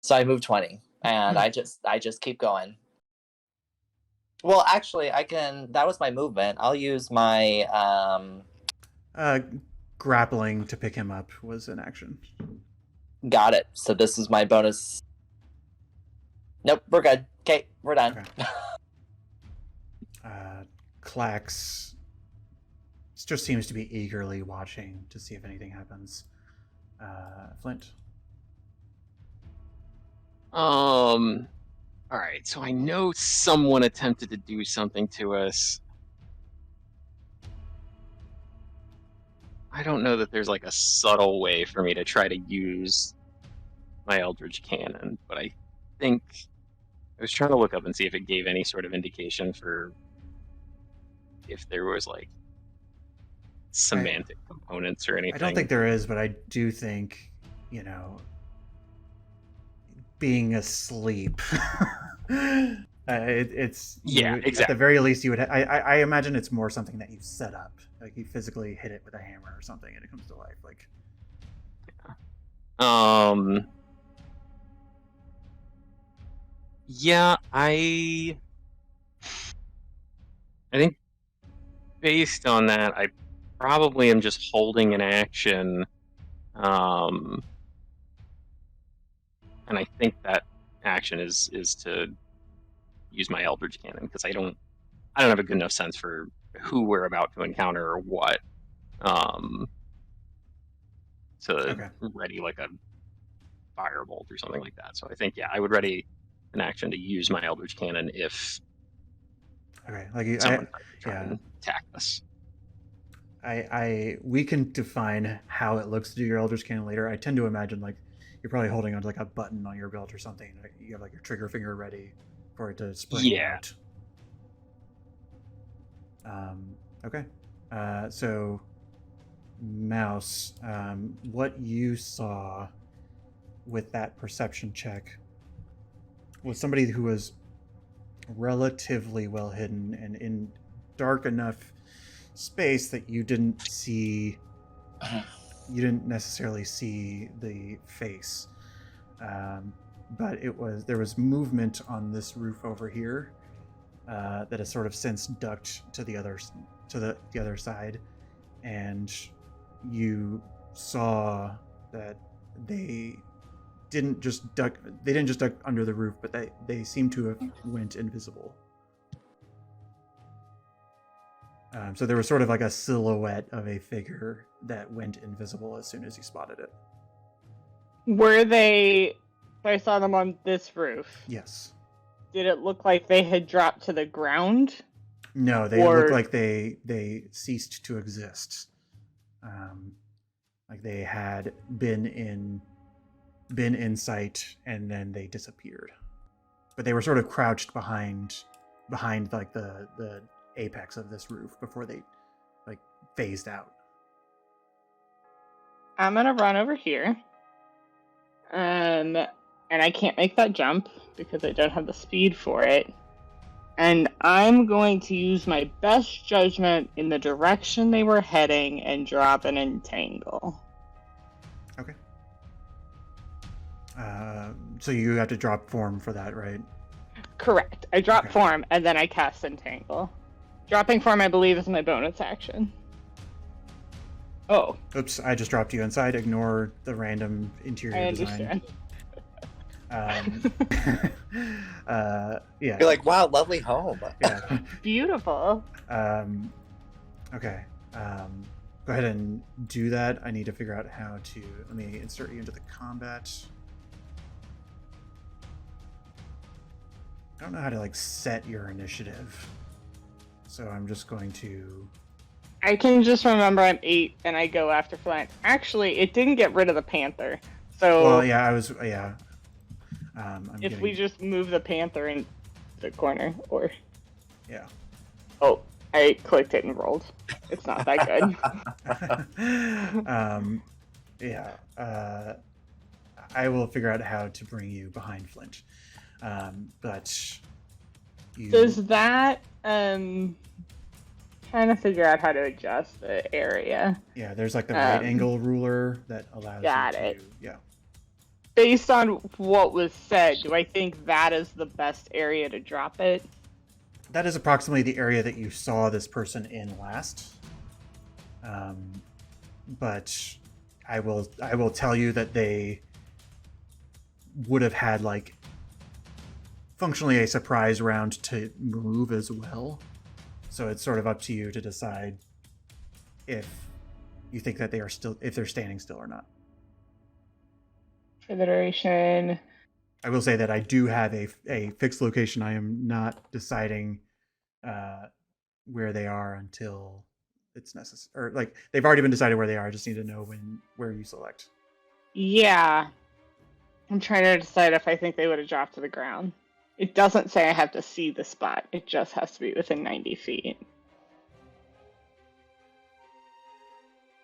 So I move 20, and I just keep going. Well, actually, I can. That was my movement. I'll use my. grappling to pick him up was an action. Got it. So this is my bonus. Nope, we're good. Okay, we're done. Okay. Clax just seems to be eagerly watching to see if anything happens. Flint. All right, so I know someone attempted to do something to us. I don't know that there's like a subtle way for me to try to use my Eldritch Cannon, but I think I was trying to look up and see if it gave any sort of indication for if there was like semantic components or anything. I don't think there is, but I do think, being asleep. It's exactly. At the very least, you would. I imagine it's more something that you set up, like you physically hit it with a hammer or something, and it comes to life. Like, yeah, I think based on that, I probably am just holding an action, and I think that action is to use my Eldritch Cannon because I don't have a good enough sense for who we're about to encounter or what, to ready like a firebolt or something like that. So I think I would ready an action to use my Eldritch Cannon if someone try and attack us. We can define how it looks to do your Eldritch Cannon later. I tend to imagine like you're probably holding onto like a button on your belt or something. Like, you have like your trigger finger ready for it to spring out. Okay. So, Mouse, what you saw with that perception check was somebody who was relatively well hidden and in dark enough space that you didn't necessarily see the face, but there was movement on this roof over here that has sort of since ducked to the other side, and you saw that they didn't just duck under the roof, but they seem to have went invisible. So there was sort of like a silhouette of a figure that went invisible as soon as you spotted it. Were they... I saw them on this roof. Yes. Did it look like they had dropped to the ground? No, they looked like they ceased to exist. Like they had been in sight and then they disappeared. But they were sort of crouched behind like the apex of this roof before they like phased out. I'm gonna run over here. And I can't make that jump because I don't have the speed for it. And I'm going to use my best judgment in the direction they were heading and drop an entangle. Okay. So you have to drop form for that, right? Correct. I drop form and then I cast entangle. Dropping form, I believe, is my bonus action. Oh. Oops, I just dropped you inside. Ignore the random interior design. Yeah. You're like, wow, lovely home. Yeah. Beautiful. Okay. Go ahead and do that. I need to figure out how to... Let me insert you into the combat. I don't know how to, like, set your initiative. So I'm just going to... I can just remember I'm 8 and I go after Flint. Actually, it didn't get rid of the panther. So... Well, yeah, I was... Yeah. We just move the panther in the corner, or... Yeah. Oh, I clicked it and rolled. It's not that good. Yeah. I will figure out how to bring you behind Flint. But... Does that... trying to figure out how to adjust the area. Yeah, there's like the right angle ruler that allows you to... Yeah. Based on what was said, do I think that is the best area to drop it? That is approximately the area that you saw this person in last. but I will tell you that they would have had like functionally a surprise round to move as well. So it's sort of up to you to decide if you think that if they're standing still or not. For the duration. I will say that I do have a fixed location. I am not deciding where they are until it's necessary. Or like they've already been decided where they are. I just need to know where you select. Yeah. I'm trying to decide if I think they would have dropped to the ground. It doesn't say I have to see the spot. It just has to be within 90 feet.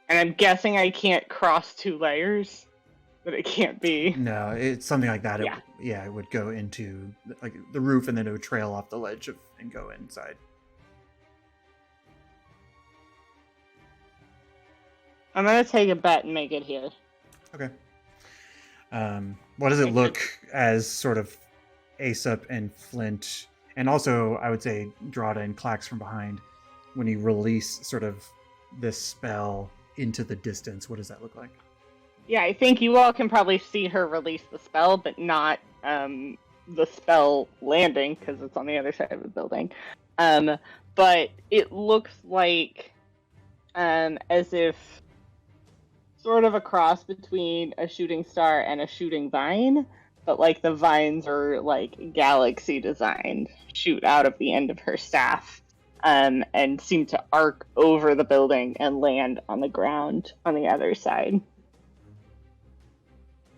And I'm guessing I can't cross 2 layers. But it can't be. No, it's something like that. Yeah. It would go into like the roof and then it would trail off the ledge and go inside. I'm going to take a bet and make it here. Okay. What does it look as sort of Aesop and Flint, and also I would say Drada and Clax from behind, when you release sort of this spell into the distance? What does that look like? Yeah, I think you all can probably see her release the spell, but not the spell landing because it's on the other side of the building. But it looks like as if sort of a cross between a shooting star and a shooting vine, but like the vines are like galaxy designed, shoot out of the end of her staff, and seem to arc over the building and land on the ground on the other side.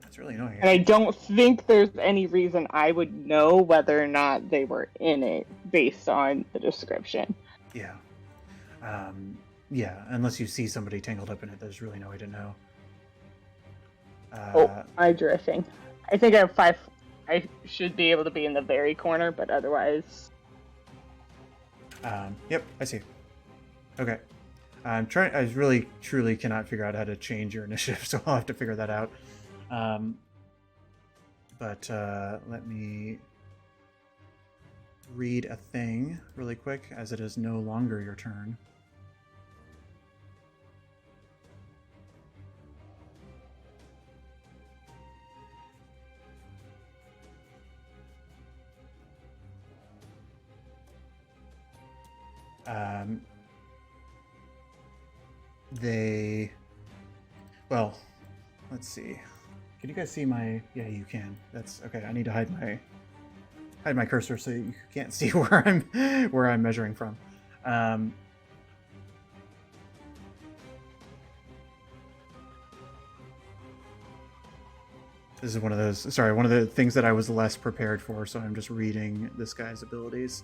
That's really annoying. And I don't think there's any reason I would know whether or not they were in it based on the description. Yeah. Yeah, unless you see somebody tangled up in it, there's really no way to know. I'm drifting. I think I have 5. I should be able to be in the very corner, but otherwise... Yep, I see. Okay. I really, truly cannot figure out how to change your initiative, so I'll have to figure that out. But let me read a thing really quick, as it is no longer your turn. Well, let's see. Can you guys see my? Yeah, you can. That's okay. I need to hide my cursor so you can't see where I'm measuring from. This is one of the things that I was less prepared for, so I'm just reading this guy's abilities.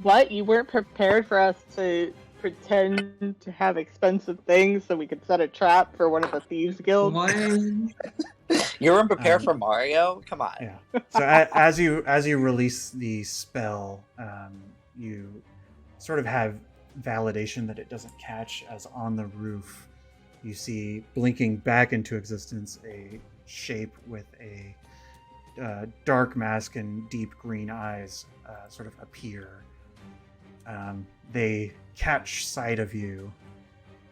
What? You weren't prepared for us to pretend to have expensive things so we could set a trap for one of the Thieves Guild? What? You weren't prepared for Mario? Come on. Yeah. So as you release the spell, you sort of have validation that it doesn't catch, as on the roof you see blinking back into existence a shape with a dark mask and deep green eyes sort of appear. They catch sight of you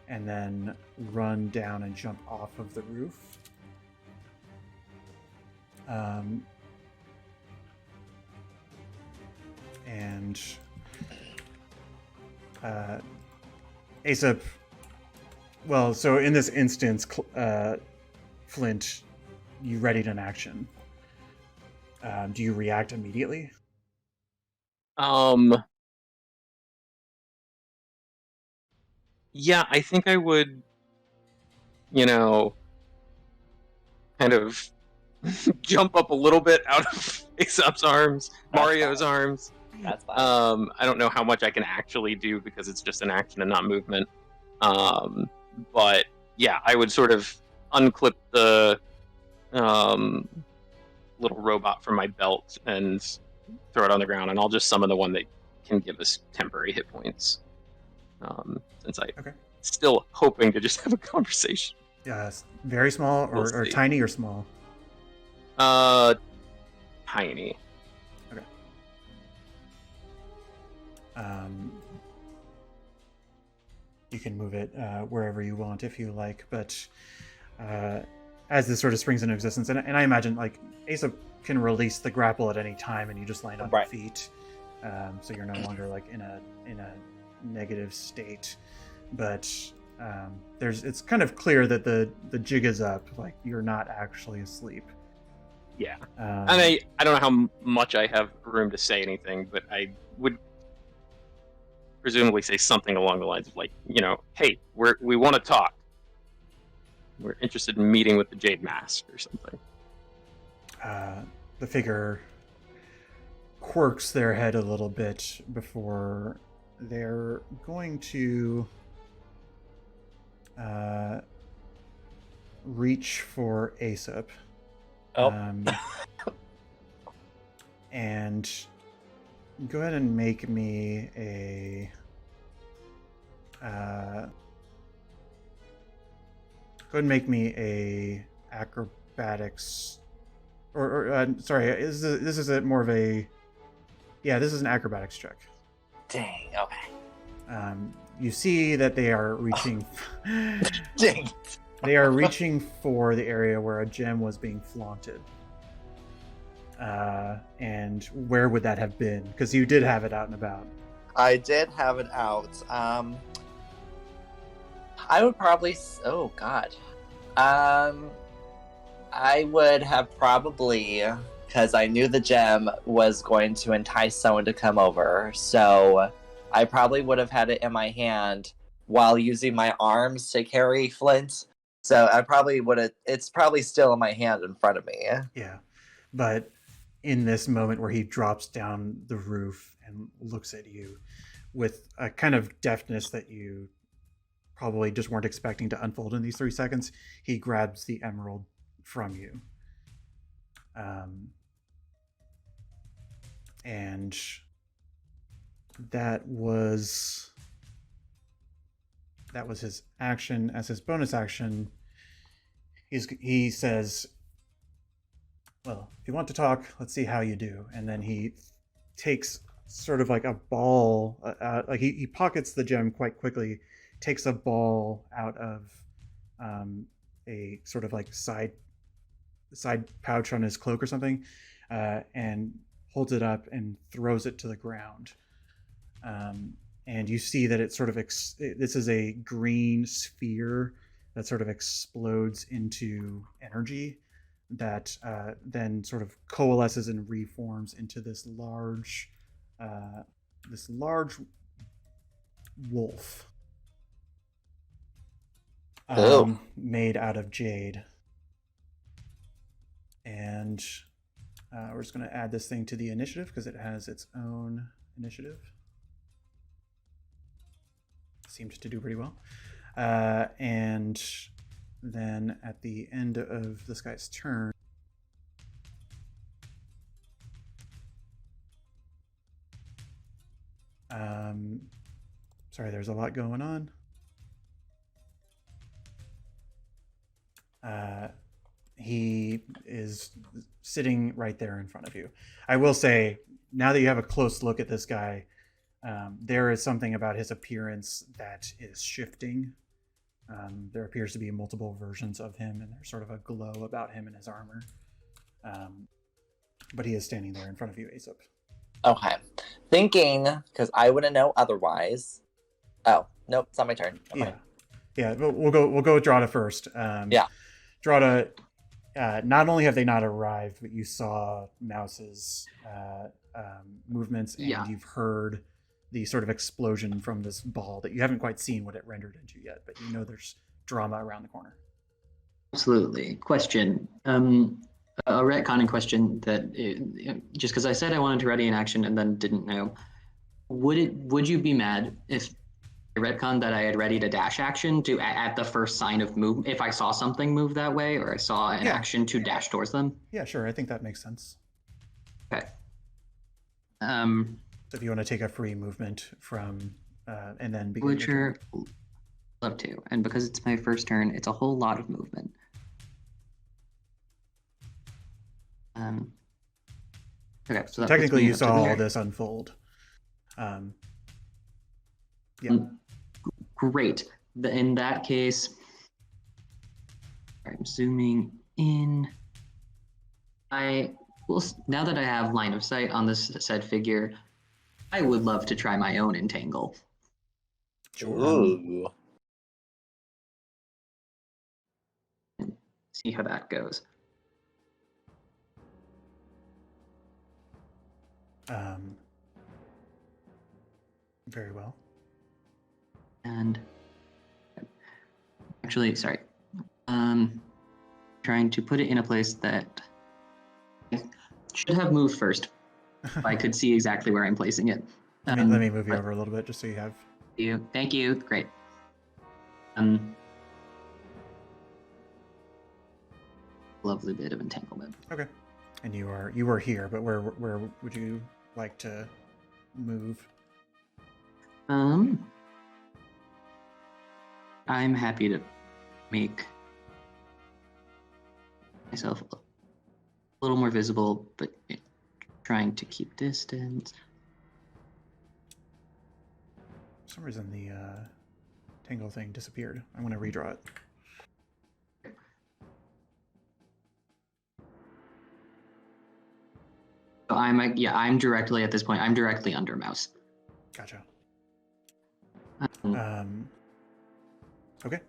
and then run down and jump off of the roof. And Aesop, well, so in this instance, Flint, you readied an action. Do you react immediately? Yeah, I think I would, kind of jump up a little bit out of Aesop's arms, Mario's arms. That's fine. I don't know how much I can actually do because it's just an action and not movement. But yeah, I would sort of unclip the little robot from my belt and throw it on the ground, and I'll just summon the one that can give us temporary hit points. Since I'm still hoping to just have a conversation. Very small or tiny or small? Tiny. Okay. you can move it wherever you want if you like. But as this sort of springs into existence, and I imagine like Asa can release the grapple at any time, and you just land on your Right. feet, so you're no longer like in a negative state. But it's kind of clear that the jig is up. Like you're not actually asleep. Yeah. Um, And I don't know how much I have room to say anything, but I would presumably say something along the lines of like, hey, we want to talk. We're interested in meeting with the Jade Mask or something. The figure quirks their head a little bit before they're going to reach for Aesop. Oh. And go ahead and make me a acrobatics sorry, this is a more of a this is an acrobatics check. Dang. Okay. You see that they are reaching Dang. they are reaching for the area where a gem was being flaunted. And where would that have been? Because you did have it out and about. I did have it out. I would probably. Oh God. I would have probably, because I knew the gem was going to entice someone to come over, so I probably would have had it in my hand while using my arms to carry Flint. So I probably would have. It's probably still in my hand in front of me. Yeah, but in this moment where he drops down the roof and looks at you with a kind of deftness that you probably just weren't expecting to unfold in these 3 seconds, he grabs the emerald from you. And that was his action. As his bonus action, he says, well, if you want to talk, let's see how you do. And then he takes sort of like a ball, like he pockets the gem quite quickly, takes a ball out of a sort of like side pouch on his cloak or something, and holds it up and throws it to the ground. And you see that it sort of this is a green sphere that sort of explodes into energy that then sort of coalesces and reforms into this large wolf made out of jade. And we're just going to add this thing to the initiative because it has its own initiative. Seemed to do pretty well. And then at the end of this guy's turn, sorry, there's a lot going on. He is sitting right there in front of you. I will say, now that you have a close look at this guy, there is something about his appearance that is shifting. There appears to be multiple versions of him, and there's sort of a glow about him and his armor. But he is standing there in front of you, Aesop. Okay. Thinking, because I wouldn't know otherwise. Oh, nope, it's not my turn. Yeah, we'll go with Drada first. Yeah. Drada, not only have they not arrived, but you saw Mouse's movements, and you've heard the sort of explosion from this ball that you haven't quite seen what it rendered into yet, but you know there's drama around the corner. Absolutely. Question. A retconning question that just because I said I wanted to ready an action and then didn't know, would you be mad if I retconned that I had readied a dash action to at the first sign of move, if I saw something move that way or I saw an action to dash towards them? Yeah, sure. I think that makes sense. Okay. So if you want to take a free movement from and then begin would you love to? And because it's my first turn, it's a whole lot of movement. Okay, so technically you saw all this unfold. Yeah. Great. In that case, I'm zooming in. I will now that I have line of sight on this said figure, I would love to try my own entangle. Ooh. See how that goes. Very well. And actually, sorry. Trying to put it in a place that I should have moved first. If I could see exactly where I'm placing it. Let me move you over a little bit just so you have. Thank you. Great. Lovely bit of entanglement. Okay. And you were here, but where would you like to move? I'm happy to make myself a little more visible, but trying to keep distance. For some reason, the tangle thing disappeared. I'm going to redraw it. So I'm directly at this point. I'm directly under mouse. Gotcha. Okay.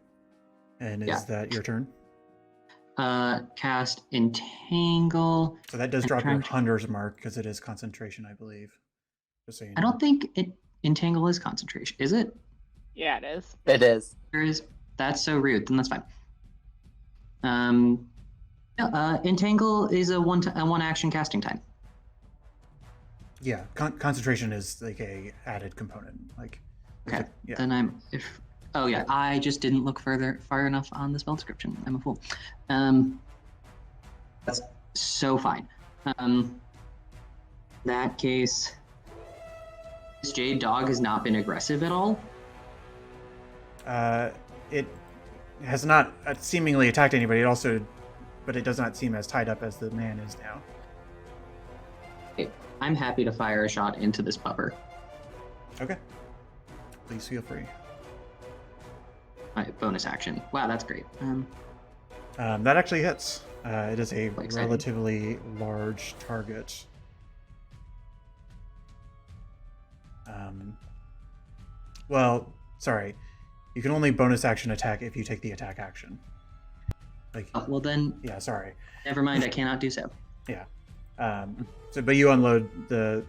And is that your turn? Cast entangle. So that does drop your hunter's mark because it is concentration, I believe. Just so you know. I don't think entangle is concentration, is it? Yeah, it is. It is. There is. That's so rude. Then that's fine. Entangle is a one action casting time. Yeah, concentration is like a added component. Like. Okay. Yeah. Then oh yeah, I just didn't look far enough on the spell description. I'm a fool. That's so fine. That case, this jade dog has not been aggressive at all. It has not seemingly attacked anybody. But it does not seem as tied up as the man is now. Okay. I'm happy to fire a shot into this pupper. Okay. Please feel free. My bonus action. Wow, that's great. That actually hits. It is a Exciting. relatively large target. Well, sorry. You can only bonus action attack if you take the attack action. Like. Well then. Yeah, sorry. Never mind. I cannot do so. Yeah. But you unload the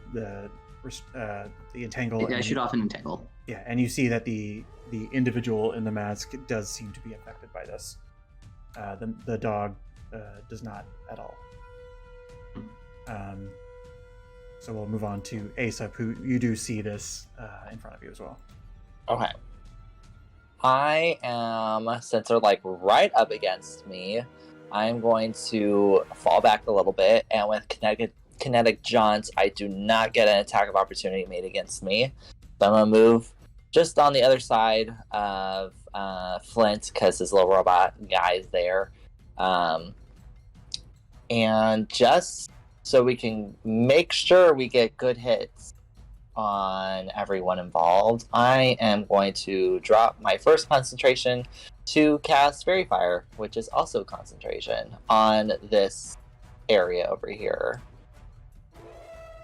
entangle. I shoot off an entangle. Yeah, and you see that the individual in the mask does seem to be affected by this. The dog does not at all. So we'll move on to Aesop, who you do see this in front of you as well. Okay. I am, since they're like right up against me, I'm going to fall back a little bit, and with kinetic jaunt, I do not get an attack of opportunity made against me. So I'm gonna move just on the other side of Flint because his little robot guy is there, and just so we can make sure we get good hits on everyone involved, I am going to drop my first concentration to cast Fairy Fire, which is also concentration, on this area over here.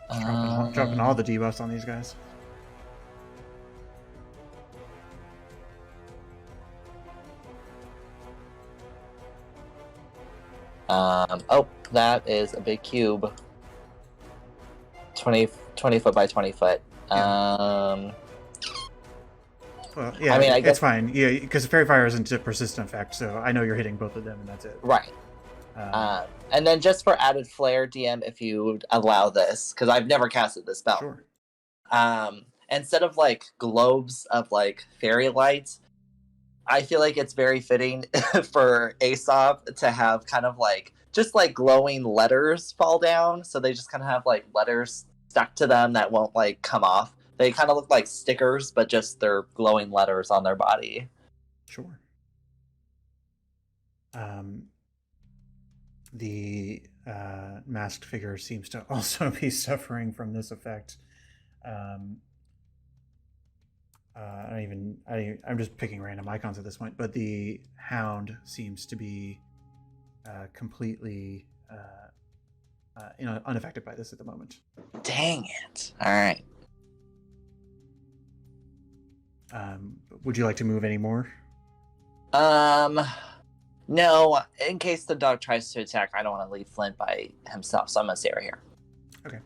Dropping all the debuffs on these guys. That is a big cube. 20 foot by 20 foot. Well, yeah, I mean, I guess it's fine. Yeah, because Fairy Fire isn't a persistent effect, so I know you're hitting both of them, and that's it. Right. And then just for added flair, DM, if you would allow this, because I've never casted this spell. Sure. Instead of like globes of like fairy lights, I feel like it's very fitting for Aesop to have kind of like just like glowing letters fall down. So they just kind of have like letters stuck to them that won't like come off. They kind of look like stickers, but just they're glowing letters on their body. Sure. The masked figure seems to also be suffering from this effect. I'm just picking random icons at this point, but the hound seems to be completely unaffected by this at the moment. Dang it! All right. Would you like to move any more? No. In case the dog tries to attack, I don't want to leave Flint by himself, so I'm gonna stay right here. Okay.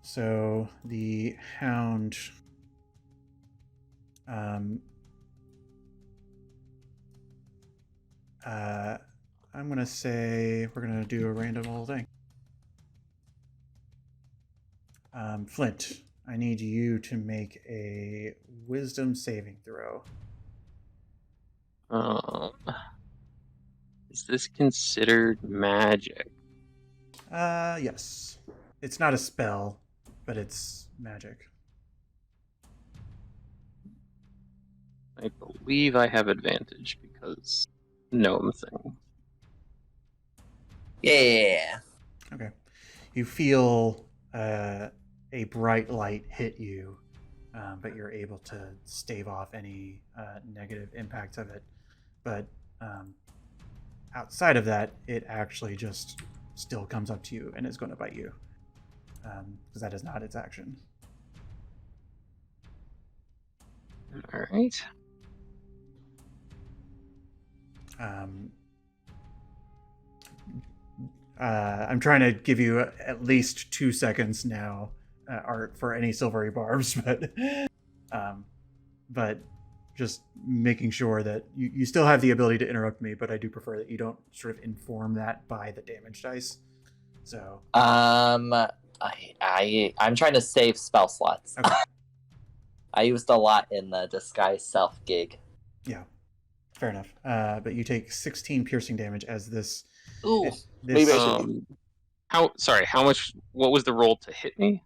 So the hound. I'm gonna say we're gonna do a random little thing. Flint, I need you to make a wisdom saving throw. Is this considered magic? Yes. It's not a spell, but it's magic. I believe I have advantage because gnome thing. Yeah. Okay. You feel a bright light hit you, but you're able to stave off any negative impacts of it. But outside of that, it actually just still comes up to you and is going to bite you, because that is not its action. All right. I'm trying to give you at least 2 seconds now, Art, for any silvery barbs, but just making sure that you still have the ability to interrupt me, but I do prefer that you don't sort of inform that by the damage dice. So I'm trying to save spell slots. Okay. I used a lot in the disguise self gig. Yeah, fair enough. But you take 16 piercing damage as this. Ooh, this maybe I should. How much? What was the roll to hit me?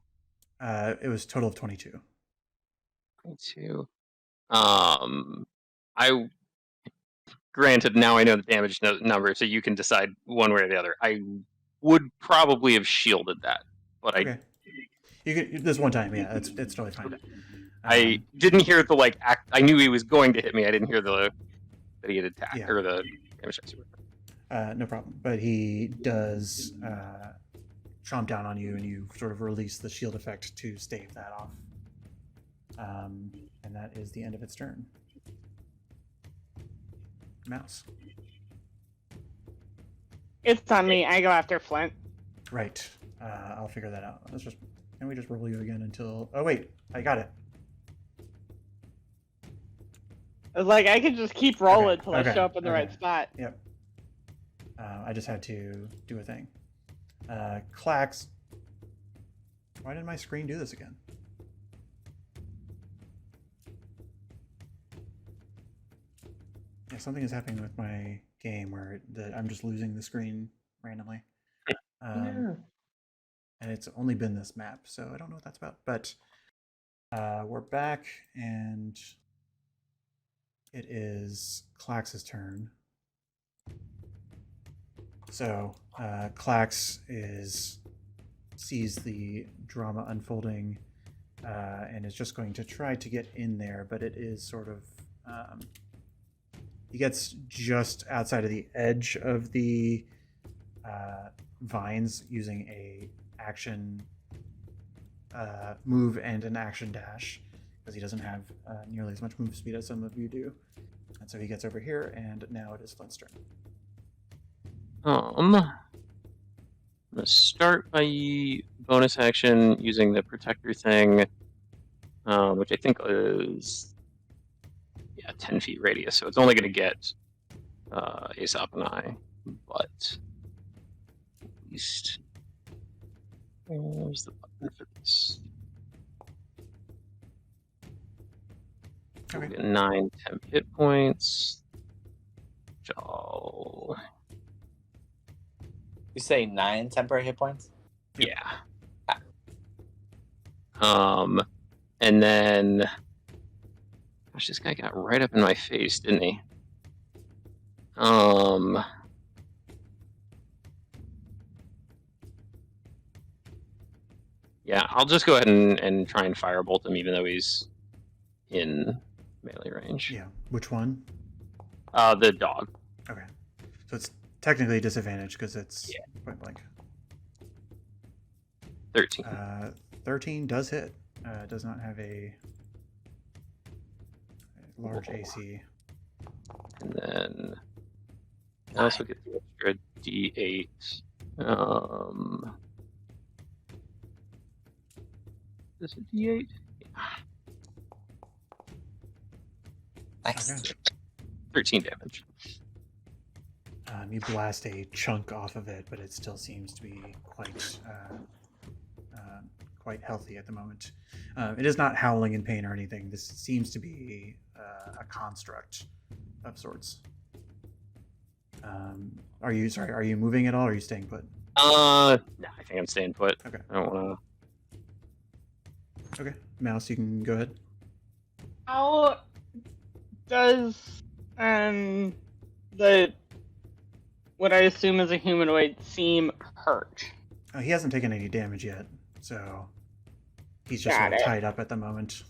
It was total of 22. 22. I granted now I know the damage number, so you can decide one way or the other. I would probably have shielded that, but Okay. You could this one time, yeah. It's totally fine. I didn't hear the act. I knew he was going to hit me. I didn't hear that he had attacked Yeah. or the damage dice. No problem. But he does chomp down on you, and you sort of release the shield effect to stave that off. And that is the end of its turn. Mouse. It's on me. I go after Flint. Right. I'll figure that out. Can we just roll you again until... Oh, wait. I got it. I could just keep rolling until Okay, I show up in the okay. right spot. Yep. I just had to do a thing. Clax. Why did my screen do this again? Yeah, something is happening with my game where I'm just losing the screen randomly. Yeah. And it's only been this map, so I don't know what that's about. But we're back, and it is Clax's turn. So Clax sees the drama unfolding and is just going to try to get in there, but it is sort of he gets just outside of the edge of the vines using a action move and an action dash, because he doesn't have nearly as much move speed as some of you do. And so he gets over here, and now it is Flint's turn. I'm gonna start by bonus action using the protector thing, which I think is 10 feet radius, so it's only gonna get Aesop and I, but at least where's the button for this? Okay. 9 temp hit points. Which I'll... You say 9 temporary hit points? Yeah. And then, gosh, this guy got right up in my face, didn't he? Yeah, I'll just go ahead and try and firebolt him, even though he's in melee range. Yeah. Which one? The dog. Okay. So it's technically disadvantage because it's Yeah. point blank. 13. 13 does hit. Does not have a large AC. And then I also get the extra D8. Is it D8? Nice. Okay. 13 damage. You blast a chunk off of it, but it still seems to be quite healthy at the moment. It is not howling in pain or anything. This seems to be a construct of sorts. Are you moving at all, or are you staying put? I think I'm staying put. Okay. I don't want Okay. Mouse, you can go ahead. How does the what I assume is a humanoid seem hurt? He hasn't taken any damage yet, so he's just Got sort of it. tied up at the moment.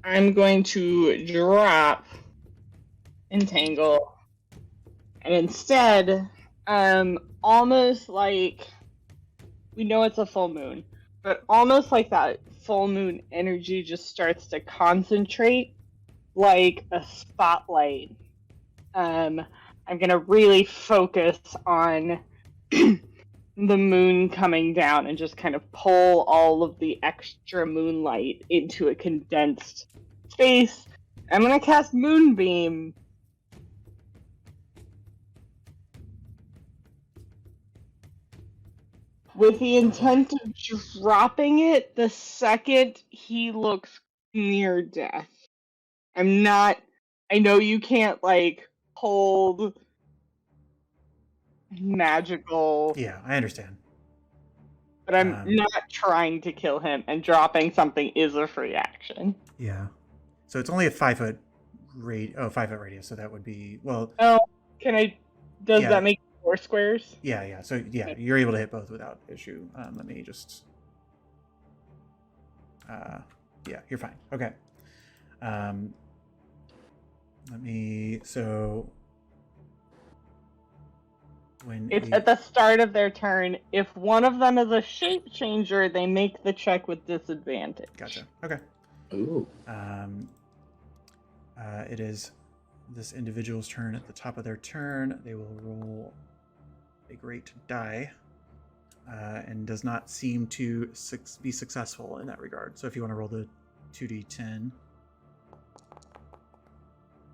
I'm going to drop Entangle, and instead, almost like we know it's a full moon, but almost like that full moon energy just starts to concentrate like a spotlight. I'm gonna really focus on the moon coming down and just kind of pull all of the extra moonlight into a condensed space. I'm gonna cast Moonbeam. With the intent of dropping it the second he looks near death. I know you can't, like, hold magical, Yeah, I understand. but I'm not trying to kill him, and dropping something is a free action. Yeah. So it's only a 5-foot 5-foot radius. So that would be Does Yeah. that make 4 squares? Yeah. So yeah, you're able to hit both without issue. Let me just. Yeah, you're fine. Okay. So when It's at the start of their turn. If one of them is a shape changer, they make the check with disadvantage. Gotcha. Okay. Ooh. It is this individual's turn. At the top of their turn, they will roll a great die, and does not seem to be successful in that regard. So if you want to roll the 2d10.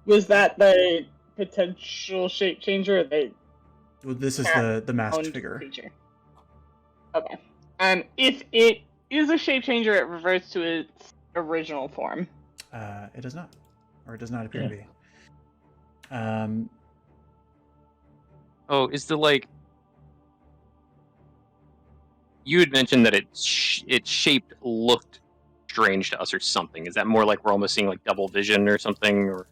Was that the potential shape changer? Or the Well, this is the masked figure. Creature? Okay. If it is a shape changer, it reverts to its original form. It does not, or it does not appear to be. is the like you had mentioned that its shape looked strange to us or something. Is that more like we're almost seeing like double vision or something? Or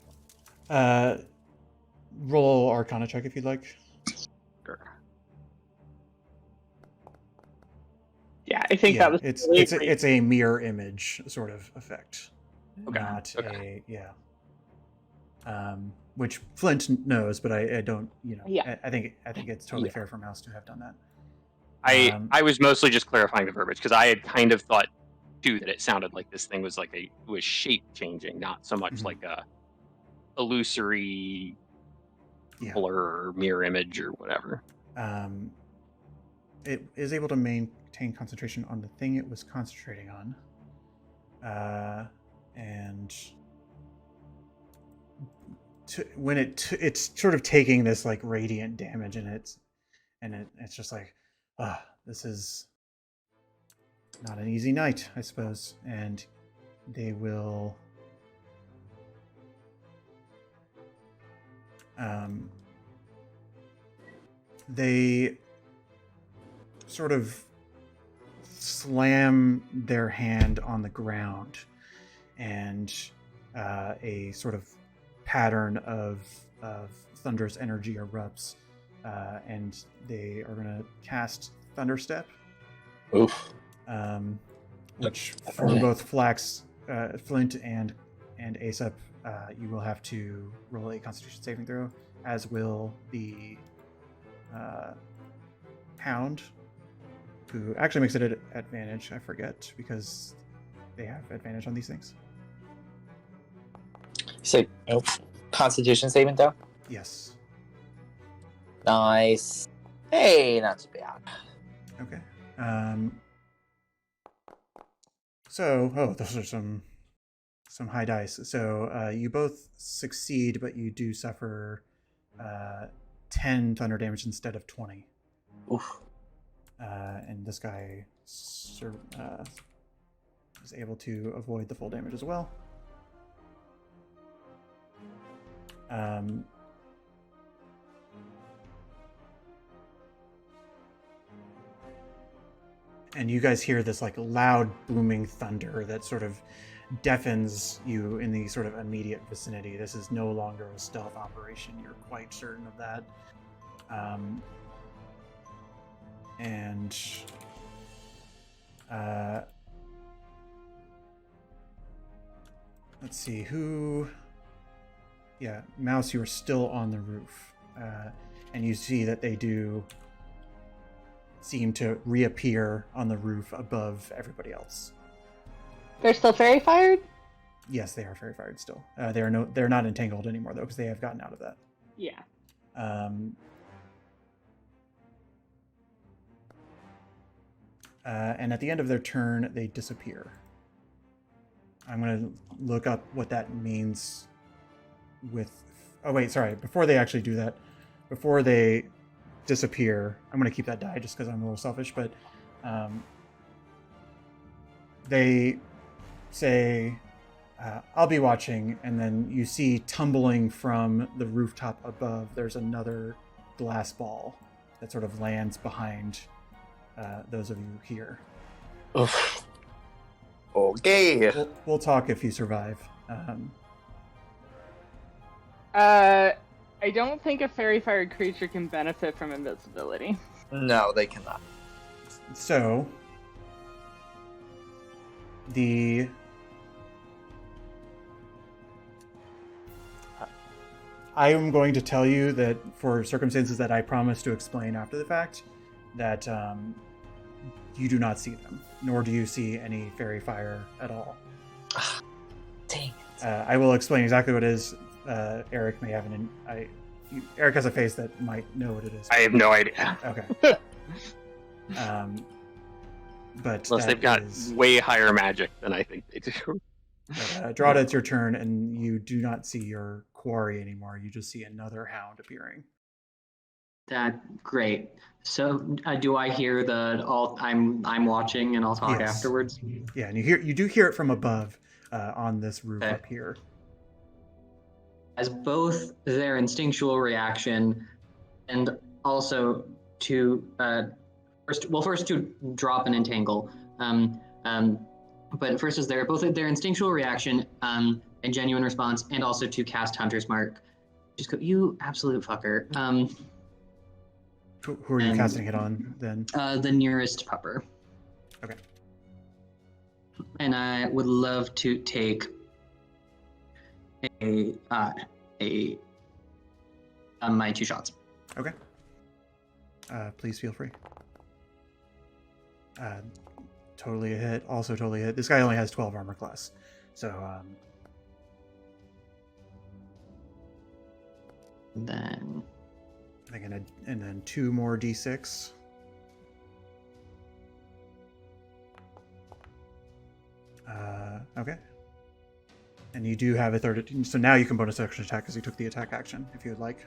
Roll Arcana check if you'd like. Sure. Yeah, I think that was. It's a mirror image sort of effect. Okay. Not Okay. which Flint knows, but I don't. Yeah. I think it's totally fair for Mouse to have done that. I was mostly just clarifying the verbiage because I had kind of thought too that it sounded like this thing was like was shape changing, not so much like a illusory blur or mirror image or whatever. It is able to maintain concentration on the thing it was concentrating on, and when it's sort of taking this like radiant damage, and it's just like, this is not an easy night, I suppose. And they will they sort of slam their hand on the ground, and a sort of pattern of thunderous energy erupts, and they are going to cast Thunderstep. Oof. which for both Flint and Aesop, you will have to roll a Constitution saving throw, as will the Hound, who actually makes it at advantage. I forget, because they have advantage on these things. So, Constitution saving throw? Yes. Nice. Hey, not too bad. Okay. Those are some high dice. So you both succeed, but you do suffer 10 thunder damage instead of 20. Oof. And this guy is able to avoid the full damage as well. And you guys hear this like loud booming thunder that sort of deafens you in the sort of immediate vicinity. This is no longer a stealth operation. You're quite certain of that. Let's see who. Yeah, Mouse, you are still on the roof, and you see that they do seem to reappear on the roof above everybody else. They're still fairy fired? Yes, they are fairy fired still. They're not entangled anymore though, because they have gotten out of that. Yeah. And at the end of their turn, they disappear. I'm going to look up what that means with... Oh, wait, sorry. Before they actually do that, before they disappear, I'm going to keep that die just because I'm a little selfish, but they say, I'll be watching, and then you see tumbling from the rooftop above, there's another glass ball that sort of lands behind those of you here. Oof. Okay. We'll talk if you survive. I don't think a fairy fired creature can benefit from invisibility. No, they cannot. So, I am going to tell you that for circumstances that I promise to explain after the fact, that you do not see them, nor do you see any fairy fire at all. Dang it. I will explain exactly what it is. Eric may have Eric has a face that might know what it is. I have no idea. Okay. But Unless they've got way higher magic than I think they do. Drada, it's your turn, and you do not see your quarry anymore. You just see another hound appearing. That great. So do I hear I'm watching and I'll talk Yes. afterwards? Yeah, and you do hear it from above on this roof up here. As both their instinctual reaction and also to first to drop and entangle. But first is both their instinctual reaction and genuine response, and also to cast Hunter's Mark. Just go, you absolute fucker. Who are you casting it on then? The nearest pupper. Okay. And I would love to take my 2 shots. Okay. Please feel free. Totally a hit. Also totally a hit. This guy only has 12 armor class. So, Then... I think and then 2 more d6. Okay. And you do have a third... So now you can bonus action attack because you took the attack action, if you would like.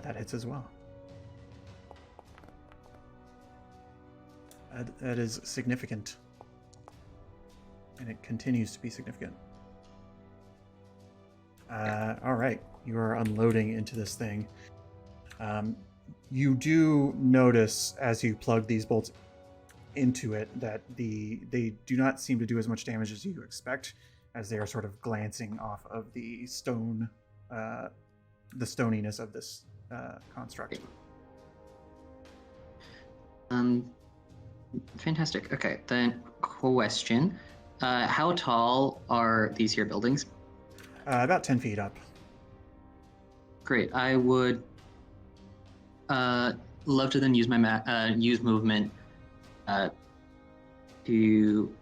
That hits as well. That is significant. And it continues to be significant. All right. You are unloading into this thing. You do notice as you plug these bolts into it that they do not seem to do as much damage as you expect, as they are sort of glancing off of the stone, the stoniness of this construct. Fantastic. Okay, then question. How tall are these here buildings? About 10 feet up. Great. I would love to then use my use movement to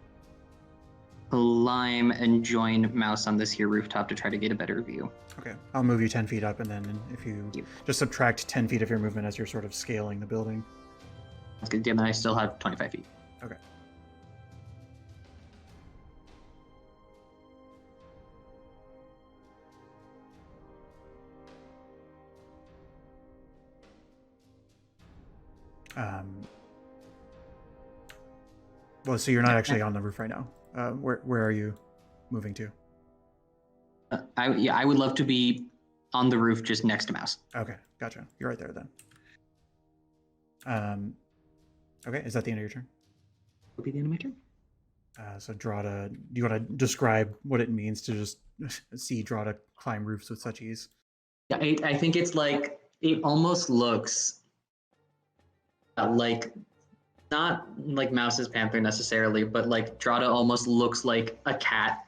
climb and join Mouse on this here rooftop to try to get a better view. Okay, I'll move you 10 feet up, and then if you Yep. just subtract 10 feet of your movement as you're sort of scaling the building. That's good. Yeah, then I still have 25 feet. Okay. Well, so you're not actually on the roof right now. Where are you moving to? I would love to be on the roof just next to Mouse. Okay, gotcha. You're right there then. Okay, is that the end of your turn? Would be the end of my turn. So Drada, do you want to describe what it means to just see Drada climb roofs with such ease? Yeah, I think it's like it almost looks like not like Mouse's Panther necessarily, but like Drada almost looks like a cat,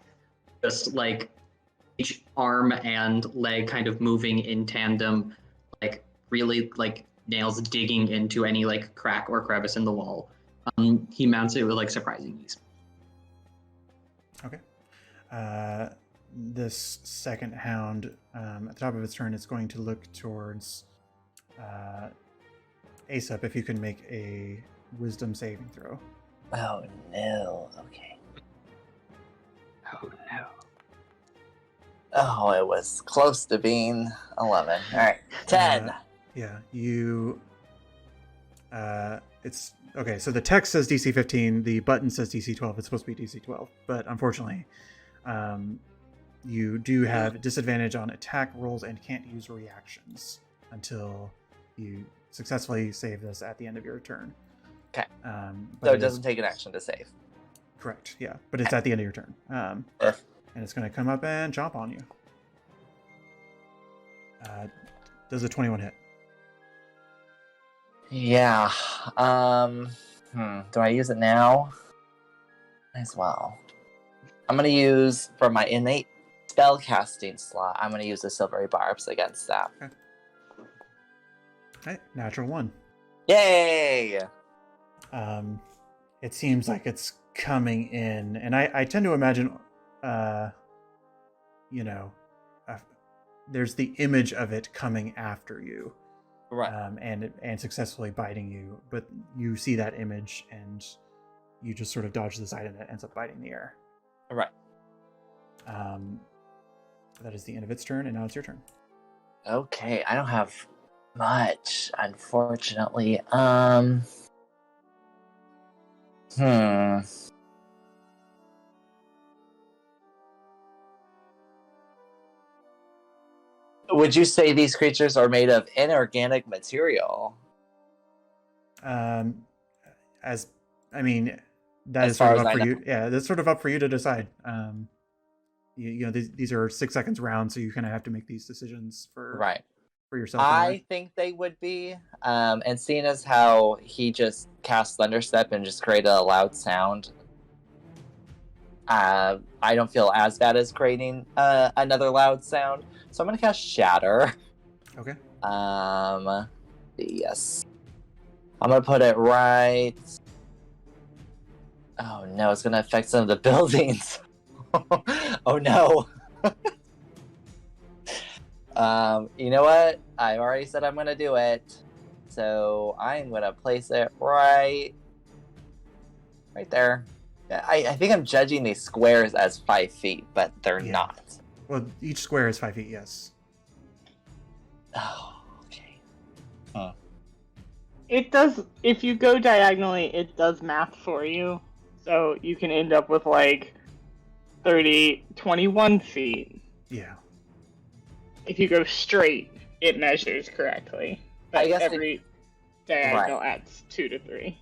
just like each arm and leg kind of moving in tandem, like really like nails digging into any like crack or crevice in the wall. He mounts it with like surprising ease. Okay. This second hound, at the top of its turn, it's going to look towards Aesop. If you can make a wisdom saving throw. Oh no. Okay. Oh no. Oh, it was close to being 11. All right, 10. Yeah, you. It's okay. So the text says DC 15. The button says DC 12. It's supposed to be DC 12, but unfortunately, you do have disadvantage on attack rolls and can't use reactions until you successfully save this at the end of your turn. Okay. But So it doesn't take an action to save. Correct. Yeah, but it's at the end of your turn. And it's going to come up and chomp on you. Does a 21 hit? Yeah. Do I use it now? As well. I'm gonna use for my innate spell casting slot. I'm gonna use the silvery barbs against that. Okay, natural 1. Yay! It seems like it's coming in, and I tend to imagine, there's the image of it coming after you, Right. and successfully biting you, but you see that image and you just sort of dodge the side, and it ends up biting the air. Right. That is the end of its turn, and now it's your turn. Okay, I don't have much, unfortunately. Would you say these creatures are made of inorganic material? As that As is sort far of as up I for know. you. Yeah, that's sort of up for you to decide. These are 6 seconds rounds, so you kind of have to make these decisions for Right. for yourself. I think they would be. And seeing as how he just cast Thunderstep and just created a loud sound, I don't feel as bad as creating another loud sound. So I'm going to cast Shatter. Okay. Yes. I'm going to put it right... Oh no, it's going to affect some of the buildings. Oh no. You know what? I've already said I'm going to do it. So I'm going to place it right there. I think I'm judging these squares as 5 feet, but they're Yeah. not. Well, each square is 5 feet. Yes. Oh, okay. It does, if you go diagonally, it does math for you. So you can end up with like 21 feet. Yeah. If you go straight, it measures correctly. But I guess every diagonal adds 2 to 3.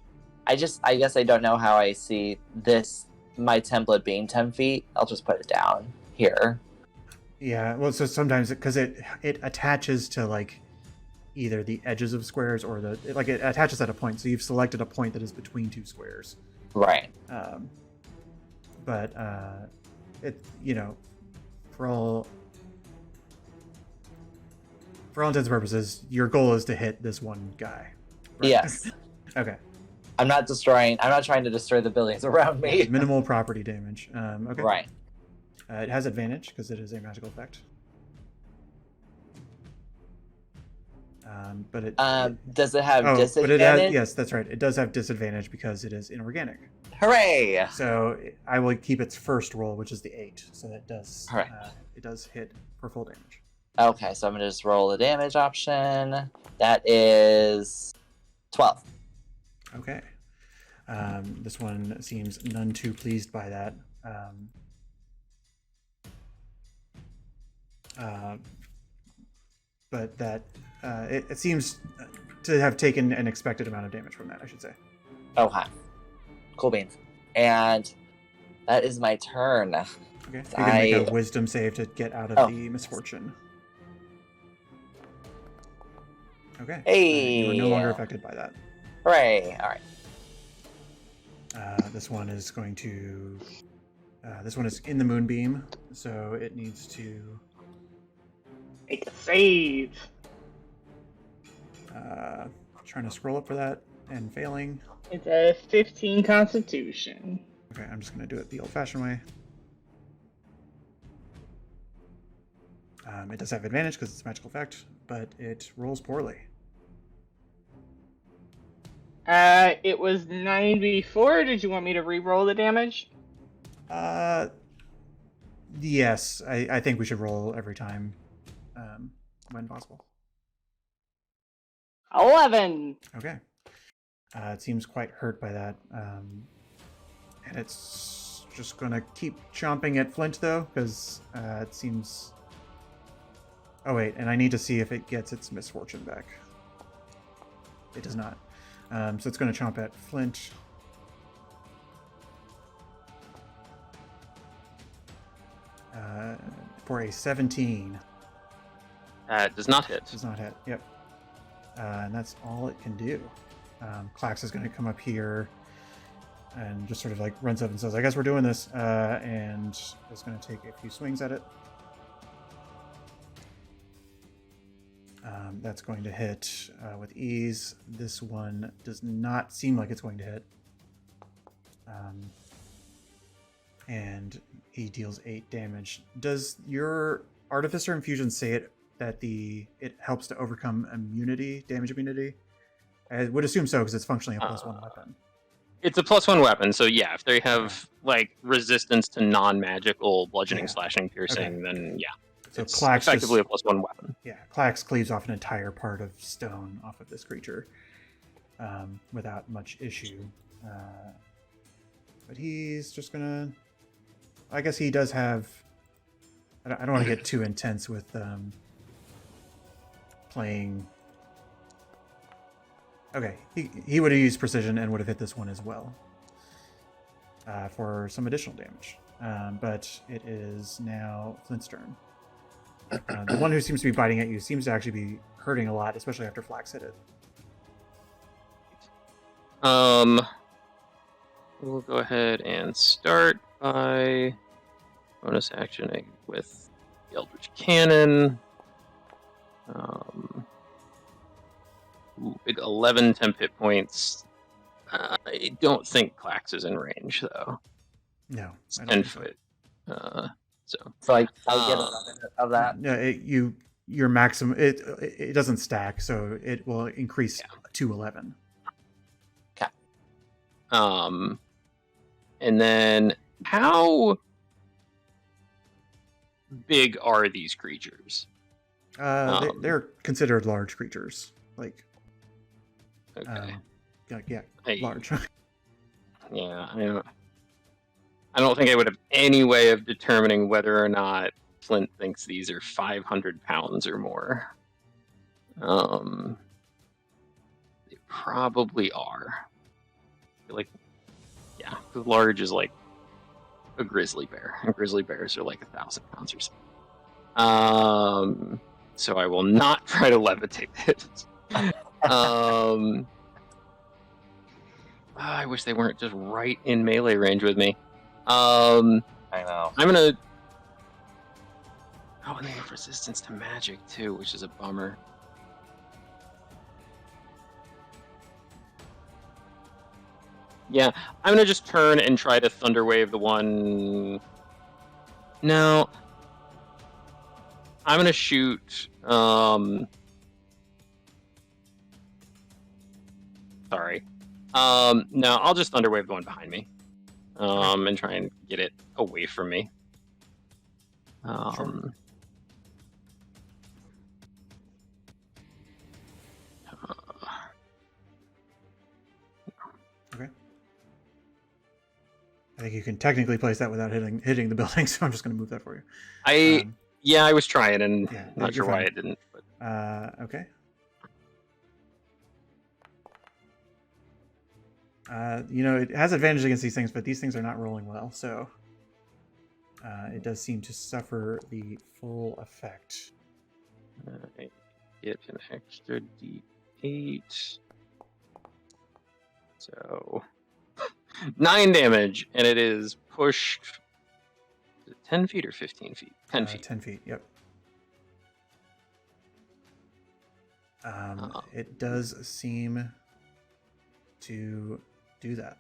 I guess I don't know how I see this. My template being 10 feet. I'll just put it down here. Yeah, well, so sometimes because it attaches to like either the edges of squares or it attaches at a point. So you've selected a point that is between two squares. Right. But it for all intents and purposes, your goal is to hit this one guy. Right? Yes. Okay. I'm not trying to destroy the buildings around me. Minimal property damage. Okay. Right. It has advantage because it is a magical effect. But it does it have But disadvantage? yes, that's right. It does have disadvantage because it is inorganic. Hooray! So I will keep its first roll, which is the 8. So that does All right. It does hit for full damage. Okay, so I'm gonna just roll the damage option. That is 12. Okay. This one seems none too pleased by that. But that it seems to have taken an expected amount of damage from that, I should say. Oh, hi. Cool beans. And that is my turn. Okay. You can make a wisdom save to get out of the misfortune. Okay. Hey. You are no longer affected by that. Hooray! All right. This one is going to. This one is in the moonbeam, so it needs to Make a save. trying to scroll up for that and failing. It's a 15 Constitution. Okay, I'm just going to do it the old-fashioned way. It does have advantage because it's a magical effect, but it rolls poorly. It was 9 before. Did you want me to re-roll the damage? Yes, I think we should roll every time when possible. 11. Okay. It seems quite hurt by that. And it's just going to keep chomping at Flint, though, because it seems... Oh, wait, and I need to see if it gets its misfortune back. It does not. So it's going to chomp at Flint. For a 17. Does not hit. Does not hit, yep. And that's all it can do. Klax is going to come up here and just sort of like runs up and says, I guess we're doing this, and is going to take a few swings at it. That's going to hit with ease. This one does not seem like it's going to hit. And he deals 8 damage. Does your Artificer Infusion say that it helps to overcome damage immunity? I would assume so, because it's functionally a +1 weapon. It's a +1 weapon, so yeah, if they have like resistance to non-magical bludgeoning, slashing, piercing, then yeah. So it's Klax effectively a +1 weapon. Yeah, Klax cleaves off an entire part of stone off of this creature without much issue. But he's just gonna... I guess he does have... I don't want to get too intense with playing... Okay, he would have used precision and would have hit this one as well for some additional damage. But it is now Flint's turn. The one who seems to be biting at you seems to actually be hurting a lot, especially after Flax hit it. We'll go ahead and start by bonus actioning with the Eldritch Cannon. Big 11 temp hit points. I don't think Klax is in range, though. No, It's I 10 don't think foot. So I get 11 of that. No, your maximum it doesn't stack, so it will increase to 11. Okay. And then how big are these creatures? They're considered large creatures, like Okay. large. Yeah, I don't think I would have any way of determining whether or not Flint thinks these are 500 pounds or more. They probably are. like, yeah, the large is like a grizzly bear, and grizzly bears are like 1,000 pounds or so. So I will not try to levitate it. I wish they weren't just right in melee range with me. I know. I'm gonna. Oh, and they have resistance to magic too, which is a bummer. Yeah, I'm gonna just turn and try to Thunder Wave the one. No, I'm gonna shoot. Sorry. No, I'll just Thunder Wave the one behind me. And try and get it away from me. Sure. Okay. I think you can technically place that without hitting the building, so I'm just going to move that for you. Yeah, I was trying, and Yeah, not you're sure why fine. it didn't. But... Okay. It has advantage against these things, but these things are not rolling well, so it does seem to suffer the full effect. I get an extra D8. So 9 damage, and it is pushed 10 feet or 15 feet? 10 feet. 10 feet, yep. It does seem to do that.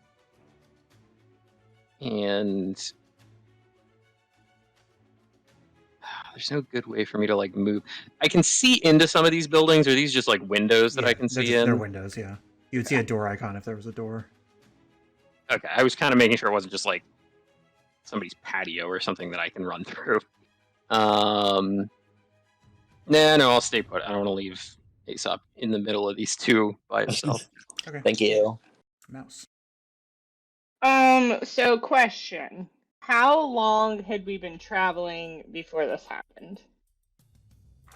And there's no good way for me to like move. I can see into some of these buildings. Are these just like windows that I can see in? They're windows, yeah. You would see a door icon if there was a door. Okay, I was kind of making sure it wasn't just like somebody's patio or something that I can run through. No, I'll stay put. I don't want to leave Aesop in the middle of these two by himself. Okay. Thank you. Mouse. So question. How long had we been traveling before this happened?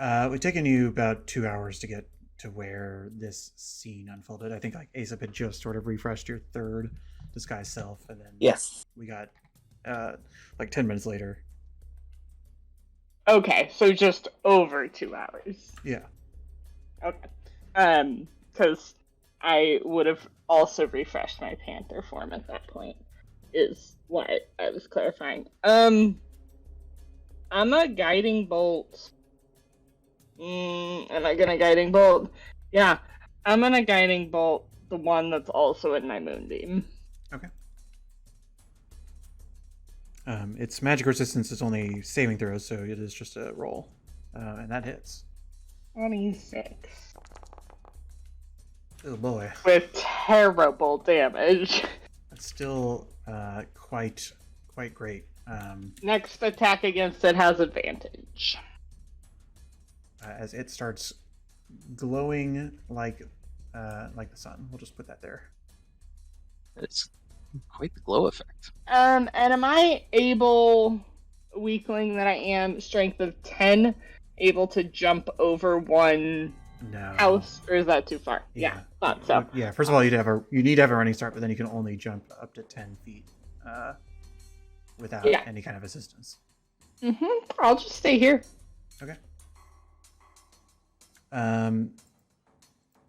It's taken you about 2 hours to get to where this scene unfolded. I think like Aesop had just sort of refreshed your third disguise self, and then Yes. we got like 10 minutes later. Okay, so just over 2 hours. Yeah. Okay. Because I would have also refreshed my Panther form at that point, is what I was clarifying. I'm a guiding bolt. Am I gonna guiding bolt? Yeah, I'm gonna guiding bolt the one that's also in my moonbeam. Okay. Its magic resistance is only saving throws, so it is just a roll, and that hits. 26. Oh boy. With terrible damage. That's still quite great. Next attack against it has advantage. As it starts glowing like the sun. We'll just put that there. It's quite the glow effect. And am I able, weakling that I am, strength of 10, able to jump over one No. house, or is that too far? Yeah, thought so. Yeah. First of all, you need to have a running start, but then you can only jump up to 10 feet without any kind of assistance. I'll just stay here. Okay.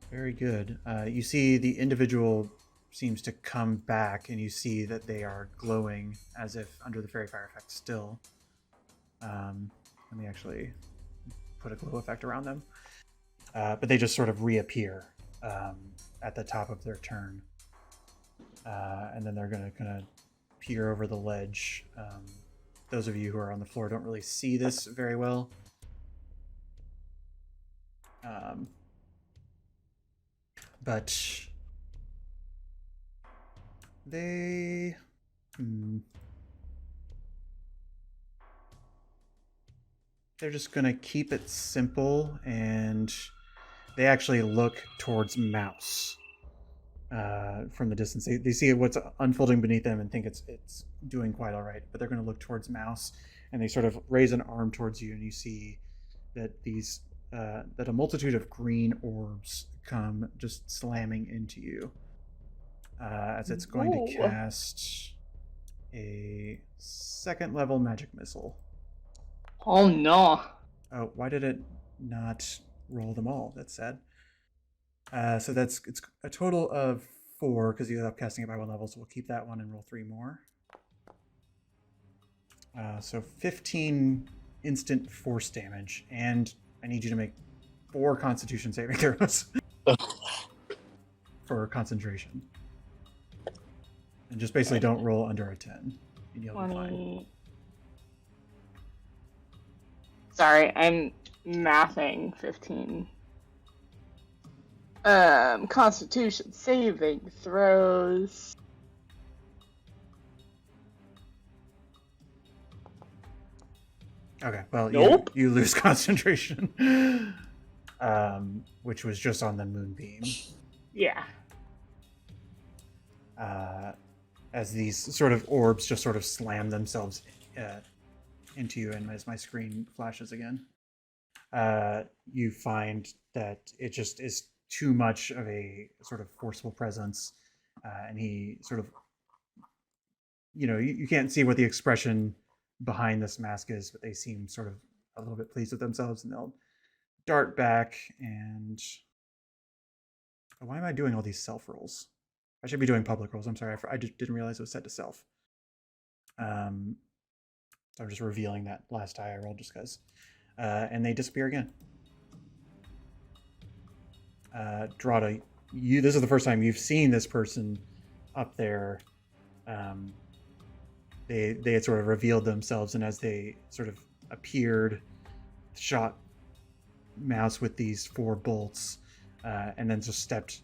Very good. You see the individual seems to come back, and you see that they are glowing as if under the fairy fire effect still. Let me actually put a glow effect around them. But they just sort of reappear at the top of their turn. And then they're going to kind of peer over the ledge. Those of you who are on the floor don't really see this very well. But they... They're just going to keep it simple, and they actually look towards Mouse from the distance. They see what's unfolding beneath them and think it's doing quite all right, but they're going to look towards Mouse, and they sort of raise an arm towards you, and you see that that a multitude of green orbs come just slamming into you. as it's going to cast a 2nd level magic missile. Oh no. Oh, why did it not roll them all? That's sad. So it's a total of 4 because you end up casting it by 1 level. So we'll keep that one and roll 3 more. So 15 instant force damage, and I need you to make 4 Constitution saving throws for concentration, and just basically don't roll under a 10, and you'll be fine. 20. Sorry, I'm mathing 15. Constitution saving throws. Okay, well, Nope. you lose concentration, which was just on the moonbeam. Yeah. As these sort of orbs just sort of slam themselves into you, and as my screen flashes again, you find that it just is too much of a sort of forceful presence, and he sort of, you can't see what the expression behind this mask is, but they seem sort of a little bit pleased with themselves, and they'll dart back and why am I doing all these self rolls? I should be doing public rolls. I'm sorry, I just didn't realize it was set to self. So I'm just revealing that last die I rolled just because. And they disappear again. Drada, this is the first time you've seen this person up there. They had sort of revealed themselves, and as they sort of appeared, shot Mouse with these 4 bolts, and then just stepped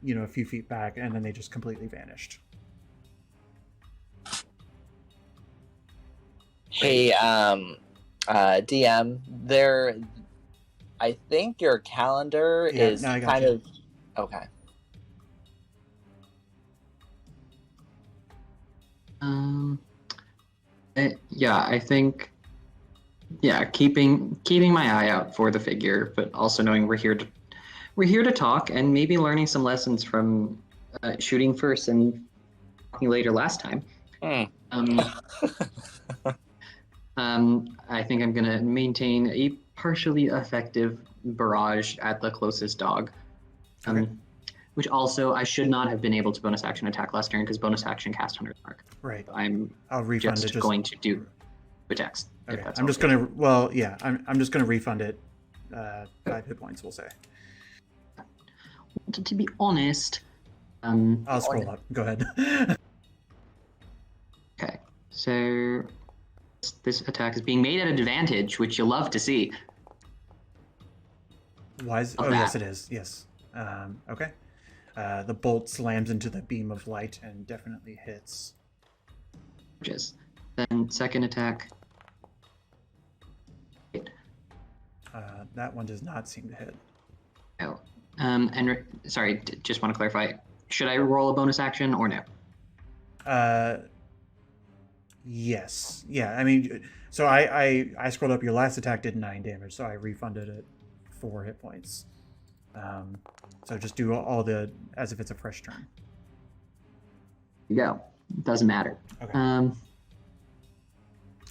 a few feet back, and then they just completely vanished. Hey, DM, I think your calendar is no, I got kind you. of okay. I think, keeping my eye out for the figure, but also knowing we're here to talk and maybe learning some lessons from shooting first and talking later last time. I think I'm gonna maintain a partially effective barrage at the closest dog. Okay. Which also I should not have been able to bonus action attack last turn because bonus action cast Hunter's Mark. Right. I'll refund just it. going to do attacks. Okay. If that's I'm just okay. I'm just gonna refund it. 5 hit points, we'll say. To be honest, I'll scroll up. Go ahead. okay. So this attack is being made at advantage, which you'll love to see. Why is? Oh, yes, it is. Yes. Okay. The bolt slams into the beam of light and definitely hits. Just then, second attack. That one does not seem to hit. Oh, sorry. Just want to clarify. Should I roll a bonus action or no? Yes. Yeah. I mean, so I scrolled up. Your last attack did 9 damage, so I refunded it 4 hit points. So just do all as if it's a fresh turn. You go. Doesn't matter. Okay.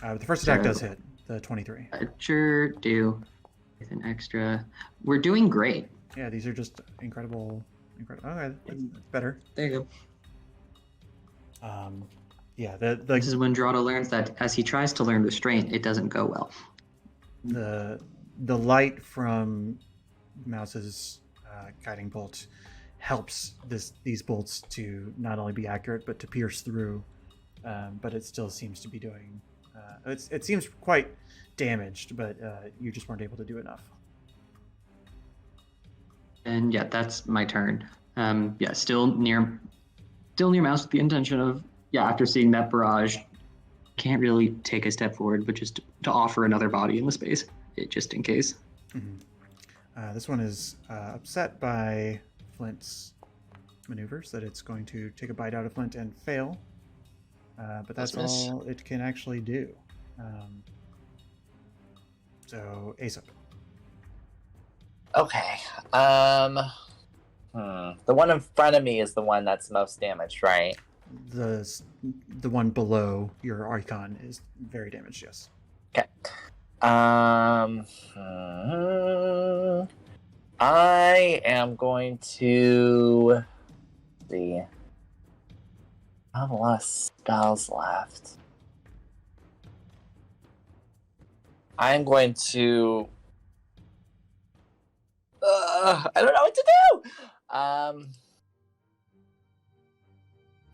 The first attack does hit, the 23. Sure do. With an extra. We're doing great. Yeah, these are just incredible. Okay, that's better. There you go. Yeah, this is when Drado learns that as he tries to learn restraint, it doesn't go well. The light from Mouse's guiding bolt helps these bolts to not only be accurate but to pierce through, but it still seems to be doing. It seems quite damaged, but you just weren't able to do enough. And yeah, that's my turn. Still near Mouse with the intention of after seeing that barrage, can't really take a step forward, but just to offer another body in the space, just in case. Mm-hmm. This one is upset by Flint's maneuvers, that it's going to take a bite out of Flint and fail. But that's all it can actually do. So, Aesop. Okay. The one in front of me is the one that's most damaged, right? The one below your icon is very damaged. Yes. Okay. I am going to see. I have a lot of spells left. I'm going to. I don't know what to do.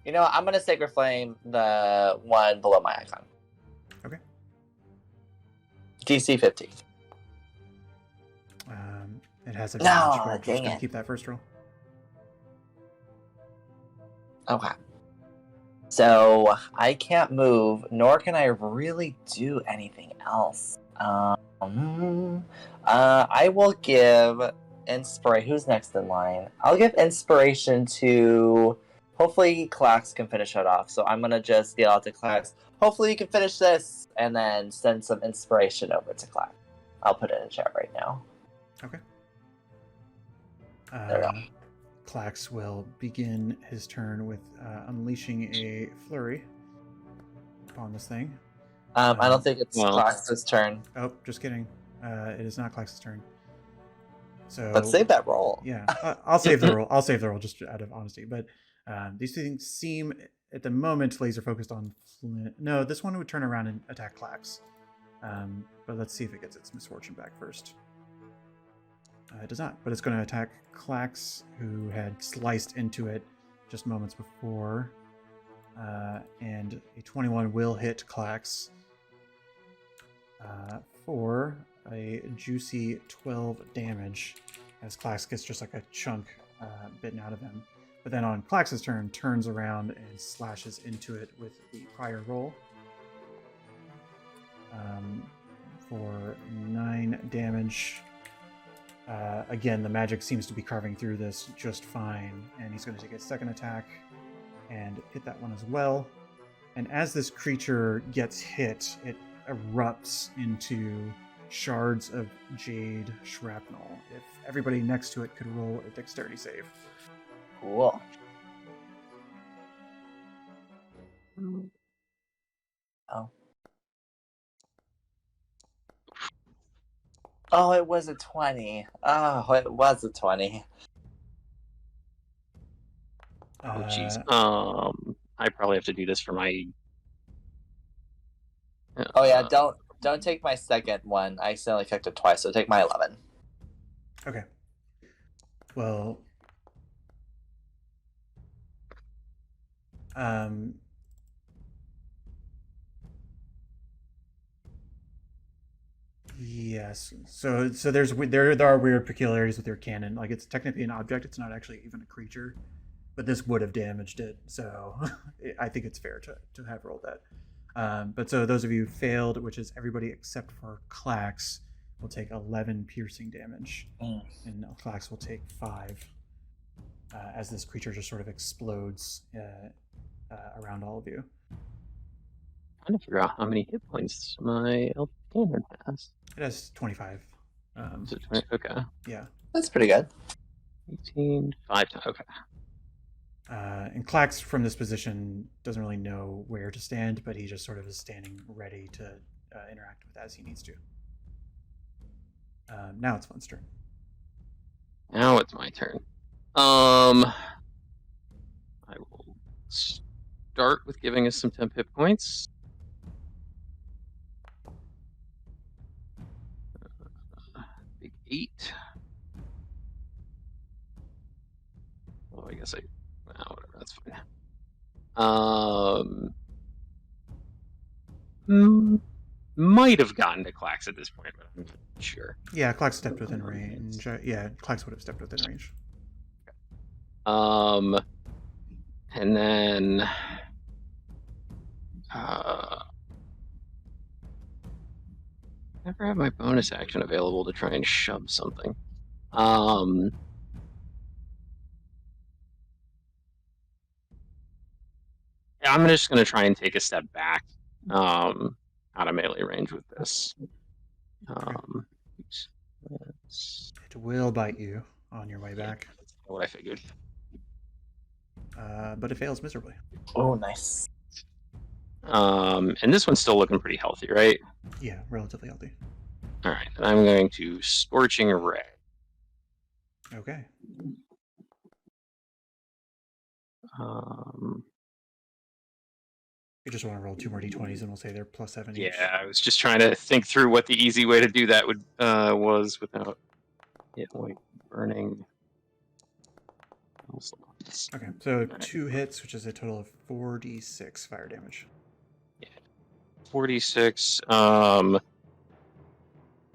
You know, I'm gonna Sacred Flame the one below my icon. Okay. DC 50. It has No, advantage. We're just dang gonna it. keep that first roll. Okay. So I can't move, nor can I really do anything else. I will give inspiration. Who's next in line? I'll give inspiration to. Hopefully, Clax can finish it off. So I'm gonna just yell out to Clax. Hopefully, you can finish this, and then send some inspiration over to Clax. I'll put it in chat right now. Okay. There we go. Clax will begin his turn with unleashing a flurry upon this thing. I don't think it's well- Clax's turn. Oh, just kidding. It is not Clax's turn. So Let's save that roll. Yeah, I'll save the roll. I'll save the roll just out of honesty. But these things seem, at the moment, laser focused on Flint. No, this one would turn around and attack Clax. But let's see if it gets its misfortune back first. It does not, but it's going to attack Clax, who had sliced into it just moments before. And a 21 will hit Clax for a juicy 12 damage, as Clax gets just like a chunk bitten out of him. But then on Clax's turn, turns around and slashes into it with the prior roll for 9 damage. Again, the magic seems to be carving through this just fine, and he's going to take a second attack and hit that one as well. And as this creature gets hit, it erupts into shards of jade shrapnel. If everybody next to it could roll a dexterity save. Cool. Oh. Oh, it was a 20. Oh, it was a 20. Oh, jeez. Uh, I probably have to do this for my. Oh yeah, don't take my second one. I accidentally clicked it twice, so take my 11. Okay. Well, yes. So there are weird peculiarities with your cannon. Like, it's technically an object; it's not actually even a creature, but this would have damaged it. So I think it's fair to have rolled that. But so those of you who failed, which is everybody except for Clax, will take 11 piercing damage, and Clax will take 5 as this creature just sort of explodes around all of you. I'm trying to figure out how many hit points my elf cannon has. It has 25. Is it 20? Okay. Yeah. That's pretty good. 18, 5 times. Okay. And Clax, from this position, doesn't really know where to stand, but he just sort of is standing ready to interact with as he needs to. Now it's Fun's turn. Now it's my turn. I will start with giving us some temp hit points. Big 8. Well, I guess whatever, that's fine. Might have gotten to Clax at this point, but I'm not sure. Yeah, Clax stepped within range. Yeah, Clax would have stepped within range. And then never have my bonus action available to try and shove something. Yeah, I'm just going to try and take a step back out of melee range with this. It will bite you on your way back. What I figured. But it fails miserably. Oh, nice. And this one's still looking pretty healthy, right? Yeah, relatively healthy. All right, and I'm going to Scorching Ray. Okay. You just want to roll 2 more d20s, and we'll say they're +7 each. Yeah, I was just trying to think through what the easy way to do that would was without it like burning. Okay, so 2 hits, which is a total of 4d6 fire damage. 46. Oh,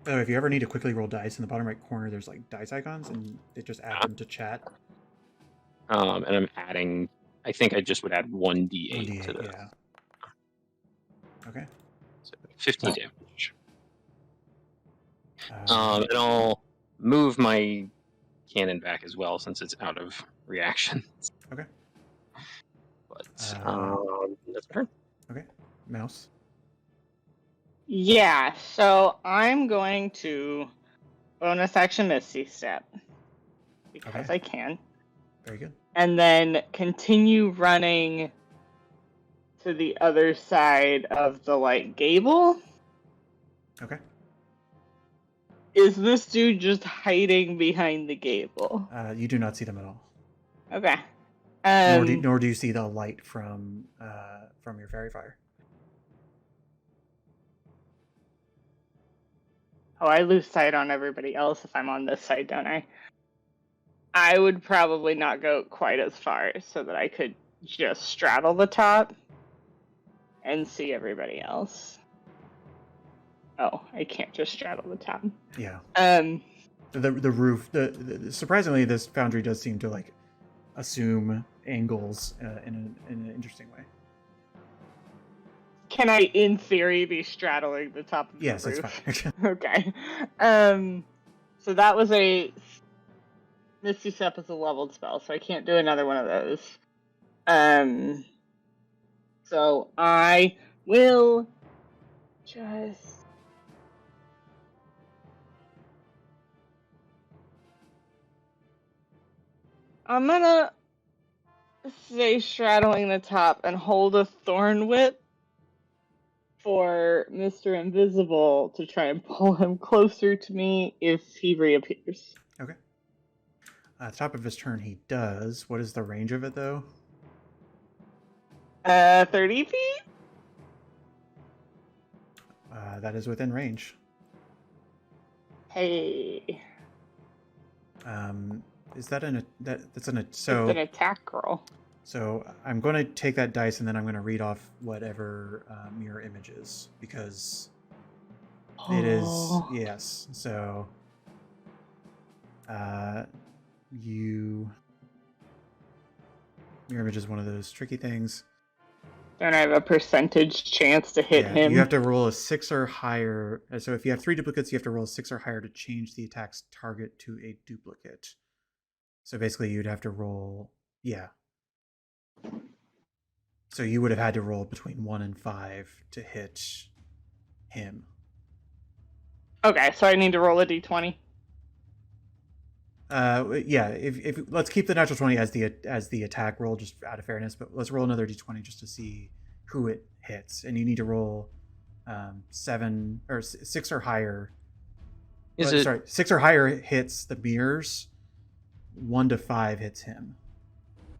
if you ever need to quickly roll dice, in the bottom right corner, there's like dice icons, and they just add them to chat. And I'm adding. I think I just would add 1d8 1d8, to the. yeah. Okay. So 15 damage. Um, And I'll move my cannon back as well since it's out of reaction. Okay. But that's my turn. Okay. Mouse. Yeah, so I'm going to bonus action Misty Step because Okay. I can, Very good. and then continue running to the other side of the like gable. Okay. Is this dude just hiding behind the gable? You do not see them at all. Okay. Nor do you see the light from your fairy fire. Oh, I lose sight on everybody else if I'm on this side, don't I? I would probably not go quite as far so that I could just straddle the top and see everybody else. Oh, I can't just straddle the top. Yeah. The The roof. Surprisingly, this foundry does seem to like assume angles in an interesting way. Can I, in theory, be straddling the top of the Yes, roof? that's fine. Okay. So that was a Misty Step is a leveled spell, so I can't do another one of those. So I will just I'm gonna stay straddling the top and hold a thorn whip for Mr. Invisible to try and pull him closer to me if he reappears. Okay. At the top of his turn, he does. What is the range of it, though? 30 feet? That is within range. Hey. Is that that's an It's an attack roll. So I'm going to take that dice and then I'm going to read off whatever mirror image is because it is yes. So mirror image is one of those tricky things. Don't I have a percentage chance to hit him? You have to roll a 6 or higher. So if you have 3 duplicates, you have to roll a 6 or higher to change the attack's target to a duplicate. So basically, you'd have to roll, yeah. So you would have had to roll between 1 and 5 to hit him. Okay, so I need to roll a d20. Yeah. If let's keep the natural 20 as the attack roll, just out of fairness. But let's roll another d20 just to see who it hits, and you need to roll 7 or 6 or higher. Sorry, 6 or higher hits the mirrors. 1 to 5 hits him.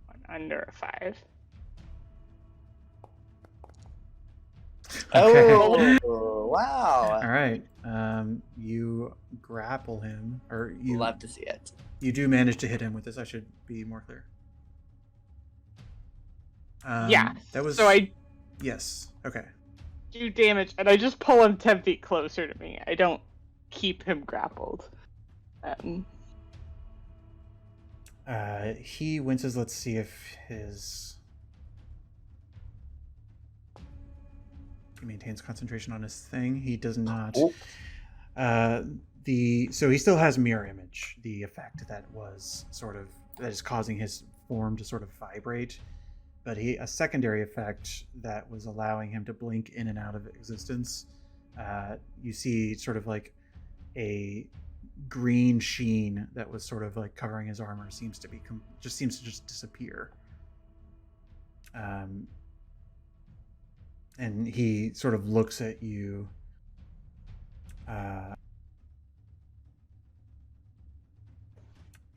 1 under a 5. Okay. Oh, wow. All right. You grapple him, or you Love to see it. You do manage to hit him with this. I should be more clear. Yeah. That was. So I Yes. Okay. do damage, and I just pull him 10 feet closer to me. I don't keep him grappled. He winces. Let's see if he maintains concentration on his thing. He does not. Oh. So he still has mirror image, the effect that is causing his form to sort of vibrate, but a secondary effect that was allowing him to blink in and out of existence. You see sort of like a green sheen that was sort of like covering his armor seems to just disappear. And he sort of looks at you.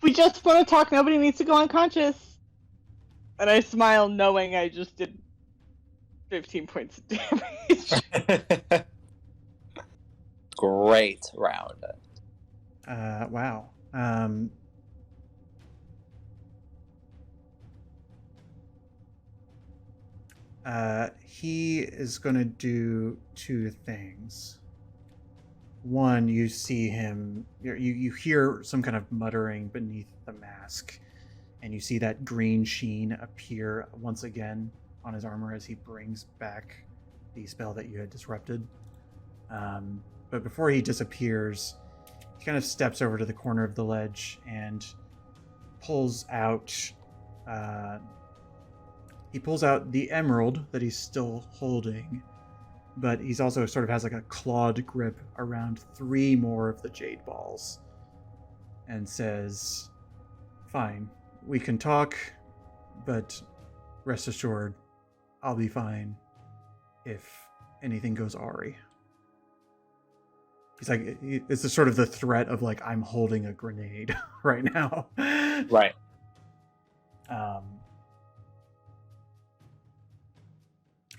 We just want to talk. Nobody needs to go unconscious. And I smile, knowing I just did 15 points of damage. Great round. Wow. He is going to do two things. One, you see him, you hear some kind of muttering beneath the mask, and you see that green sheen appear once again on his armor as he brings back the spell that you had disrupted. But before he disappears, he kind of steps over to the corner of the ledge and pulls out the emerald that he's still holding, but he's also sort of has like a clawed grip around 3 more of the jade balls and says, "Fine, we can talk, but rest assured, I'll be fine if anything goes awry." He's like, it's the sort of the threat of like, I'm holding a grenade right now. Right.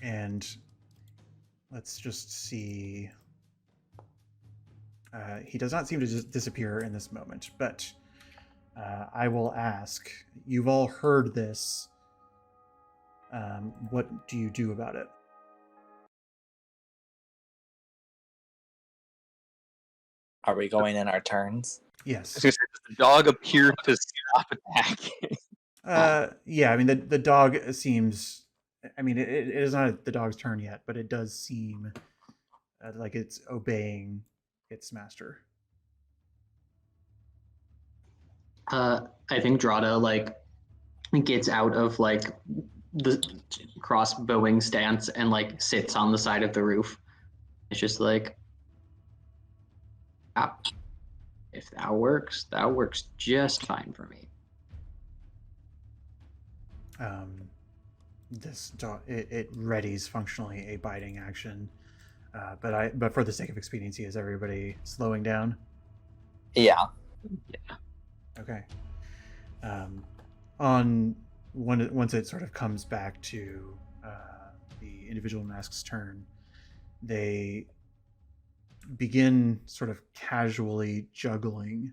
And let's just see. He does not seem to just disappear in this moment, but I will ask, you've all heard this. What do you do about it? Are we going in our turns? Yes. I was gonna say, does the dog appear to stop attacking? Yeah, I mean, the dog seems... I mean, it is not the dog's turn yet, but it does seem like it's obeying its master. I think Drada like gets out of like the crossbowing stance and like sits on the side of the roof. It's just like, ah, if that works just fine for me. This dog, it readies functionally a biting action, but for the sake of expediency, is everybody slowing down? Yeah. Okay. Once it sort of comes back to the individual mask's turn, they begin sort of casually juggling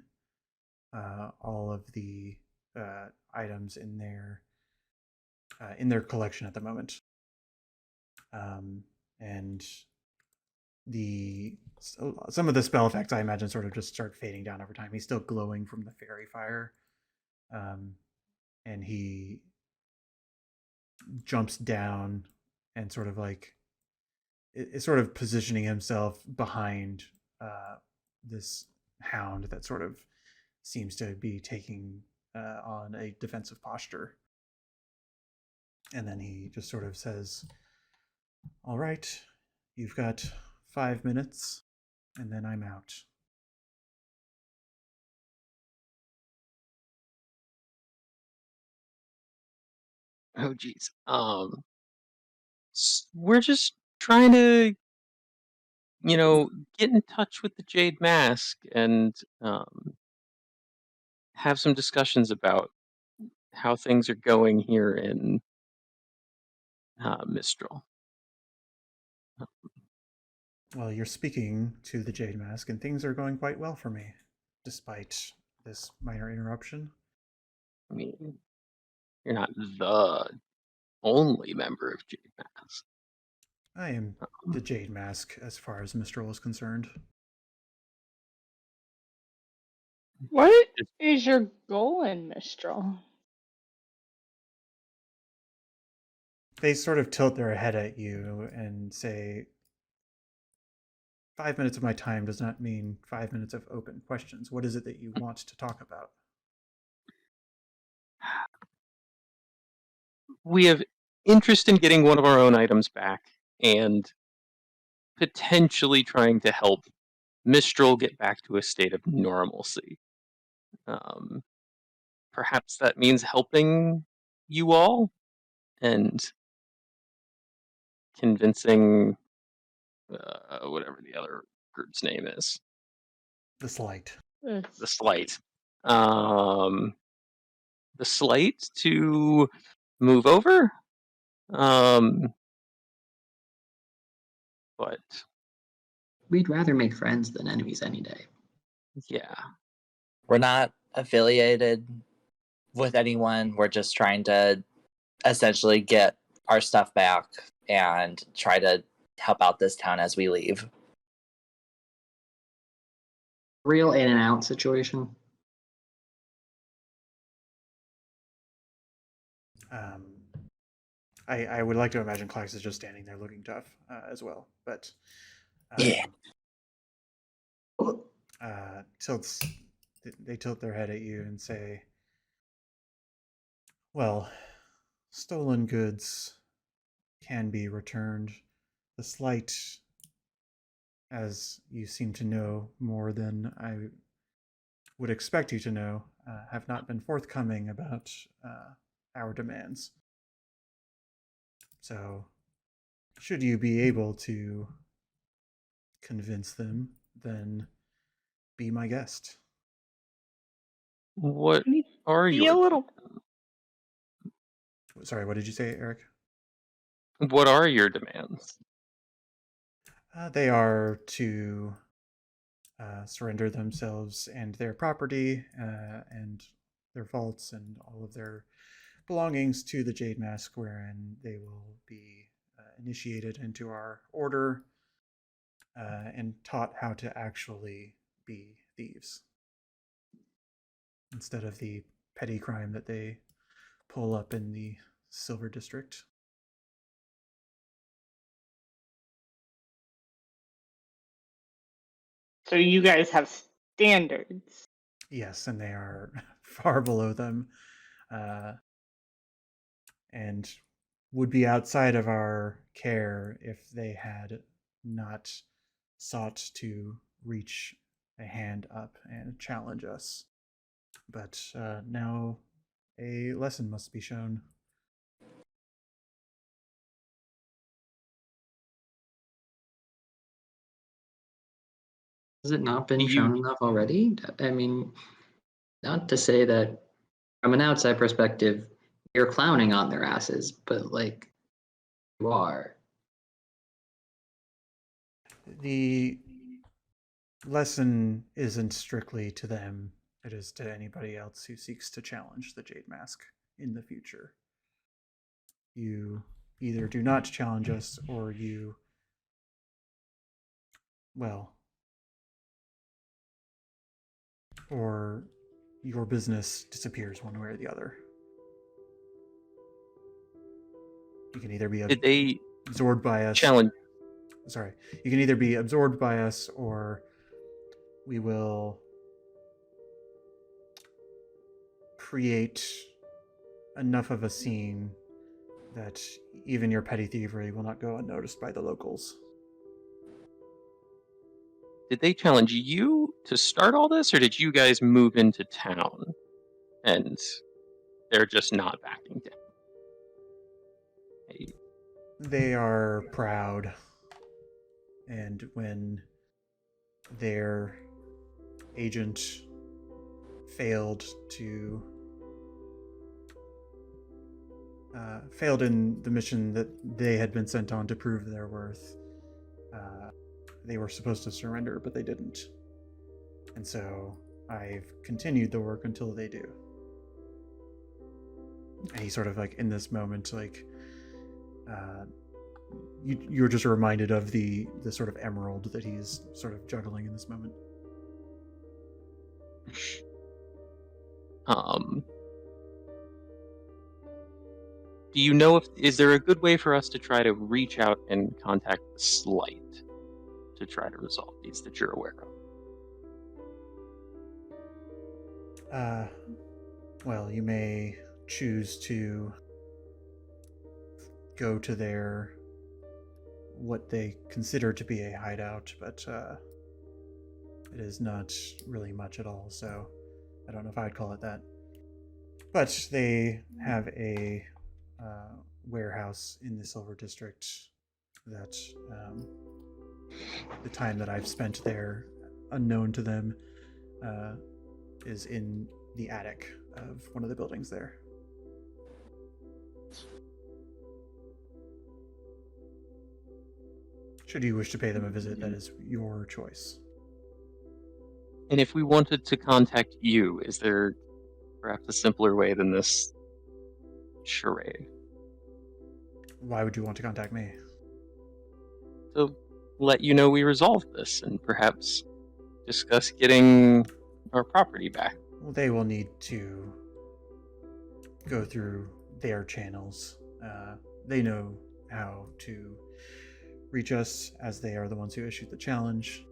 all of the items in their collection at the moment, and some of the spell effects, I imagine, sort of just start fading down over time. He's still glowing from the fairy fire, and he jumps down and sort of like is sort of positioning himself behind this hound that sort of seems to be taking on a defensive posture. And then he just sort of says, "All right, you've got 5 minutes, and then I'm out." Oh, geez. We're just trying to, get in touch with the Jade Mask and have some discussions about how things are going here in Mistral. Well, you're speaking to the Jade Mask, and things are going quite well for me, despite this minor interruption. I mean, you're not the only member of Jade Mask. I am the Jade Mask as far as Mistral is concerned. What is your goal in Mistral? They sort of tilt their head at you and say, 5 minutes of my time does not mean 5 minutes of open questions. What is it that you want to talk about? We have interest in getting one of our own items back and potentially trying to help Mistral get back to a state of normalcy. Perhaps that means helping you all and convincing whatever the other group's name is. The Slight. The Slight. The Slight to move over. But We'd rather make friends than enemies any day. yeah. We're not affiliated with anyone. We're just trying to essentially get our stuff back and try to help out this town as we leave. Real in and out situation. I would like to imagine Klax is just standing there looking tough as well, but Yeah. they tilt their head at you and say, well, stolen goods can be returned. The Slight, as you seem to know more than I would expect you to know, have not been forthcoming about our demands. So, should you be able to convince them, then be my guest. What are Be your a little. Sorry, what did you say, Eric? What are your demands? They are to surrender themselves and their property and their vaults and all of their belongings to the Jade Mask, wherein they will be initiated into our order and taught how to actually be thieves instead of the petty crime that they pull up in the Silver District. So you guys have standards. Yes, and they are far below them, and would be outside of our care if they had not sought to reach a hand up and challenge us. But now a lesson must be shown. Has it not been shown enough already? I mean, not to say that from an outside perspective, you're clowning on their asses, but like, you are. The lesson isn't strictly to them, it is to anybody else who seeks to challenge the Jade Mask in the future. You either do not challenge us, or you, well, or your business disappears one way or the other. You can either be Did they absorbed by us. challenge? Sorry. You can either be absorbed by us, or we will create enough of a scene that even your petty thievery will not go unnoticed by the locals. Did they challenge you to start all this, or did you guys move into town and they're just not backing down? They are proud, and when their agent failed in the mission that they had been sent on to prove their worth, they were supposed to surrender, but they didn't. And so I've continued the work until they do. And he sort of like in this moment, like you're just reminded of the sort of emerald that he's sort of juggling in this moment. Do you know is there a good way for us to try to reach out and contact the Slight to try to resolve these that you're aware of? Well, you may choose to go to their what they consider to be a hideout, but It is not really much at all, so I don't know if I'd call it that. But they have a warehouse in the Silver District that the time that I've spent there, unknown to them, is in the attic of one of the buildings there. Should you wish to pay them a visit, that is your choice. And if we wanted to contact you, is there perhaps a simpler way than this charade? Why would you want to contact me? To let you know we resolved this and perhaps discuss getting our property back. Well, they will need to go through their channels. They know how to reach us, as they are the ones who issued the challenge.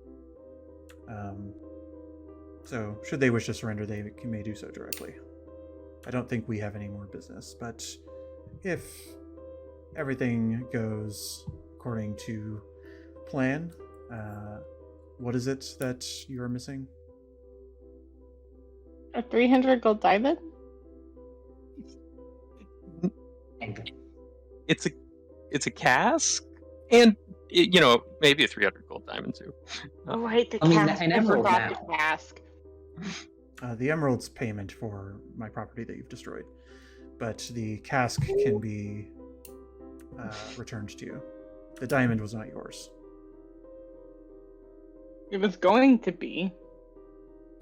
So, should they wish to surrender, they may do so directly. I don't think we have any more business, but if everything goes according to plan, what is it that you are missing? A 300 gold diamond? It's a cask, and maybe a 300 gold diamond too. Oh, right, the I mean, cask. an I emerald forgot now. the cask. The emerald's payment for my property that you've destroyed, but the cask can be returned to you. The diamond was not yours. It was going to be.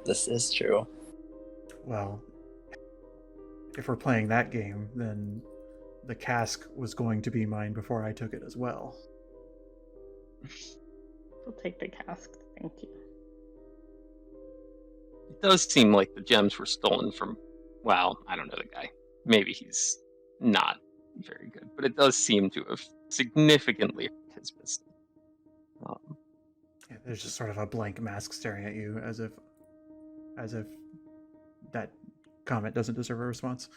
This is true. Well, if we're playing that game, then the cask was going to be mine before I took it as well. We'll take the cask. Thank you. It does seem like the gems were stolen from, well, I don't know the guy. Maybe he's not very good, but it does seem to have significantly hurt his business. Yeah, there's just sort of a blank mask staring at you, as if that comment doesn't deserve a response.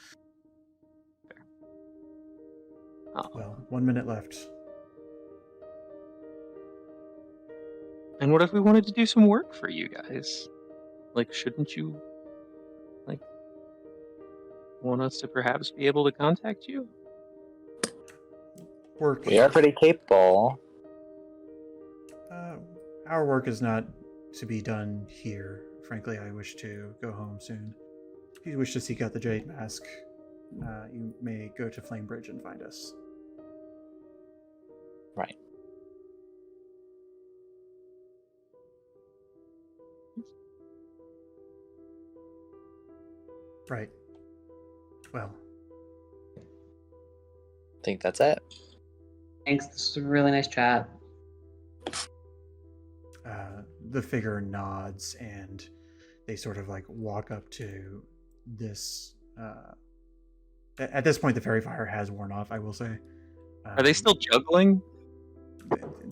Well, 1 minute left. And what if we wanted to do some work for you guys? Like, shouldn't you, want us to perhaps be able to contact you? Work. We are pretty capable. Our work is not to be done here. Frankly, I wish to go home soon. If you wish to seek out the Jade Mask, you may go to Flamebridge and find us. Right. Right. Well, I think that's it. Thanks. This was a really nice chat. the figure nods and they sort of like walk up to this. At this point, the fairy fire has worn off, I will say. Are they still juggling?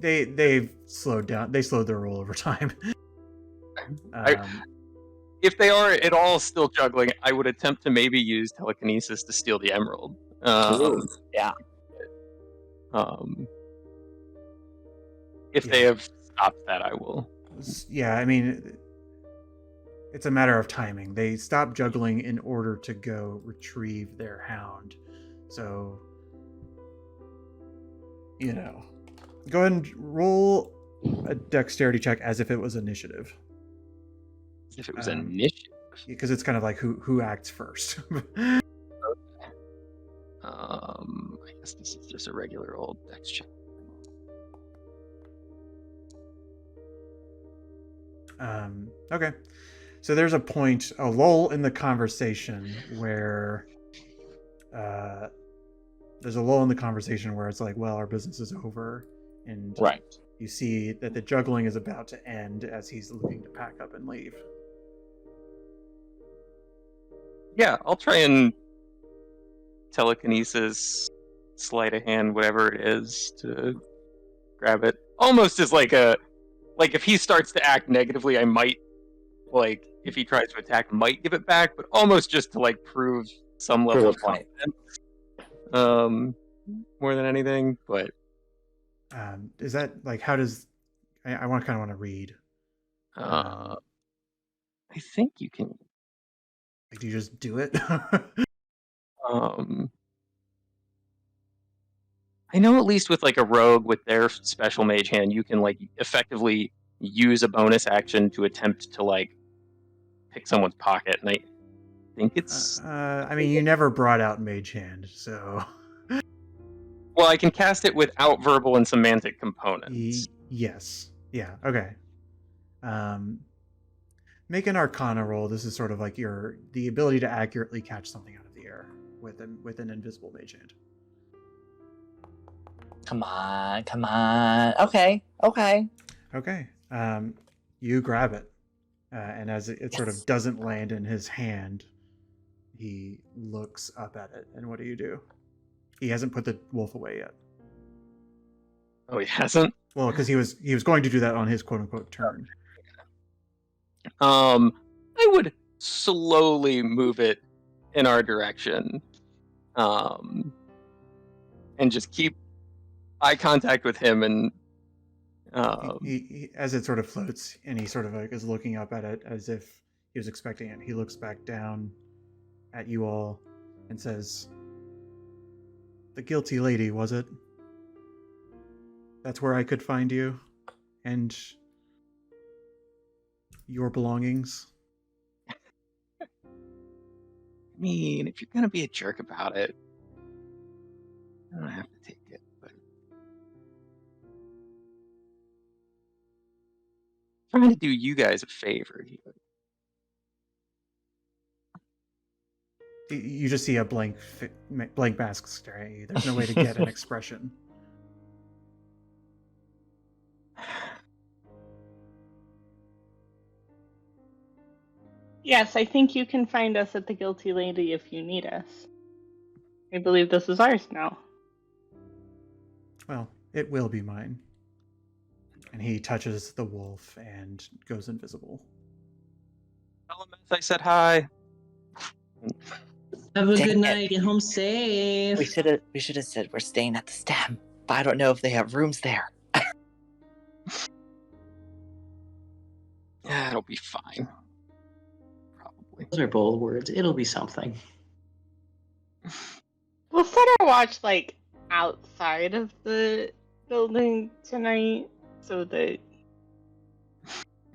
They've slowed down. They slowed their roll over time. If they are at all still juggling, I would attempt to maybe use telekinesis to steal the emerald. Yeah. If they have stopped that, I will. Yeah, I mean, it's a matter of timing. They stop juggling in order to go retrieve their hound. So, go ahead and roll a dexterity check as if it was initiative. If it was initiative. Because it's kind of like who acts first. I guess this is just a regular old dex check. Okay. So there's a lull in the conversation where it's like, well, our business is over. And right. You see that the juggling is about to end as he's looking to pack up and leave. Yeah, I'll try and telekinesis, sleight of hand, whatever it is, to grab it. Almost as like if he starts to act negatively, I might, if he tries to attack, might give it back, but almost just to prove some level of confidence. More than anything, but is that how does I want to read? I think you can. Do you just do it? Um, I know at least with like a rogue with their special mage hand, you can like effectively use a bonus action to attempt to like pick someone's pocket, and I think it's I mean, you never brought out Mage Hand, so. well, I can cast it without verbal and semantic components. Yes. Yeah. Okay. Make an Arcana roll. This is sort of like the ability to accurately catch something out of the air with an invisible Mage Hand. Come on, come on. Okay, okay. Okay. You grab it, and as it sort of Yes. doesn't land in his hand, he looks up at it. And what do? He hasn't put the wolf away yet. Oh, he hasn't. Well, because he was going to do that on his quote unquote turn. I would slowly move it in our direction, and just keep eye contact with him. And He as it sort of floats, and he sort of like is looking up at it as if he was expecting it. He looks back down at you all and says, "The guilty lady, was it? That's where I could find you, and your belongings." I mean, if you're gonna be a jerk about it, I don't have to take it. But trying to do you guys a favor here. You just see a blank mask staring at you. There's no way to get an expression. Yes, I think you can find us at the Guilty Lady if you need us. I believe this is ours now. Well, it will be mine. And he touches the wolf and goes invisible. Tell him I said hi. Have a Dang good it. night. Get home safe. We should have said we're staying at the stem, but I don't know if they have rooms there. Yeah, it'll be fine. Probably. Those are bold words. It'll be something. We'll set our watch like outside of the building tonight so that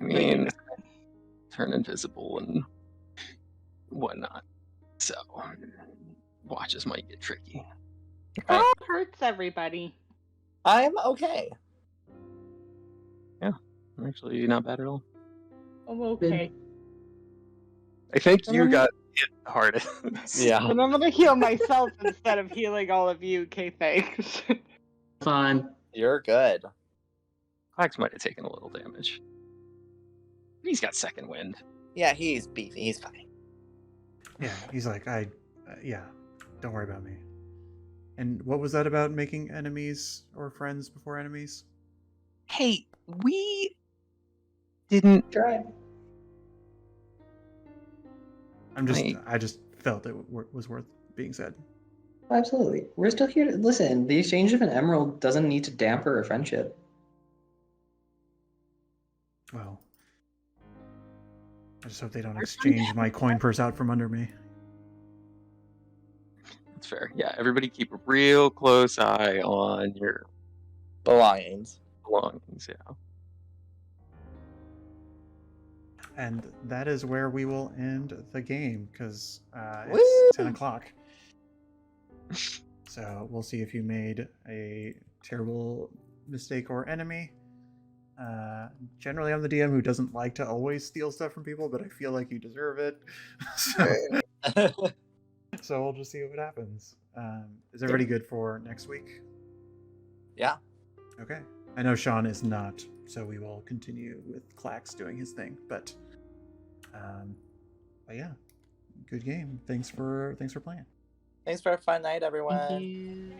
I mean, turn invisible and whatnot. So, watches might get tricky. oh, it hurts everybody. I'm okay. Actually, not bad at all. I'm okay. I think you Remember- got hit hardest. Yeah. And I'm gonna heal myself instead of healing all of you. Okay, thanks. Fine. You're good. Quax might have taken a little damage. He's got second wind. Yeah, he's beefy. He's fine. Yeah, he's like, yeah, don't worry about me. And what was that about making enemies or friends before enemies? Hey, we didn't. Try. I just felt it was worth being said. Absolutely. We're still here to listen. The exchange of an emerald doesn't need to damper a friendship. Well, I just hope they don't exchange my coin purse out from under me. That's fair. Yeah, everybody keep a real close eye on your Belongings. belongings. Yeah. And that is where we will end the game, because Woo! it's 10 o'clock. So we'll see if you made a terrible mistake or enemy. Generally, I'm the DM who doesn't like to always steal stuff from people, but I feel like you deserve it. So we'll just see what happens. Is everybody good for next week? Yeah. Okay. I know Sean is not, so we will continue with Clax doing his thing. But yeah, good game. Thanks for playing. Thanks for a fun night, everyone. Thank you.